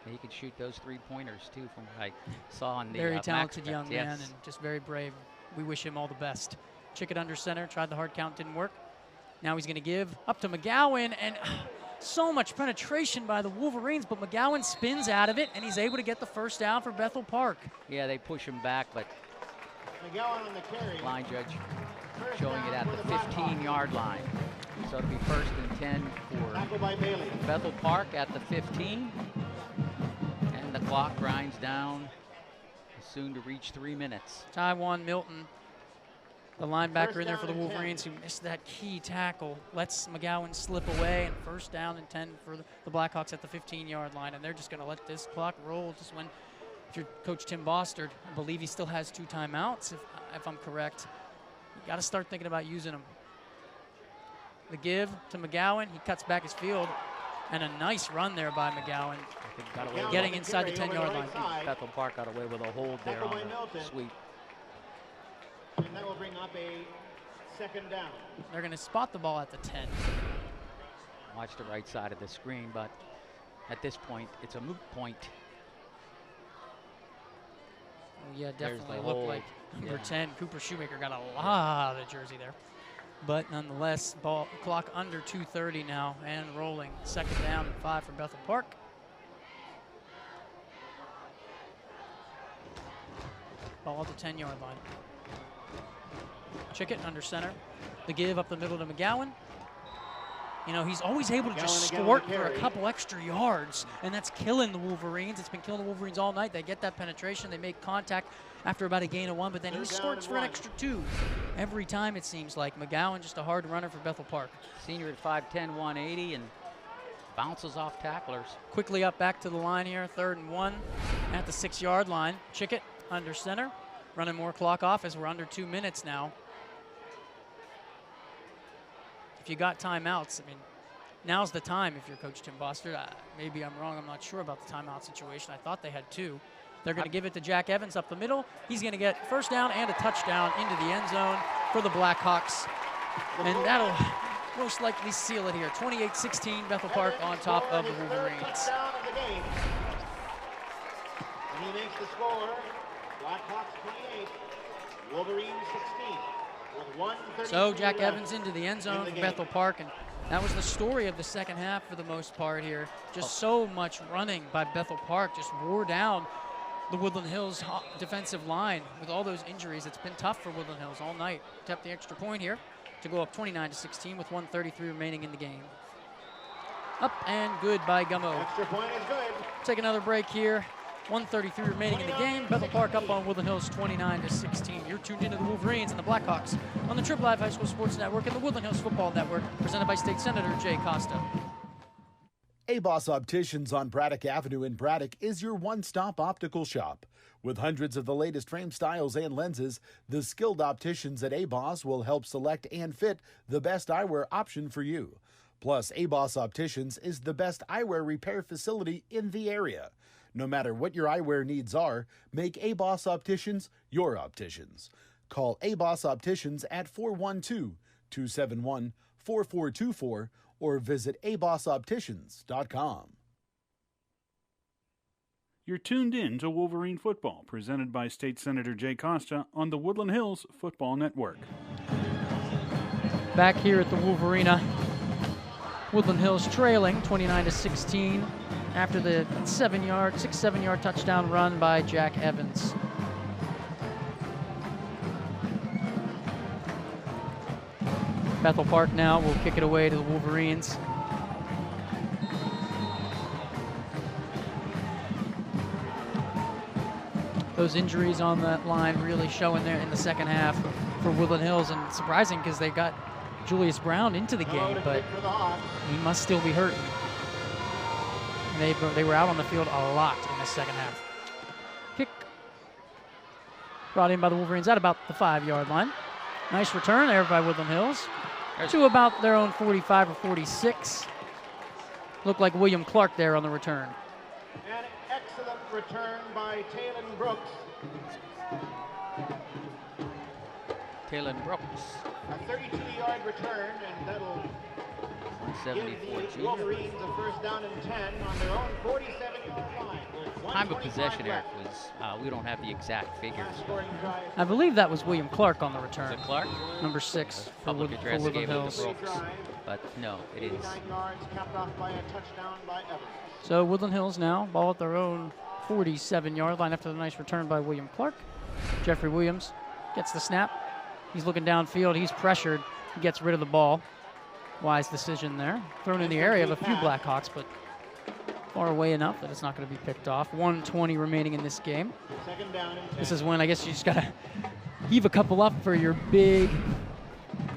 He could shoot those 3-pointers, too, from what I saw on the very talented young man, yes. And just very brave. We wish him all the best. Chickett under center, tried the hard count, didn't work. Now he's going to give up to McGowan, and so much penetration by the Wolverines, but McGowan spins out of it, and he's able to get the first down for Bethel Park. Yeah, they push him back, but McGowan on the carry. Line judge showing it at the 15-yard line. So it'll be 1st and 10 for Bethel Park at the 15. And the clock grinds down, soon to reach 3 minutes. Tywan Milton, the linebacker in there for the Wolverines, who missed that key tackle, lets McGowan slip away, and 1st down and 10 for the Blackhawks at the 15-yard line. And they're just going to let this clock roll just when, if you're Coach Tim Bostard, I believe he still has 2 timeouts, if I'm correct. You got to start thinking about using them. The give to McGowan, he cuts back his field, and a nice run there by McGowan. Getting inside the 10-yard line. Bethel Park got away with a hold there on the sweep. And that will bring up a 2nd down. They're going to spot the ball at the 10. Watch the right side of the screen, but at this point, it's a moot point. Oh, yeah, definitely looked like number 10, Cooper Shoemaker, got a lot of jersey there. But nonetheless, clock under 2:30 now and rolling. 2nd down and 5 for Bethel Park. Ball at the 10-yard line. Chickett under center. The give up the middle to McGowan. You know, he's always able to just squirt for a couple extra yards, and that's killing the Wolverines. It's been killing the Wolverines all night. They get that penetration. They make contact after about a gain of 1, but then he squirts for an extra 2 every time, it seems like. McGowan, just a hard runner for Bethel Park. Senior at 5'10", 180, and bounces off tacklers. Quickly up back to the line here, 3rd and 1 at the 6-yard line. Chickett under center, running more clock off as we're under 2 minutes now. If you got timeouts, I mean, now's the time if you're Coach Tim Bostard. Maybe I'm wrong. I'm not sure about the timeout situation. I thought they had 2. They're going to give it to Jack Evans up the middle. He's going to get 1st down and a touchdown into the end zone for the Blackhawks. And that'll most likely seal it here. 28-16, Bethel Park on top of the Wolverines. And he makes the score. Blackhawks 28, Wolverines 16. So Jack Evans into the end zone for Bethel Park, and that was the story of the 2nd half for the most part here. Just so much running by Bethel Park, just wore down the Woodland Hills defensive line with all those injuries. It's been tough for Woodland Hills all night. Kept the extra point here to go up 29-16 with 1:33 remaining in the game. Up and good by Gummo. Extra point is good. Take another break here. 1:33 remaining in the game. Bethel Park up on Woodland Hills 29-16. You're tuned into the Wolverines and the Blackhawks on the Trib Live High School Sports Network and the Woodland Hills Football Network, presented by State Senator Jay Costa. A-Boss Opticians on Braddock Avenue in Braddock is your one-stop optical shop. With hundreds of the latest frame styles and lenses, the skilled opticians at A-Boss will help select and fit the best eyewear option for you. Plus, A-Boss Opticians is the best eyewear repair facility in the area. No matter what your eyewear needs are, make A-Boss Opticians your opticians. Call A-Boss Opticians at 412-271-4424 or visit abossopticians.com. You're tuned in to Wolverine Football, presented by State Senator Jay Costa on the Woodland Hills Football Network. Back here at the Wolvarena, Woodland Hills trailing 29-16 after the 6-7-yard touchdown run by Jack Evans. Bethel Park now will kick it away to the Wolverines. Those injuries on that line really showing there in the second half for Woodland Hills, and surprising because they got Julius Brown into the game, but he must still be hurting. They were out on the field a lot in the second half. Kick brought in by the Wolverines at about the 5-yard line. Nice return there by Woodland Hills to about their own 45 or 46. Looked like William Clark there on the return. An excellent return by Taylon Brooks. Taylon Brooks. A 32-yard return, and that'll give the Wolverines a first down and 10 on their own 47-yard line. Time of possession, Eric, was, we don't have the exact figures. I believe that was William Clark on the return. Is it Clark? Number 6 for Public address Woodland gave it Hills. to Brooks, but no, it is. 89 yards capped off by a touchdown by Evans. So Woodland Hills now ball at their own 47-yard line after the nice return by William Clark. Jeffrey Williams gets the snap. He's looking downfield. He's pressured. He gets rid of the ball. Wise decision there. Thrown in the area of a few Blackhawks, but far away enough that it's not going to be picked off. 1:20 remaining in this game. Second down and 10. This is when I guess you just got to heave a couple up for your big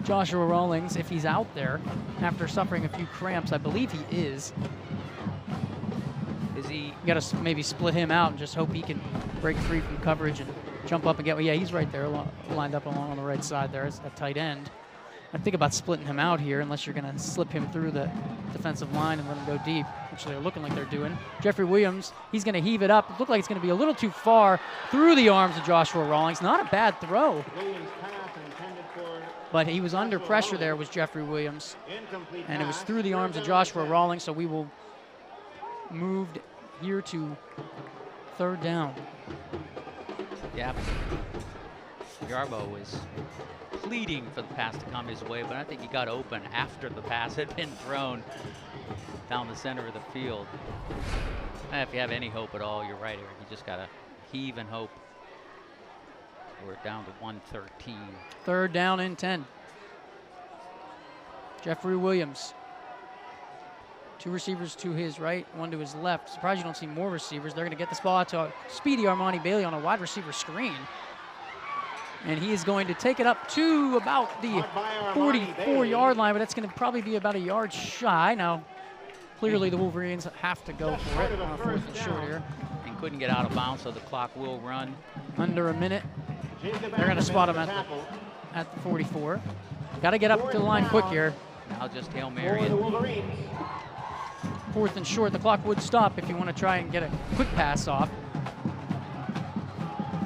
Joshua Rawlings if he's out there after suffering a few cramps. I believe he is. Is he? You got to maybe split him out and just hope he can break free from coverage and jump up and get. Yeah, he's right there, lined up along on the right side there as a tight end. I think about splitting him out here unless you're going to slip him through the defensive line and let him go deep, which they're looking like they're doing. Jeffrey Williams, he's going to heave it up. It looked like it's going to be a little too far through the arms of Joshua Rawlings. Not a bad throw. But he was under pressure there, was Jeffrey Williams. And it was through the arms of Joshua Rawlings, so we will move here to third down. Yeah. Garbo was pleading for the pass to come his way, but I think he got open after the pass had been thrown down the center of the field. And if you have any hope at all, you're right, Eric. You just got to heave and hope. We're down to 113. Third down and 10. Jeffrey Williams. 2 receivers to his right, 1 to his left. Surprised you don't see more receivers. They're going to get this ball out to speedy Armani Bailey on a wide receiver screen. And he is going to take it up to about the 44-yard line, but that's going to probably be about a yard shy. Now, clearly the Wolverines have to go for it on 4th and short here. And couldn't get out of bounds, so the clock will run. Under a minute. They're going to spot him at the 44. Got to get up to the line quick here. Now just Hail Mary. 4th and short. The clock would stop if you want to try and get a quick pass off.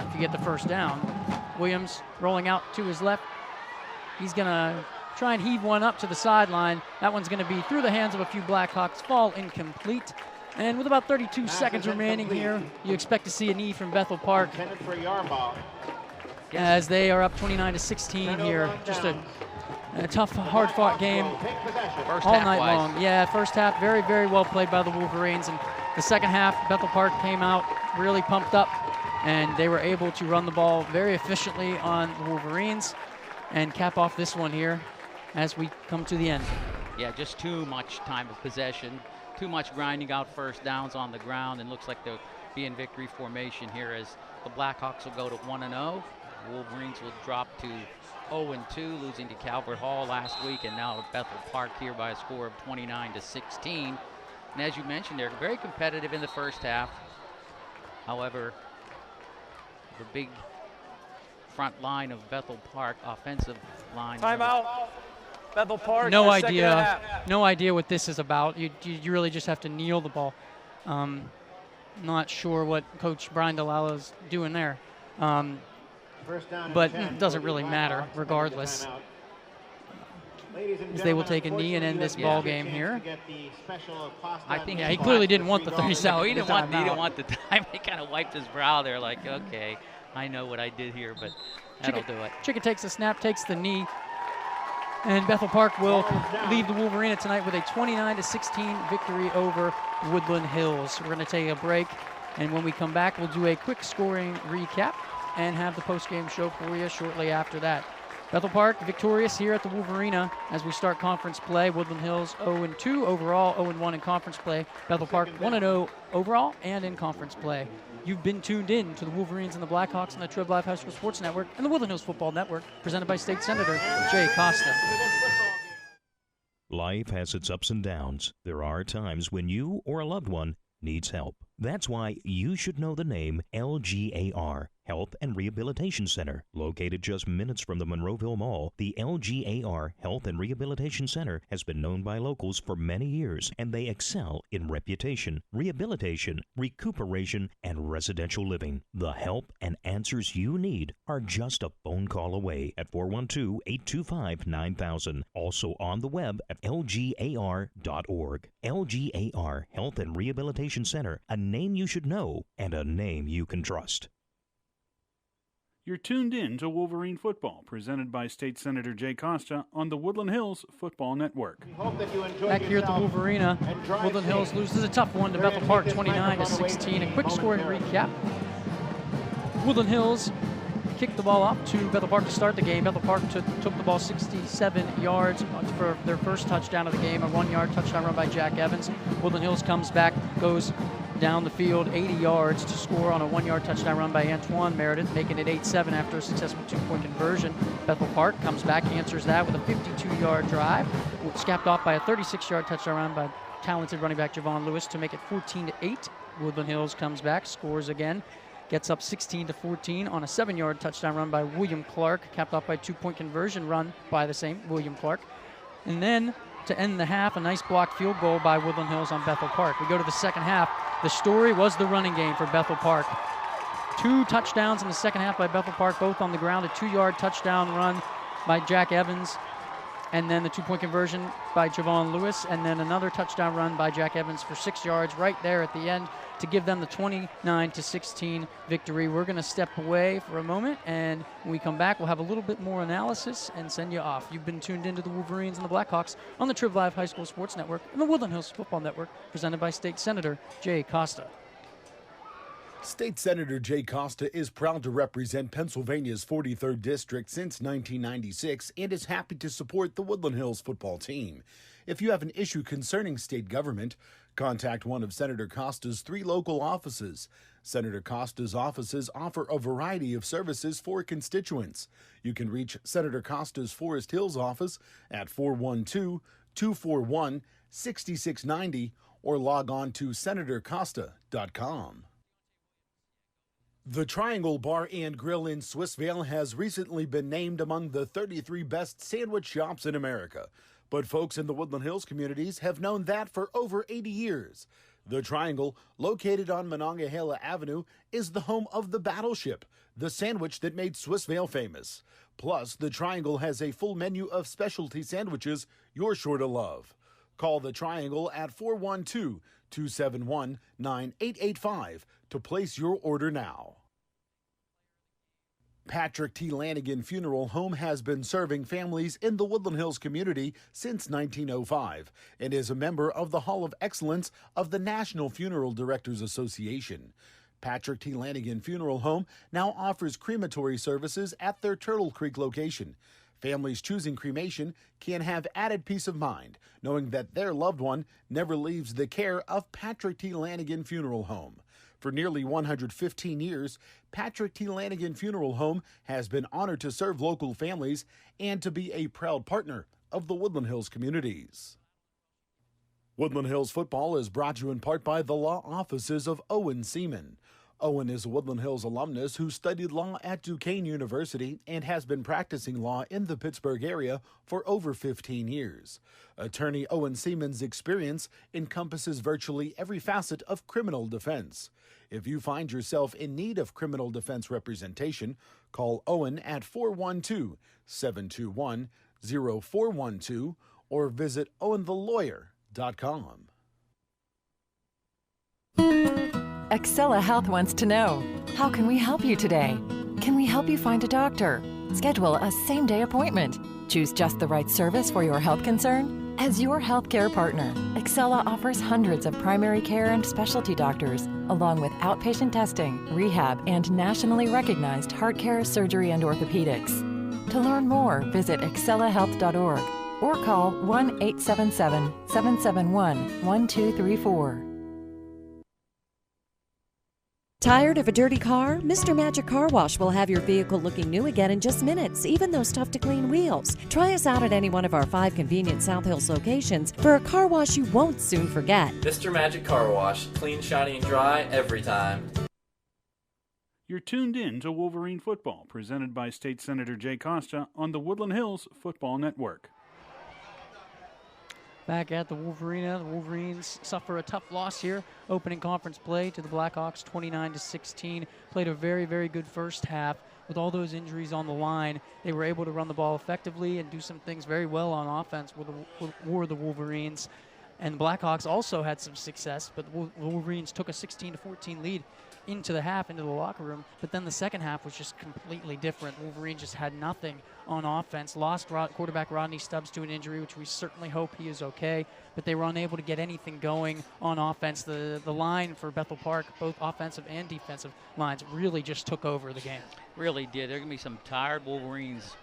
If you get the first down. Williams rolling out to his left. He's going to try and heave one up to the sideline. That one's going to be through the hands of a few Blackhawks. Fall incomplete. And with about 32 seconds remaining here, you expect to see a knee from Bethel Park as they are up 29-16 here. Just a tough, hard-fought game all night long. Yeah, first half very, very well played by the Wolverines. And the second half, Bethel Park came out really pumped up, and they were able to run the ball very efficiently on the Wolverines and cap off this one here as we come to the end. Yeah, just too much time of possession, too much grinding out first downs on the ground, and looks like the be in victory formation here as the Blackhawks will go to 1-0. Wolverines will drop to 0-2, losing to Calvert Hall last week, and now at Bethel Park here by a score of 29-16. And as you mentioned, they're very competitive in the first half. However, the big front line of Bethel Park, offensive line. Timeout. Bethel Park. No idea what this is about. You really just have to kneel the ball. Not sure what Coach Brian DeLala's doing there. But it doesn't really matter regardless. As they will take a knee and end this ball game here. I think he clearly didn't want the 30 seconds. No, he didn't want the time. He kind of wiped his brow there like, okay, I know what I did here, but that'll do it. Chicken takes the snap, takes the knee, and Bethel Park will leave the Wolvarena tonight with a 29-16 victory over Woodland Hills. We're going to take a break, and when we come back, we'll do a quick scoring recap and have the post-game show for you shortly after that. Bethel Park victorious here at the Wolvarena as we start conference play. Woodland Hills 0-2 overall, 0-1 in conference play. Bethel Park 1-0 overall and in conference play. You've been tuned in to the Wolverines and the Blackhawks on the Trib Live High School Sports Network and the Woodland Hills Football Network, presented by State Senator Jay Costa. Life has its ups and downs. There are times when you or a loved one needs help. That's why you should know the name LGAR, Health and Rehabilitation Center. Located just minutes from the Monroeville Mall, the LGAR Health and Rehabilitation Center has been known by locals for many years, and they excel in reputation, rehabilitation, recuperation, and residential living. The help and answers you need are just a phone call away at 412-825-9000. Also on the web at lgar.org. LGAR Health and Rehabilitation Center, a name you should know and a name you can trust. You're tuned in to Wolverine Football, presented by State Senator Jay Costa on the Woodland Hills Football Network. Back here at the Wolverena, Woodland Hills loses a tough one to Bethel Park, 29-16. A quick scoring recap. Woodland Hills kicked the ball off to Bethel Park to start the game. Bethel Park took the ball 67 yards for their first touchdown of the game, a 1-yard touchdown run by Jack Evans. Woodland Hills comes back, goes down the field 80 yards to score on a 1-yard touchdown run by Antoine Meredith, making it 8-7 after a successful 2-point conversion. Bethel Park comes back, answers that with a 52-yard drive, capped off by a 36-yard touchdown run by talented running back Javon Lewis to make it 14-8. Woodland Hills comes back, scores again, gets up 16-14 on a 7-yard touchdown run by William Clark, capped off by a 2-point conversion run by the same William Clark. And then to end the half, a nice blocked field goal by Woodland Hills on Bethel Park. We go to the second half. The story was the running game for Bethel Park. 2 touchdowns in the second half by Bethel Park, both on the ground. A 2-yard touchdown run by Jack Evans, and then the 2-point conversion by Javon Lewis, and then another touchdown run by Jack Evans for 6 yards right there at the end to give them the 29-16 victory. We're going to step away for a moment, and when we come back, we'll have a little bit more analysis and send you off. You've been tuned into the Wolverines and the Blackhawks on the Trib Live High School Sports Network and the Woodland Hills Football Network, presented by State Senator Jay Costa. State Senator Jay Costa is proud to represent Pennsylvania's 43rd District since 1996 and is happy to support the Woodland Hills football team. If you have an issue concerning state government, contact one of Senator Costa's 3 local offices. Senator Costa's offices offer a variety of services for constituents. You can reach Senator Costa's Forest Hills office at 412-241-6690 or log on to senatorcosta.com. The Triangle Bar and Grill in Swissvale has recently been named among the 33 best sandwich shops in America. But folks in the Woodland Hills communities have known that for over 80 years. The Triangle, located on Monongahela Avenue, is the home of the Battleship, the sandwich that made Swissvale famous. Plus, the Triangle has a full menu of specialty sandwiches you're sure to love. Call the Triangle at 412-271-9885 to place your order now. Patrick T. Lanigan Funeral Home has been serving families in the Woodland Hills community since 1905 and is a member of the Hall of Excellence of the National Funeral Directors Association. Patrick T. Lanigan Funeral Home now offers crematory services at their Turtle Creek location. Families choosing cremation can have added peace of mind, knowing that their loved one never leaves the care of Patrick T. Lanigan Funeral Home. For nearly 115 years, Patrick T. Lanigan Funeral Home has been honored to serve local families and to be a proud partner of the Woodland Hills communities. Woodland Hills football is brought to you in part by the law offices of Owen Seman. Owen is a Woodland Hills alumnus who studied law at Duquesne University and has been practicing law in the Pittsburgh area for over 15 years. Attorney Owen Seman's experience encompasses virtually every facet of criminal defense. If you find yourself in need of criminal defense representation, call Owen at 412-721-0412 or visit owenthelawyer.com. Excella Health wants to know, how can we help you today? Can we help you find a doctor? Schedule a same-day appointment. Choose just the right service for your health concern? As your healthcare partner, Excella offers hundreds of primary care and specialty doctors, along with outpatient testing, rehab, and nationally recognized heart care, surgery, and orthopedics. To learn more, visit excellahealth.org or call 1-877-771-1234. Tired of a dirty car? Mr. Magic Car Wash will have your vehicle looking new again in just minutes, even those tough-to-clean wheels. Try us out at any one of our 5 convenient South Hills locations for a car wash you won't soon forget. Mr. Magic Car Wash, clean, shiny, and dry every time. You're tuned in to Wolverine Football, presented by State Senator Jay Costa on the Woodland Hills Football Network. Back at the Wolvarena, the Wolverines suffer a tough loss here. Opening conference play to the Blackhawks, 29-16. Played a very, very good first half. With all those injuries on the line, they were able to run the ball effectively and do some things very well on offense were the Wolverines. And the Blackhawks also had some success, but the Wolverines took a 16-14 lead into the half, into the locker room. But then the second half was just completely different. Wolverine just had nothing on offense. Lost quarterback Rodney Stubbs to an injury, which we certainly hope he is okay. But they were unable to get anything going on offense. The line for Bethel Park, both offensive and defensive lines, really just took over the game. Really did. There are going to be some tired Wolverines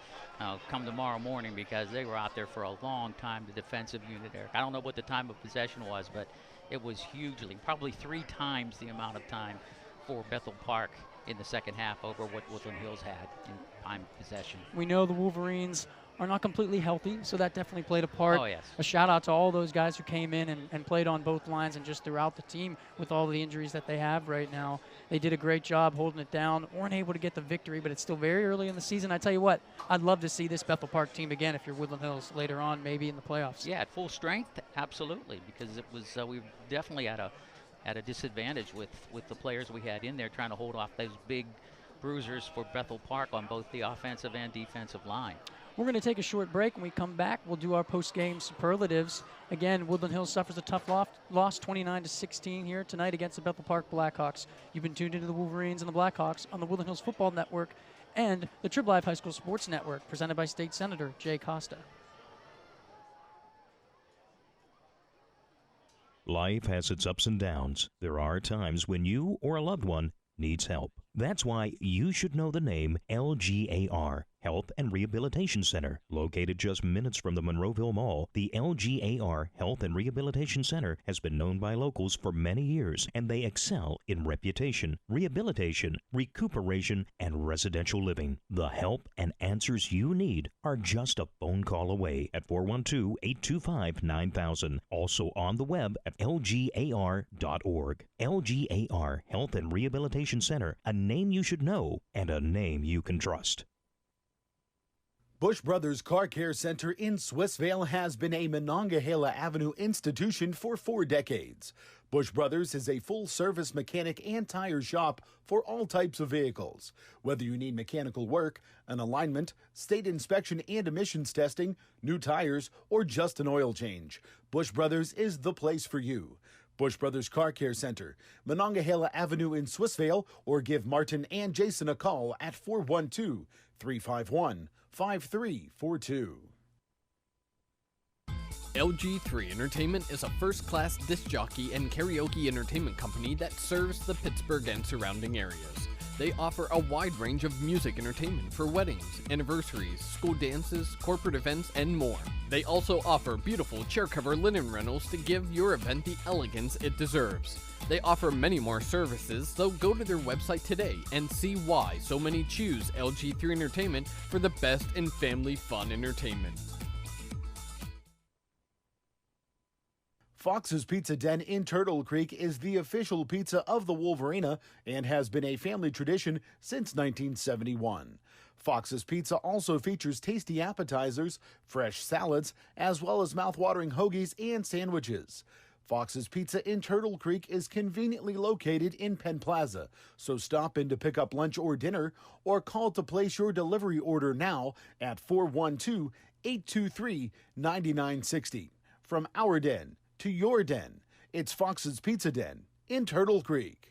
come tomorrow morning because they were out there for a long time, the defensive unit there. I don't know what the time of possession was, but it was hugely, probably 3 times the amount of time for Bethel Park in the second half over what Woodland Hills had in time possession. We know the Wolverines are not completely healthy, so that definitely played a part. Oh, yes. A shout out to all those guys who came in and played on both lines and just throughout the team with all the injuries that they have right now. They did a great job holding it down, weren't able to get the victory, but it's still very early in the season. I tell you what, I'd love to see this Bethel Park team again if you're Woodland Hills later on, maybe in the playoffs. Yeah, at full strength, absolutely, because it was we definitely at a disadvantage with the players we had in there trying to hold off those big bruisers for Bethel Park on both the offensive and defensive line. We're going to take a short break. When we come back, we'll do our post-game superlatives. Again, Woodland Hills suffers a tough loss, 29-16 here tonight against the Bethel Park Blackhawks. You've been tuned into the Wolverines and the Blackhawks on the Woodland Hills Football Network and the Trib Live High School Sports Network, presented by State Senator Jay Costa. Life has its ups and downs. There are times when you or a loved one needs help. That's why you should know the name LGAR, Health and Rehabilitation Center. Located just minutes from the Monroeville Mall, the LGAR Health and Rehabilitation Center has been known by locals for many years, and they excel in reputation, rehabilitation, recuperation, and residential living. The help and answers you need are just a phone call away at 412-825-9000. Also on the web at lgar.org. LGAR Health and Rehabilitation Center, a name you should know and a name you can trust. Busch Brothers Car Care Center in Swissvale has been a Monongahela Avenue institution for 4 decades. Busch Brothers is a full-service mechanic and tire shop for all types of vehicles. Whether you need mechanical work, an alignment, state inspection and emissions testing, new tires, or just an oil change, Busch Brothers is the place for you. Busch Brothers Car Care Center, Monongahela Avenue in Swissvale, or give Martin and Jason a call at 412-351-5342. LG3 Entertainment is a first-class disc jockey and karaoke entertainment company that serves the Pittsburgh and surrounding areas. They offer a wide range of music entertainment for weddings, anniversaries, school dances, corporate events, and more. They also offer beautiful chair cover linen rentals to give your event the elegance it deserves. They offer many more services, so go to their website today and see why so many choose LG3 Entertainment for the best in family fun entertainment. Fox's Pizza Den in Turtle Creek is the official pizza of the Wolvarena and has been a family tradition since 1971. Fox's Pizza also features tasty appetizers, fresh salads, as well as mouth-watering hoagies and sandwiches. Fox's Pizza in Turtle Creek is conveniently located in Penn Plaza, so stop in to pick up lunch or dinner or call to place your delivery order now at 412-823-9960. From our den to your den, it's Fox's Pizza Den in Turtle Creek.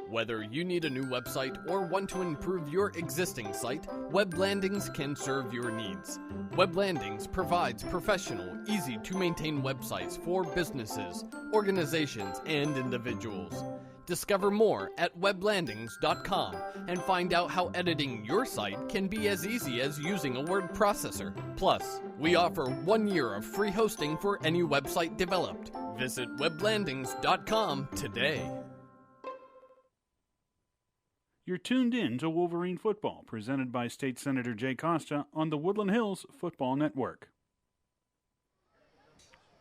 Whether you need a new website or want to improve your existing site, Web Landings can serve your needs. Web Landings provides professional, easy-to-maintain websites for businesses, organizations, and individuals. Discover more at weblandings.com and find out how editing your site can be as easy as using a word processor. Plus, we offer 1 year of free hosting for any website developed. Visit weblandings.com today. You're tuned in to Wolverine Football, presented by State Senator Jay Costa on the Woodland Hills Football Network.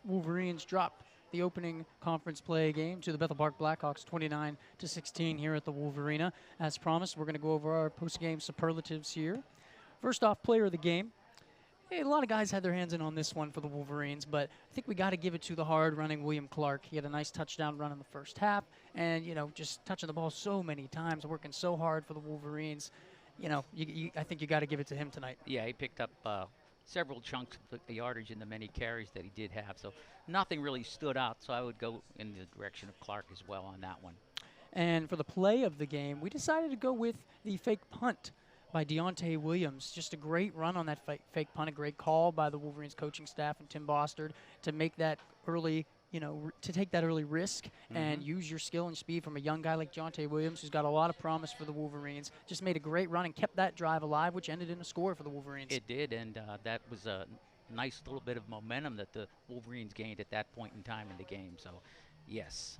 Wolverines drop the opening conference play game to the Bethel Park Blackhawks 29-16 here at the Wolverena. As promised, we're going to go over our post-game superlatives here. First off, player of the game. Hey, a lot of guys had their hands in on this one for the Wolverines, but I think we got to give it to the hard-running William Clark. He had a nice touchdown run in the first half, and, just touching the ball so many times, working so hard for the Wolverines. I think you got to give it to him tonight. Yeah, he picked up several chunks of the yardage in the many carries that he did have, so nothing really stood out, so I would go in the direction of Clark as well on that one. And for the play of the game, we decided to go with the fake punt by Deontay Williams. Just a great run on that fake punt, a great call by the Wolverines coaching staff and Tim Bostard to make that early, to take that early risk and use your skill and speed from a young guy like Deontay Williams, who's got a lot of promise for the Wolverines. Just made a great run and kept that drive alive, which ended in a score for the Wolverines. It did, and that was a nice little bit of momentum that the Wolverines gained at that point in time in the game. So, yes,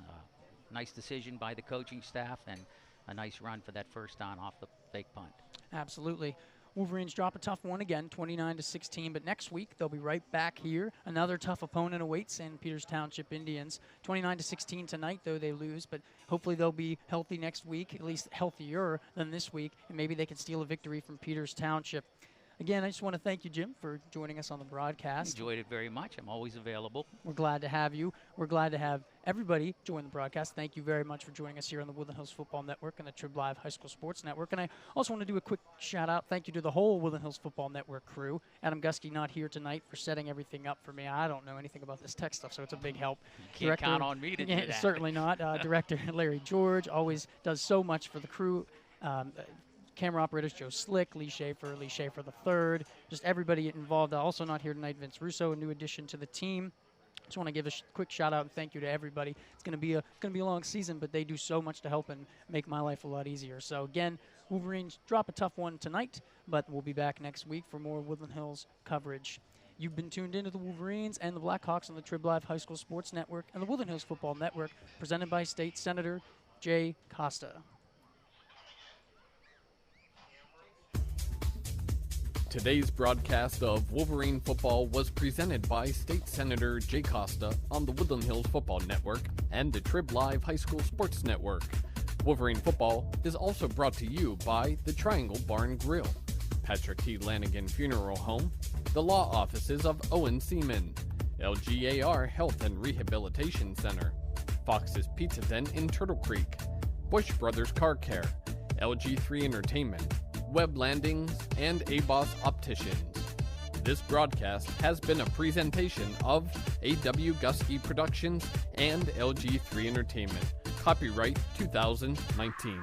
nice decision by the coaching staff and a nice run for that first down off the fake punt. Absolutely. Wolverines drop a tough one again, 29-16, but next week they'll be right back here. Another tough opponent awaits St. Peters Township Indians. 29-16 tonight, though they lose, but hopefully they'll be healthy next week, at least healthier than this week, and maybe they can steal a victory from Peters Township. Again, I just want to thank you, Jim, for joining us on the broadcast. Enjoyed it very much. I'm always available. We're glad to have you. We're glad to have everybody join the broadcast. Thank you very much for joining us here on the Woodland Hills Football Network and the Trib Live High School Sports Network. And I also want to do a quick shout-out. Thank you to the whole Woodland Hills Football Network crew. Adam Gusky not here tonight for setting everything up for me. I don't know anything about this tech stuff, so it's a big help. You can't count on me to do that. Certainly not. Director Larry George always does so much for the crew. Camera operators Joe Slick, Lee Schaefer III, just everybody involved. Also not here tonight, Vince Russo, a new addition to the team. Just want to give a quick shout out and thank you to everybody. It's going to be a long season, but they do so much to help and make my life a lot easier. So again, Wolverines drop a tough one tonight, but we'll be back next week for more Woodland Hills coverage. You've been tuned into the Wolverines and the Blackhawks on the Trib Live High School Sports Network and the Woodland Hills Football Network, presented by State Senator Jay Costa. Today's broadcast of Wolverine Football was presented by State Senator Jay Costa on the Woodland Hills Football Network and the Trib Live High School Sports Network. Wolverine Football is also brought to you by the Triangle Bar and Grill, Patrick T. Lanigan Funeral Home, the law offices of Owen Seman, LGAR Health and Rehabilitation Center, Fox's Pizza Den in Turtle Creek, Busch Brothers Car Care, LG3 Entertainment, Web Landings, and A-Boss Opticians. This broadcast has been a presentation of A.W. Gusky Productions and LG3 Entertainment. Copyright 2019.